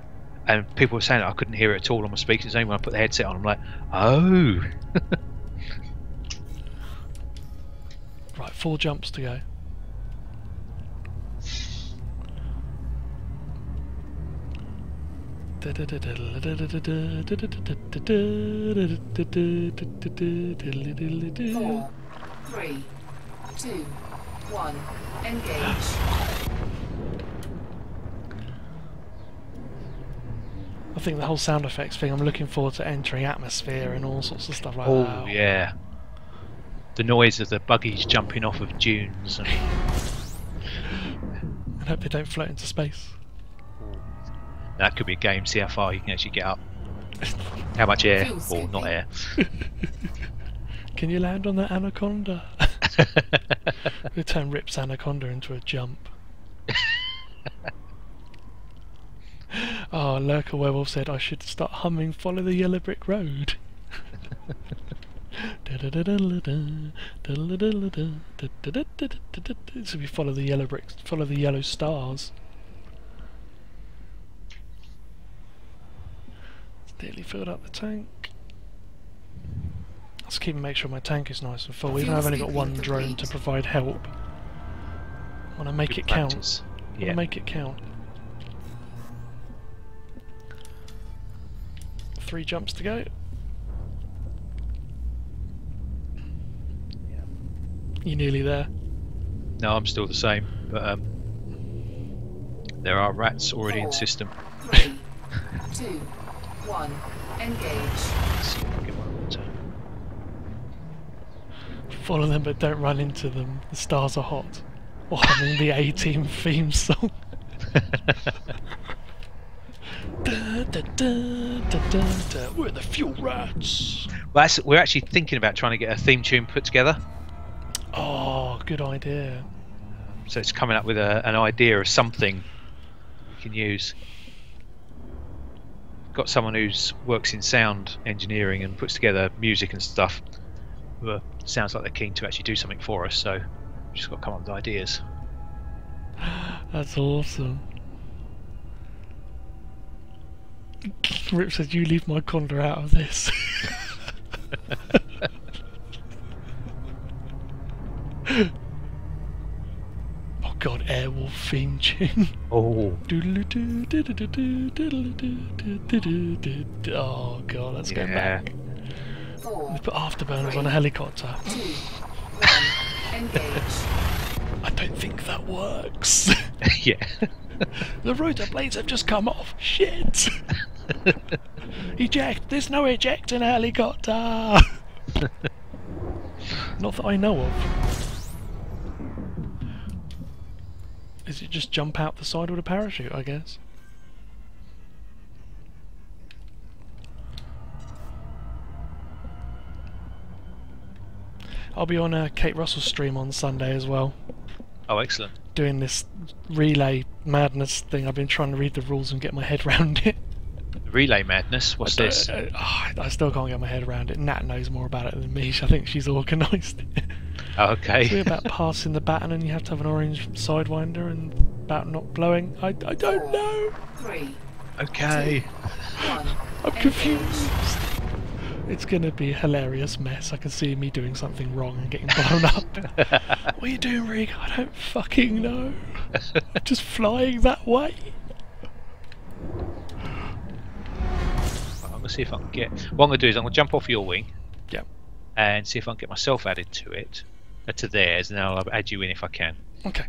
[SPEAKER 2] And people were saying I couldn't hear it at all on my speakers. Only when I put the headset on, I'm like, oh.
[SPEAKER 1] Right, 4 jumps to go.
[SPEAKER 4] Four, three, two, one. Engage.
[SPEAKER 1] I think the whole sound effects thing, I'm looking forward to entering atmosphere and all sorts of stuff like that.
[SPEAKER 2] Oh, yeah. The noise of the buggies jumping off of dunes and
[SPEAKER 1] I hope they don't float into space.
[SPEAKER 2] That could be a game. See how far you can actually get up. How much air,
[SPEAKER 4] Fuel
[SPEAKER 2] or not
[SPEAKER 4] skipping.
[SPEAKER 2] air.
[SPEAKER 1] Can you land on that anaconda? We turn Rip's anaconda into a jump. Oh, Lurker Werewolf said I should start humming Follow the Yellow Brick Road. So we follow the yellow bricks, follow the yellow stars. It's nearly filled up the tank. Let's keep and make sure my tank is nice and full. Even though I've only got one drone to provide help. I want to make
[SPEAKER 2] Good
[SPEAKER 1] it count.
[SPEAKER 2] practice.
[SPEAKER 1] I want
[SPEAKER 2] Yeah.
[SPEAKER 1] to make it count. 3 jumps to go. You're nearly there.
[SPEAKER 2] No, I'm still the same, but there are rats already in
[SPEAKER 4] 4,
[SPEAKER 2] system.
[SPEAKER 4] 3, 2, 1. Engage.
[SPEAKER 2] Let's see if I can get one more turn.
[SPEAKER 1] Follow them but don't run into them. The stars are hot. Or humming the A-Team theme song. Da, da, da, da, da, da. We're the fuel rats.
[SPEAKER 2] Well, we're actually thinking about trying to get a theme tune put together.
[SPEAKER 1] Oh, good idea.
[SPEAKER 2] So it's coming up with an idea of something we can use. Got someone who's works in sound engineering and puts together music and stuff. Who sounds like they're keen to actually do something for us. So we've just got to come up with ideas.
[SPEAKER 1] That's awesome. Rip says, you leave my conda out of this. Oh god, Airwolf theme tune.
[SPEAKER 2] Oh,
[SPEAKER 1] Doodle-doo, diddle-doo, diddle-doo, diddle-doo. Oh god, let's go
[SPEAKER 2] yeah.
[SPEAKER 1] back.
[SPEAKER 4] 4,
[SPEAKER 1] Let's put afterburners on a helicopter.
[SPEAKER 4] 2, 1. Engage.
[SPEAKER 1] I don't think that works.
[SPEAKER 2] Yeah.
[SPEAKER 1] The rotor blades have just come off. Shit! Eject! There's no eject in a helicopter! Not that I know of. Is it just jump out the side with a parachute, I guess? I'll be on Kate Russell's stream on Sunday as well,
[SPEAKER 2] Oh, excellent.
[SPEAKER 1] doing this relay madness thing. I've been trying to read the rules and get my head around it.
[SPEAKER 2] Relay madness. What's this?
[SPEAKER 1] I still can't get my head around it. Nat knows more about it than me. I think she's organised it.
[SPEAKER 2] Oh,
[SPEAKER 1] It's
[SPEAKER 2] okay.
[SPEAKER 1] about passing the baton and you have to have an orange sidewinder and about not blowing. I don't know.
[SPEAKER 4] 3,
[SPEAKER 2] Okay.
[SPEAKER 4] 1.
[SPEAKER 1] I'm confused. It's gonna be a hilarious mess. I can see me doing something wrong and getting blown up. What are you doing, Rega? I don't fucking know. I'm just flying that way.
[SPEAKER 2] I'm gonna see if I can get. What I'm gonna do is I'm gonna jump off your wing.
[SPEAKER 1] Yeah.
[SPEAKER 2] And see if I can get myself added to it, to theirs, and then I'll add you in if I can.
[SPEAKER 1] Okay.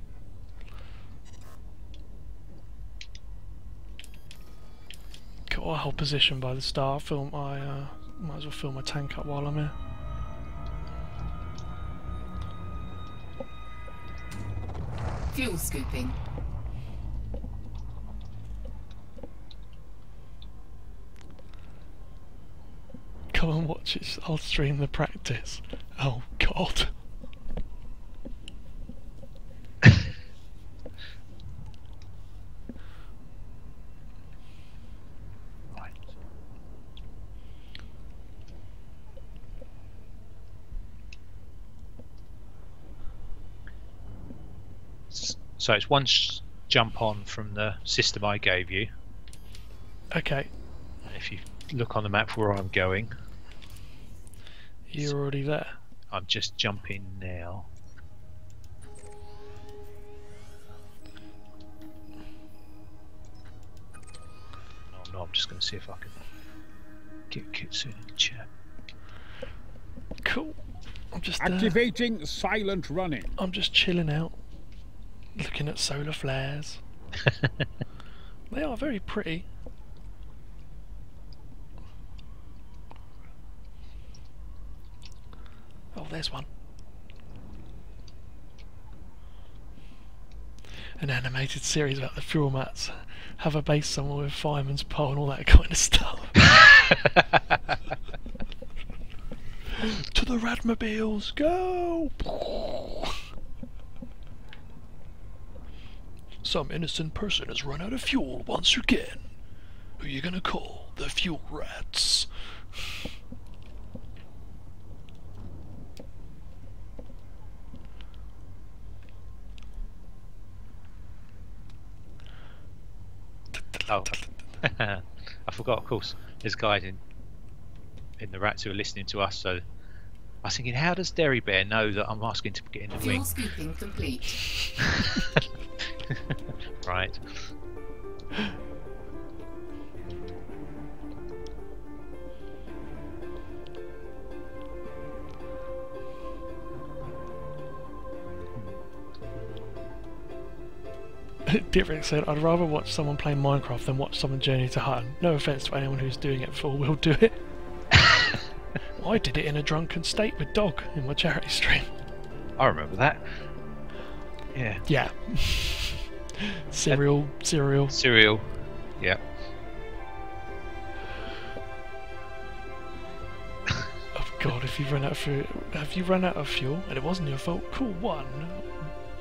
[SPEAKER 1] Got a whole position by the start. Film. I might as well fill my tank up while I'm here.
[SPEAKER 4] Fuel scooping.
[SPEAKER 1] Come and watch it. I'll stream the practice. Oh God.
[SPEAKER 2] Right. So it's one jump on from the system I gave you.
[SPEAKER 1] Okay.
[SPEAKER 2] If you look on the map for where I'm going,
[SPEAKER 1] You're already there.
[SPEAKER 2] I'm just jumping now. No, I'm just going to see if I can get Kitsune in the chat.
[SPEAKER 1] Cool. I'm just
[SPEAKER 3] Activating silent running.
[SPEAKER 1] I'm just chilling out, looking at solar flares. They are very pretty. Oh, there's one. an animated series about the fuel mats. Have a base somewhere with fireman's pole and all that kind of stuff. To the Radmobiles, go! Some innocent person has run out of fuel once again. Who are you gonna call? The fuel rats.
[SPEAKER 2] Oh, I forgot. Of course, there's guys in the rats who are listening to us. So I was thinking, how does Derry Bear know that I'm asking to get in the
[SPEAKER 4] Fuel
[SPEAKER 2] ring?
[SPEAKER 4] scooping complete.
[SPEAKER 2] Right.
[SPEAKER 1] Dietrich said, I'd rather watch someone play Minecraft than watch someone journey to Hutton. No offence to anyone who's doing it for will do it. I did it in a drunken state with Dog in my charity stream.
[SPEAKER 2] I remember that. Yeah.
[SPEAKER 1] Yeah. Cereal.
[SPEAKER 2] Cereal. Yeah.
[SPEAKER 1] Oh god, if you've run out of fuel, have you run out of fuel? And it wasn't your fault. Cool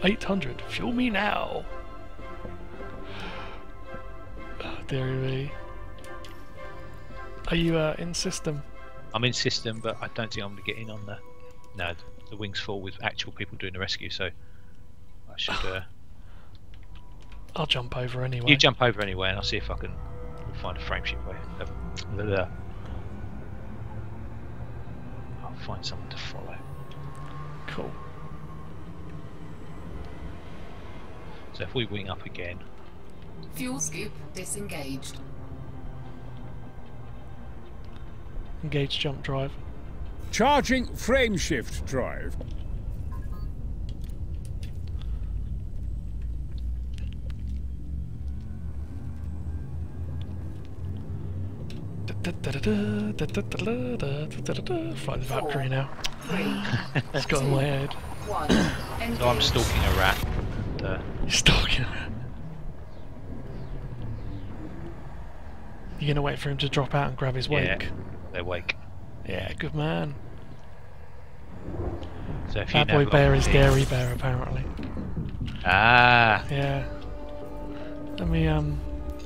[SPEAKER 1] 1-800. Fuel me now. Oh, dearie me. Are you in system?
[SPEAKER 2] I'm in system, but I don't think I'm going to get in on the. No, the wing's full with actual people doing the rescue, so I should.
[SPEAKER 1] I'll jump over anyway.
[SPEAKER 2] You jump over anyway, and I'll see if I can find a frameship way. I'll find someone to follow.
[SPEAKER 1] Cool.
[SPEAKER 2] So if we wing up again,
[SPEAKER 4] Fuel scoop disengaged.
[SPEAKER 1] Engage jump drive.
[SPEAKER 3] Charging frame shift drive.
[SPEAKER 1] Fly the Valkyrie now.
[SPEAKER 4] 3,
[SPEAKER 1] It's got in my head.
[SPEAKER 4] 1. Engage.
[SPEAKER 2] so I'm stalking a rat. And,
[SPEAKER 1] You're stalking him. You're gonna wait for him to drop out and grab his
[SPEAKER 2] yeah,
[SPEAKER 1] wake?
[SPEAKER 2] they wake.
[SPEAKER 1] Yeah, good man.
[SPEAKER 2] So if
[SPEAKER 1] Bad
[SPEAKER 2] you
[SPEAKER 1] boy
[SPEAKER 2] nav
[SPEAKER 1] bear
[SPEAKER 2] lock
[SPEAKER 1] is
[SPEAKER 2] me-
[SPEAKER 1] Dairy Bear apparently.
[SPEAKER 2] Ah,
[SPEAKER 1] Yeah. Let me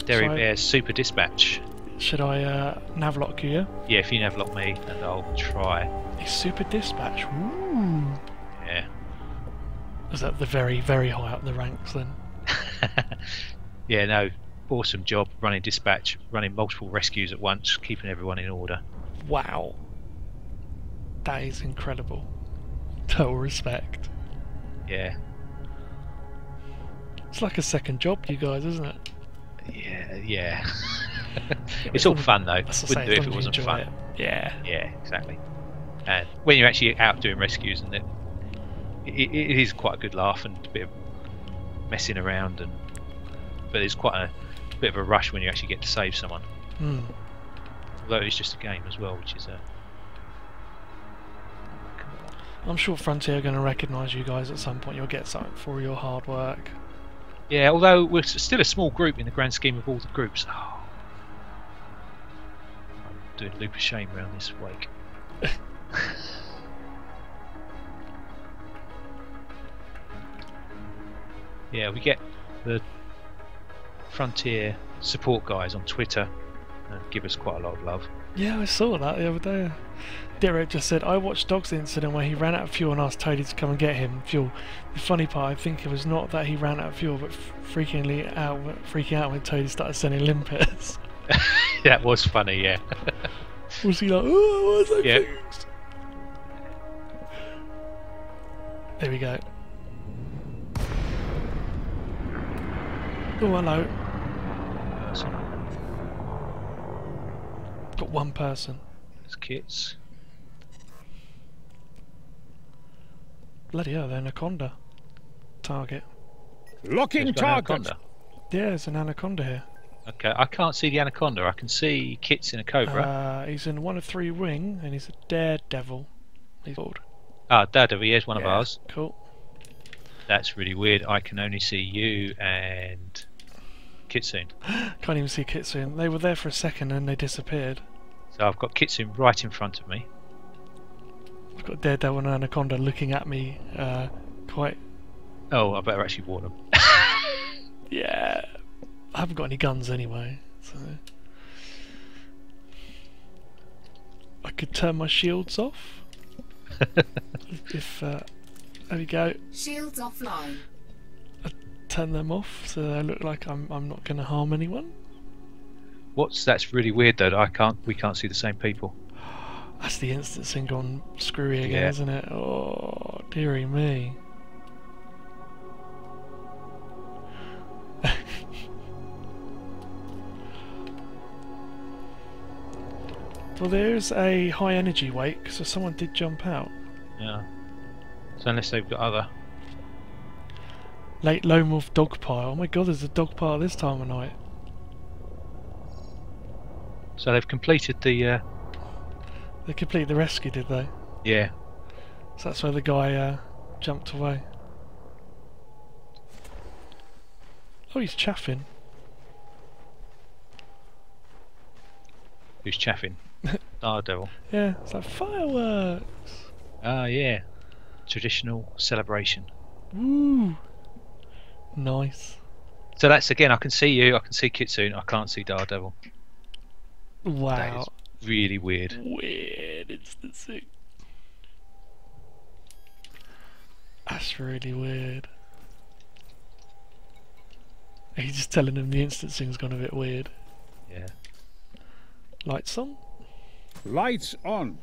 [SPEAKER 2] Derry
[SPEAKER 1] so I-
[SPEAKER 2] Bear's super dispatch.
[SPEAKER 1] should I navlock you? Yeah?
[SPEAKER 2] Yeah, if you nav lock me, and I'll try.
[SPEAKER 1] A super dispatch. Ooh.
[SPEAKER 2] Yeah.
[SPEAKER 1] Is that the very, very high up the ranks then?
[SPEAKER 2] Yeah, no, awesome job running dispatch, running multiple rescues at once, keeping everyone in order.
[SPEAKER 1] Wow. That is incredible. Total respect.
[SPEAKER 2] Yeah,
[SPEAKER 1] It's like a second job, you guys, isn't it?
[SPEAKER 2] yeah. It's all fun though.
[SPEAKER 1] As I
[SPEAKER 2] Wouldn't
[SPEAKER 1] say,
[SPEAKER 2] do
[SPEAKER 1] as
[SPEAKER 2] it if
[SPEAKER 1] long
[SPEAKER 2] it
[SPEAKER 1] as you
[SPEAKER 2] wasn't
[SPEAKER 1] enjoy
[SPEAKER 2] fun.
[SPEAKER 1] it. Yeah.
[SPEAKER 2] Yeah, exactly. And when you're actually out doing rescues, and it is quite a good laugh and a bit of messing around, but it's quite a bit of a rush when you actually get to save someone.
[SPEAKER 1] Hmm.
[SPEAKER 2] Although it's just a game as well, which is a.
[SPEAKER 1] I'm sure Frontier are going to recognise you guys at some point. You'll get something for your hard work.
[SPEAKER 2] Yeah, although we're still a small group in the grand scheme of all the groups. Oh. I'm doing a loop of shame around this wake. Yeah, we get the Frontier support guys on Twitter and give us quite a lot of love.
[SPEAKER 1] Yeah, I saw that the other day. Derek just said, I watched Dog's incident where he ran out of fuel and asked Toady to come and get him fuel. The funny part, I think it was not that he ran out of fuel, but freaking out when Toady started sending limpets.
[SPEAKER 2] That was funny, yeah.
[SPEAKER 1] Was he like, oh, what's that
[SPEAKER 2] Yeah.
[SPEAKER 1] fixed? There we go. Oh, hello. Got one person.
[SPEAKER 2] There's kits.
[SPEAKER 1] Bloody hell, the anaconda. Target.
[SPEAKER 3] Locking
[SPEAKER 2] There's got an
[SPEAKER 3] target.
[SPEAKER 2] anaconda.
[SPEAKER 1] Yeah, there's an anaconda here.
[SPEAKER 2] Okay, I can't see the anaconda. I can see kits in a cobra.
[SPEAKER 1] He's in 1 of 3 wing, and he's a daredevil. He's called.
[SPEAKER 2] Ah, Daredevil, here's one of
[SPEAKER 1] Yeah,
[SPEAKER 2] ours.
[SPEAKER 1] Cool.
[SPEAKER 2] That's really weird. I can only see you and Kitsune.
[SPEAKER 1] Can't even see Kitsune. They were there for a second and they disappeared.
[SPEAKER 2] So I've got Kitsune right in front of me.
[SPEAKER 1] I've got Daredevil and Anaconda looking at me quite...
[SPEAKER 2] Oh, I better actually warn them.
[SPEAKER 1] Yeah. I haven't got any guns anyway, so... I could turn my shields off. if there we go.
[SPEAKER 4] Shields offline.
[SPEAKER 1] Turn them off so they look like I'm not going to harm anyone.
[SPEAKER 2] That's really weird though. That we can't see the same people.
[SPEAKER 1] That's the instancing gone screwy again,
[SPEAKER 2] Yeah.
[SPEAKER 1] isn't it? Oh, dearie me. Well, there's a high energy wake, so someone did jump out.
[SPEAKER 2] Yeah. So unless they've got other.
[SPEAKER 1] Late Lone Wolf dog pile. Oh my god, there's a dog pile this time of night.
[SPEAKER 2] So they've completed the.
[SPEAKER 1] They completed the rescue, did they?
[SPEAKER 2] Yeah.
[SPEAKER 1] So that's where the guy jumped away. Oh, he's chaffing.
[SPEAKER 2] Who's chaffing? Daredevil.
[SPEAKER 1] Yeah, it's like fireworks.
[SPEAKER 2] Ah, yeah. Traditional celebration.
[SPEAKER 1] Woo! Nice.
[SPEAKER 2] So that's again. I can see you. I can see Kitsune. I can't see Daredevil. That
[SPEAKER 1] Wow.
[SPEAKER 2] is really weird.
[SPEAKER 1] Weird instancing. That's really weird. He's just telling him the instancing's gone a bit weird.
[SPEAKER 2] Yeah.
[SPEAKER 1] Lights on.
[SPEAKER 3] Lights on.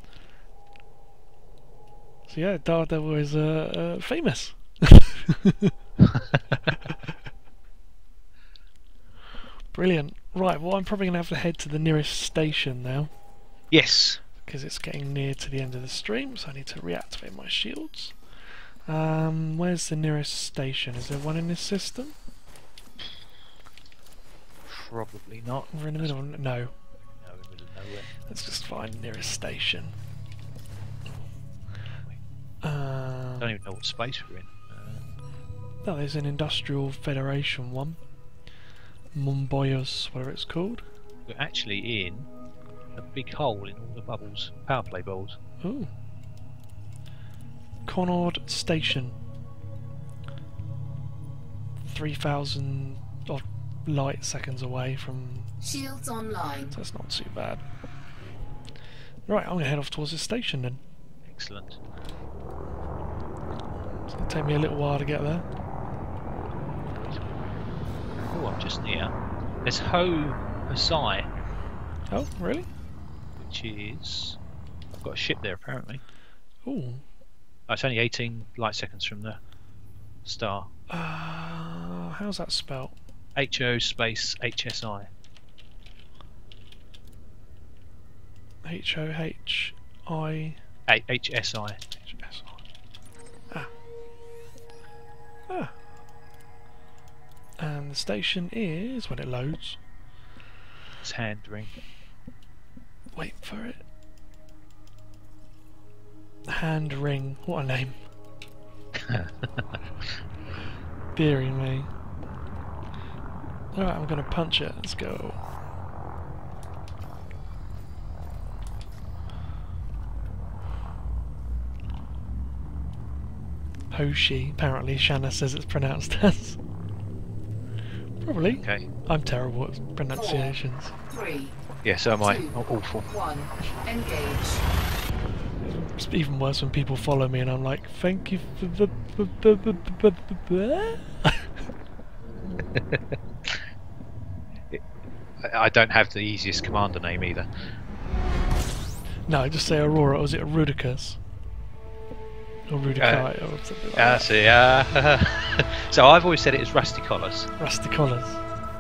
[SPEAKER 1] So yeah, Daredevil is famous. Brilliant. Right, well I'm probably going to have to head to the nearest station now,
[SPEAKER 2] Yes.
[SPEAKER 1] because it's getting near to the end of the stream, so I need to reactivate my shields. Where's the nearest station? Is there one in this system?
[SPEAKER 2] Probably not.
[SPEAKER 1] We're in the middle. No.
[SPEAKER 2] No, in the middle of nowhere.
[SPEAKER 1] Let's just find the nearest station.
[SPEAKER 2] I don't even know what space we're in.
[SPEAKER 1] No, there's an Industrial Federation one. Mumboyos, whatever it's called.
[SPEAKER 2] We're actually in a big hole in all the bubbles, power play bubbles.
[SPEAKER 1] Ooh. Connaught Station. 3,000 odd light seconds away from...
[SPEAKER 4] Shields online.
[SPEAKER 1] So that's not too bad. Right, I'm going to head off towards the station then.
[SPEAKER 2] Excellent.
[SPEAKER 1] It's going to take me a little while to get there.
[SPEAKER 2] Oh, I'm just near. There's Hosai,
[SPEAKER 1] Oh, really?
[SPEAKER 2] which is. I've got a ship there apparently.
[SPEAKER 1] Ooh.
[SPEAKER 2] Oh, it's only 18 light seconds from the star.
[SPEAKER 1] How's that spelt?
[SPEAKER 2] HO space HSI.
[SPEAKER 1] HOHI.
[SPEAKER 2] HSI.
[SPEAKER 1] Ah. Ah. And the station is, when it loads,
[SPEAKER 2] It's hand ring.
[SPEAKER 1] wait for it. Hand ring. What a name. Deary me. Alright, I'm gonna punch it. Let's go. Hoshi. Apparently Shanna says it's pronounced as. Probably.
[SPEAKER 2] Okay.
[SPEAKER 1] I'm terrible at pronunciations.
[SPEAKER 4] 3,
[SPEAKER 2] Yeah, so am I.
[SPEAKER 4] 2,
[SPEAKER 2] I'm awful.
[SPEAKER 4] 1. Engage.
[SPEAKER 1] It's even worse when people follow me and I'm like, thank you for the...
[SPEAKER 2] I don't have the easiest commander name either.
[SPEAKER 1] No, just say Aurora, or is it Rudicus? Or Rudicai, or something like that.
[SPEAKER 2] See. So I've always said it as Rusty Collars.
[SPEAKER 1] Rusty Collars.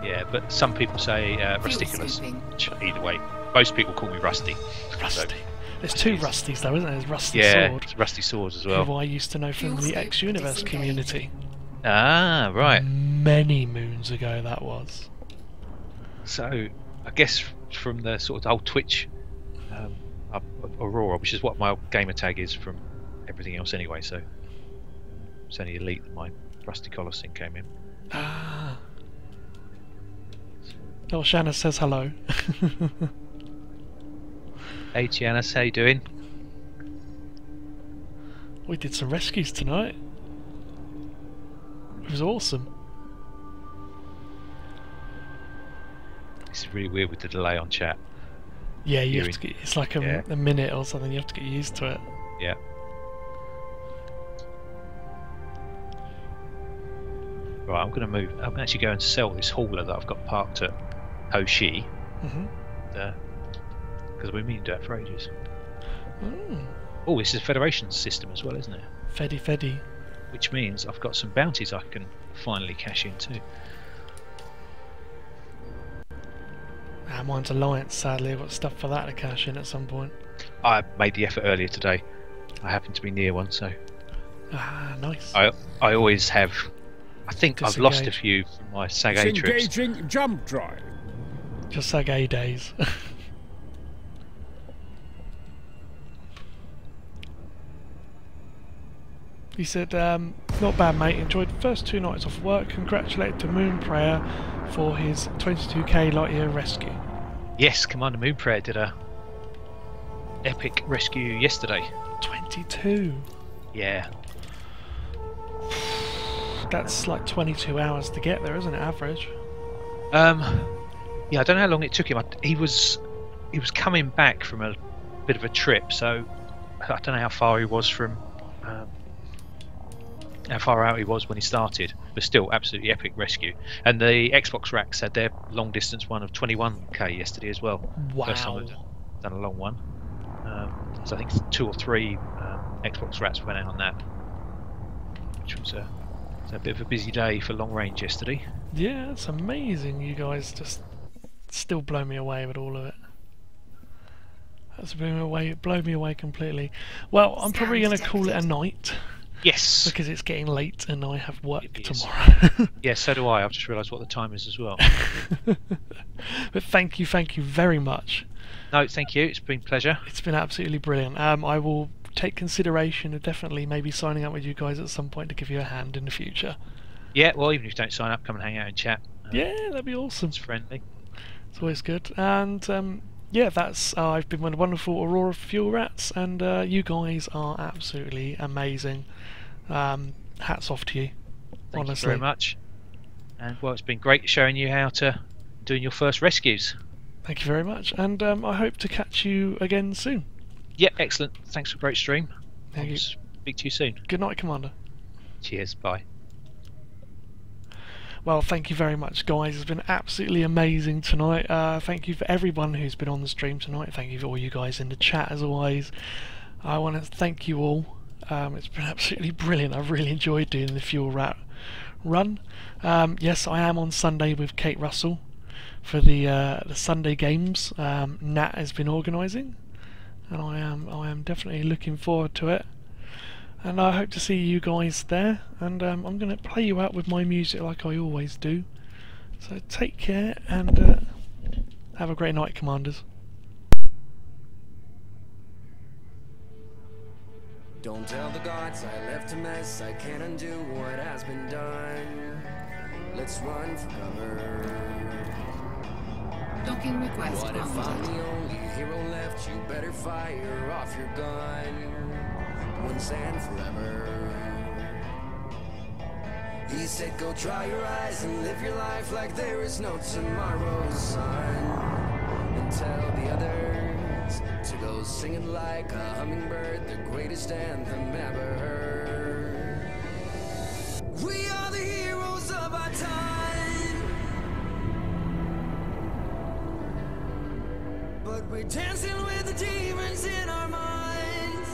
[SPEAKER 2] Yeah, but some people say Rusticulous.
[SPEAKER 4] scooping.
[SPEAKER 2] Either way, most people call me Rusty.
[SPEAKER 1] Rusty. There's two Rusties though, isn't there? There's Rusty
[SPEAKER 2] Yeah,
[SPEAKER 1] Sword,
[SPEAKER 2] it's Rusty Swords as
[SPEAKER 1] who
[SPEAKER 2] well.
[SPEAKER 1] I used to know from the
[SPEAKER 4] Fuel
[SPEAKER 1] X-Universe
[SPEAKER 4] scoop
[SPEAKER 1] community.
[SPEAKER 2] Ah, right.
[SPEAKER 1] Many moons ago that was.
[SPEAKER 2] So I guess from the sort of old Twitch, Aurora, which is what my gamer tag is from everything else anyway. So it's only elite that my Rusty Collar thing came in.
[SPEAKER 1] Ah. Oh, Shanna says hello.
[SPEAKER 2] Hey Giannis, how you doing?
[SPEAKER 1] We did some rescues tonight. It was awesome.
[SPEAKER 2] This is really weird with the delay on chat.
[SPEAKER 1] Yeah, you have
[SPEAKER 2] Hearing-
[SPEAKER 1] to get. It's like a,
[SPEAKER 2] yeah.
[SPEAKER 1] a minute or something. You have to get used to it.
[SPEAKER 2] Yeah. Right, I'm going to move. I'm actually going to sell this hauler that I've got parked at Hoshi.
[SPEAKER 1] Mhm.
[SPEAKER 2] Because we've been meaning to do that for ages.
[SPEAKER 1] Mm.
[SPEAKER 2] Oh, this is a Federation system as well, isn't it?
[SPEAKER 1] Feddy.
[SPEAKER 2] Which means I've got some bounties I can finally cash in too.
[SPEAKER 1] Ah, mine's Alliance, sadly. I've got stuff for that to cash in at some point.
[SPEAKER 2] I made the effort earlier today. I happen to be near one, so
[SPEAKER 1] Ah, nice.
[SPEAKER 2] I always have. I think I've lost a
[SPEAKER 1] Disengage.
[SPEAKER 2] few from my Sag A trips.
[SPEAKER 3] Disengaging jump drive.
[SPEAKER 1] Just like A days. He said, not bad mate, enjoyed the first 2 nights off work, congratulated to Moon Prayer for his 22k light year rescue.
[SPEAKER 2] Yes, Commander Moonprayer did a epic rescue yesterday.
[SPEAKER 1] 22?
[SPEAKER 2] Yeah.
[SPEAKER 1] That's like 22 hours to get there, isn't it, average?
[SPEAKER 2] Yeah, I don't know how long it took him. He was coming back from a bit of a trip, so I don't know how far he was from how far out he was when he started, but still absolutely epic rescue. And the Xbox racks had their long distance one of 21k yesterday as well.
[SPEAKER 1] Wow.
[SPEAKER 2] First time I've done a long one. So I think 2 or 3 Xbox racks went out on that, which was a bit of a busy day for long range yesterday.
[SPEAKER 1] Yeah, it's amazing. You guys just still blow me away with all of it. That's blown me away completely. Well, I'm probably going to call it a night
[SPEAKER 2] Yes.
[SPEAKER 1] because it's getting late and I have work
[SPEAKER 2] It is.
[SPEAKER 1] tomorrow.
[SPEAKER 2] Yeah, so do I. I've just realised what the time is as well.
[SPEAKER 1] But thank you very much.
[SPEAKER 2] No, thank you. It's been a pleasure.
[SPEAKER 1] It's been absolutely brilliant. I will take consideration of definitely maybe signing up with you guys at some point to give you a hand in the future.
[SPEAKER 2] Yeah, well, even if you don't sign up, come and hang out and chat.
[SPEAKER 1] Yeah, that'd be awesome.
[SPEAKER 2] It's friendly.
[SPEAKER 1] It's always good. And yeah, that's I've been with wonderful Aurora Fuel Rats, and you guys are absolutely amazing. Hats off to you.
[SPEAKER 2] Thank
[SPEAKER 1] honestly.
[SPEAKER 2] you very much. And well, it's been great showing you how to doing your first rescues.
[SPEAKER 1] Thank you very much, and I hope to catch you again soon.
[SPEAKER 2] Yeah, excellent. Thanks for a great stream.
[SPEAKER 1] Thank
[SPEAKER 2] I'll
[SPEAKER 1] you.
[SPEAKER 2] speak to you soon.
[SPEAKER 1] Good night, Commander.
[SPEAKER 2] Cheers. Bye.
[SPEAKER 1] Well, thank you very much, guys. It's been absolutely amazing tonight. Thank you for everyone who's been on the stream tonight. Thank you for all you guys in the chat, as always. I want to thank you all. It's been absolutely brilliant. I've really enjoyed doing the Fuel Rat run. Yes, I am on Sunday with Kate Russell for the Sunday games. Nat has been organising, and I am definitely looking forward to it. And I hope to see you guys there, and I'm going to play you out with my music like I always do. So take care, and have a great night, Commanders.
[SPEAKER 6] Don't tell the gods I left a mess, I can't undo what has been done. Let's run for cover.
[SPEAKER 4] Docking request
[SPEAKER 6] What if I'm
[SPEAKER 4] granted.
[SPEAKER 6] the only hero left? You better fire off your gun once and forever. He said go dry your eyes and live your life like there is no tomorrow, son. And tell the others to go singing like a hummingbird, the greatest anthem ever heard. We are the heroes of our time, but we're dancing with the demons in our minds.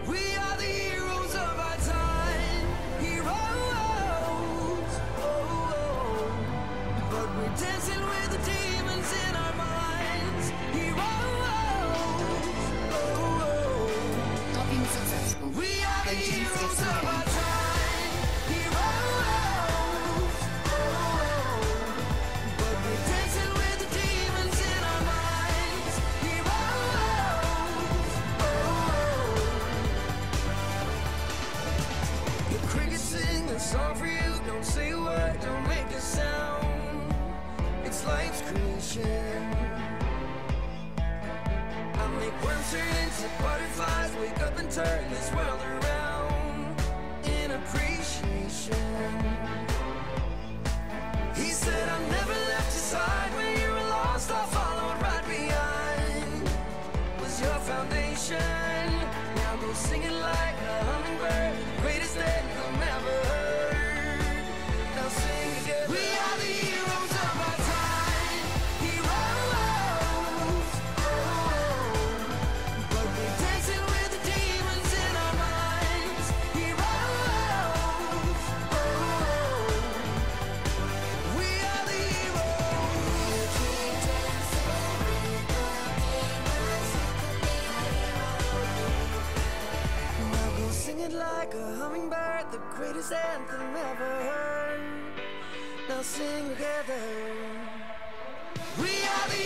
[SPEAKER 6] We are the heroes of our time, heroes. But we're dancing with the demons in our minds, heroes.
[SPEAKER 4] Docking successful.
[SPEAKER 6] We are the
[SPEAKER 4] Engines
[SPEAKER 6] heroes of our
[SPEAKER 4] disengaged.
[SPEAKER 6] time, heroes. But it's life's creation. I make worms turn into butterflies, wake up and turn this world around in appreciation. He said I never left your side when you were lost, I followed right behind. Was your foundation. Now go singing like a hummingbird, greatest anthem ever heard. Now sing again. We are the heroes of our time, heroes. But we're dancing with the demons in our minds, heroes. We are the heroes. Now go sing it like a hummingbird, the greatest anthem ever heard. Now sing together. We are the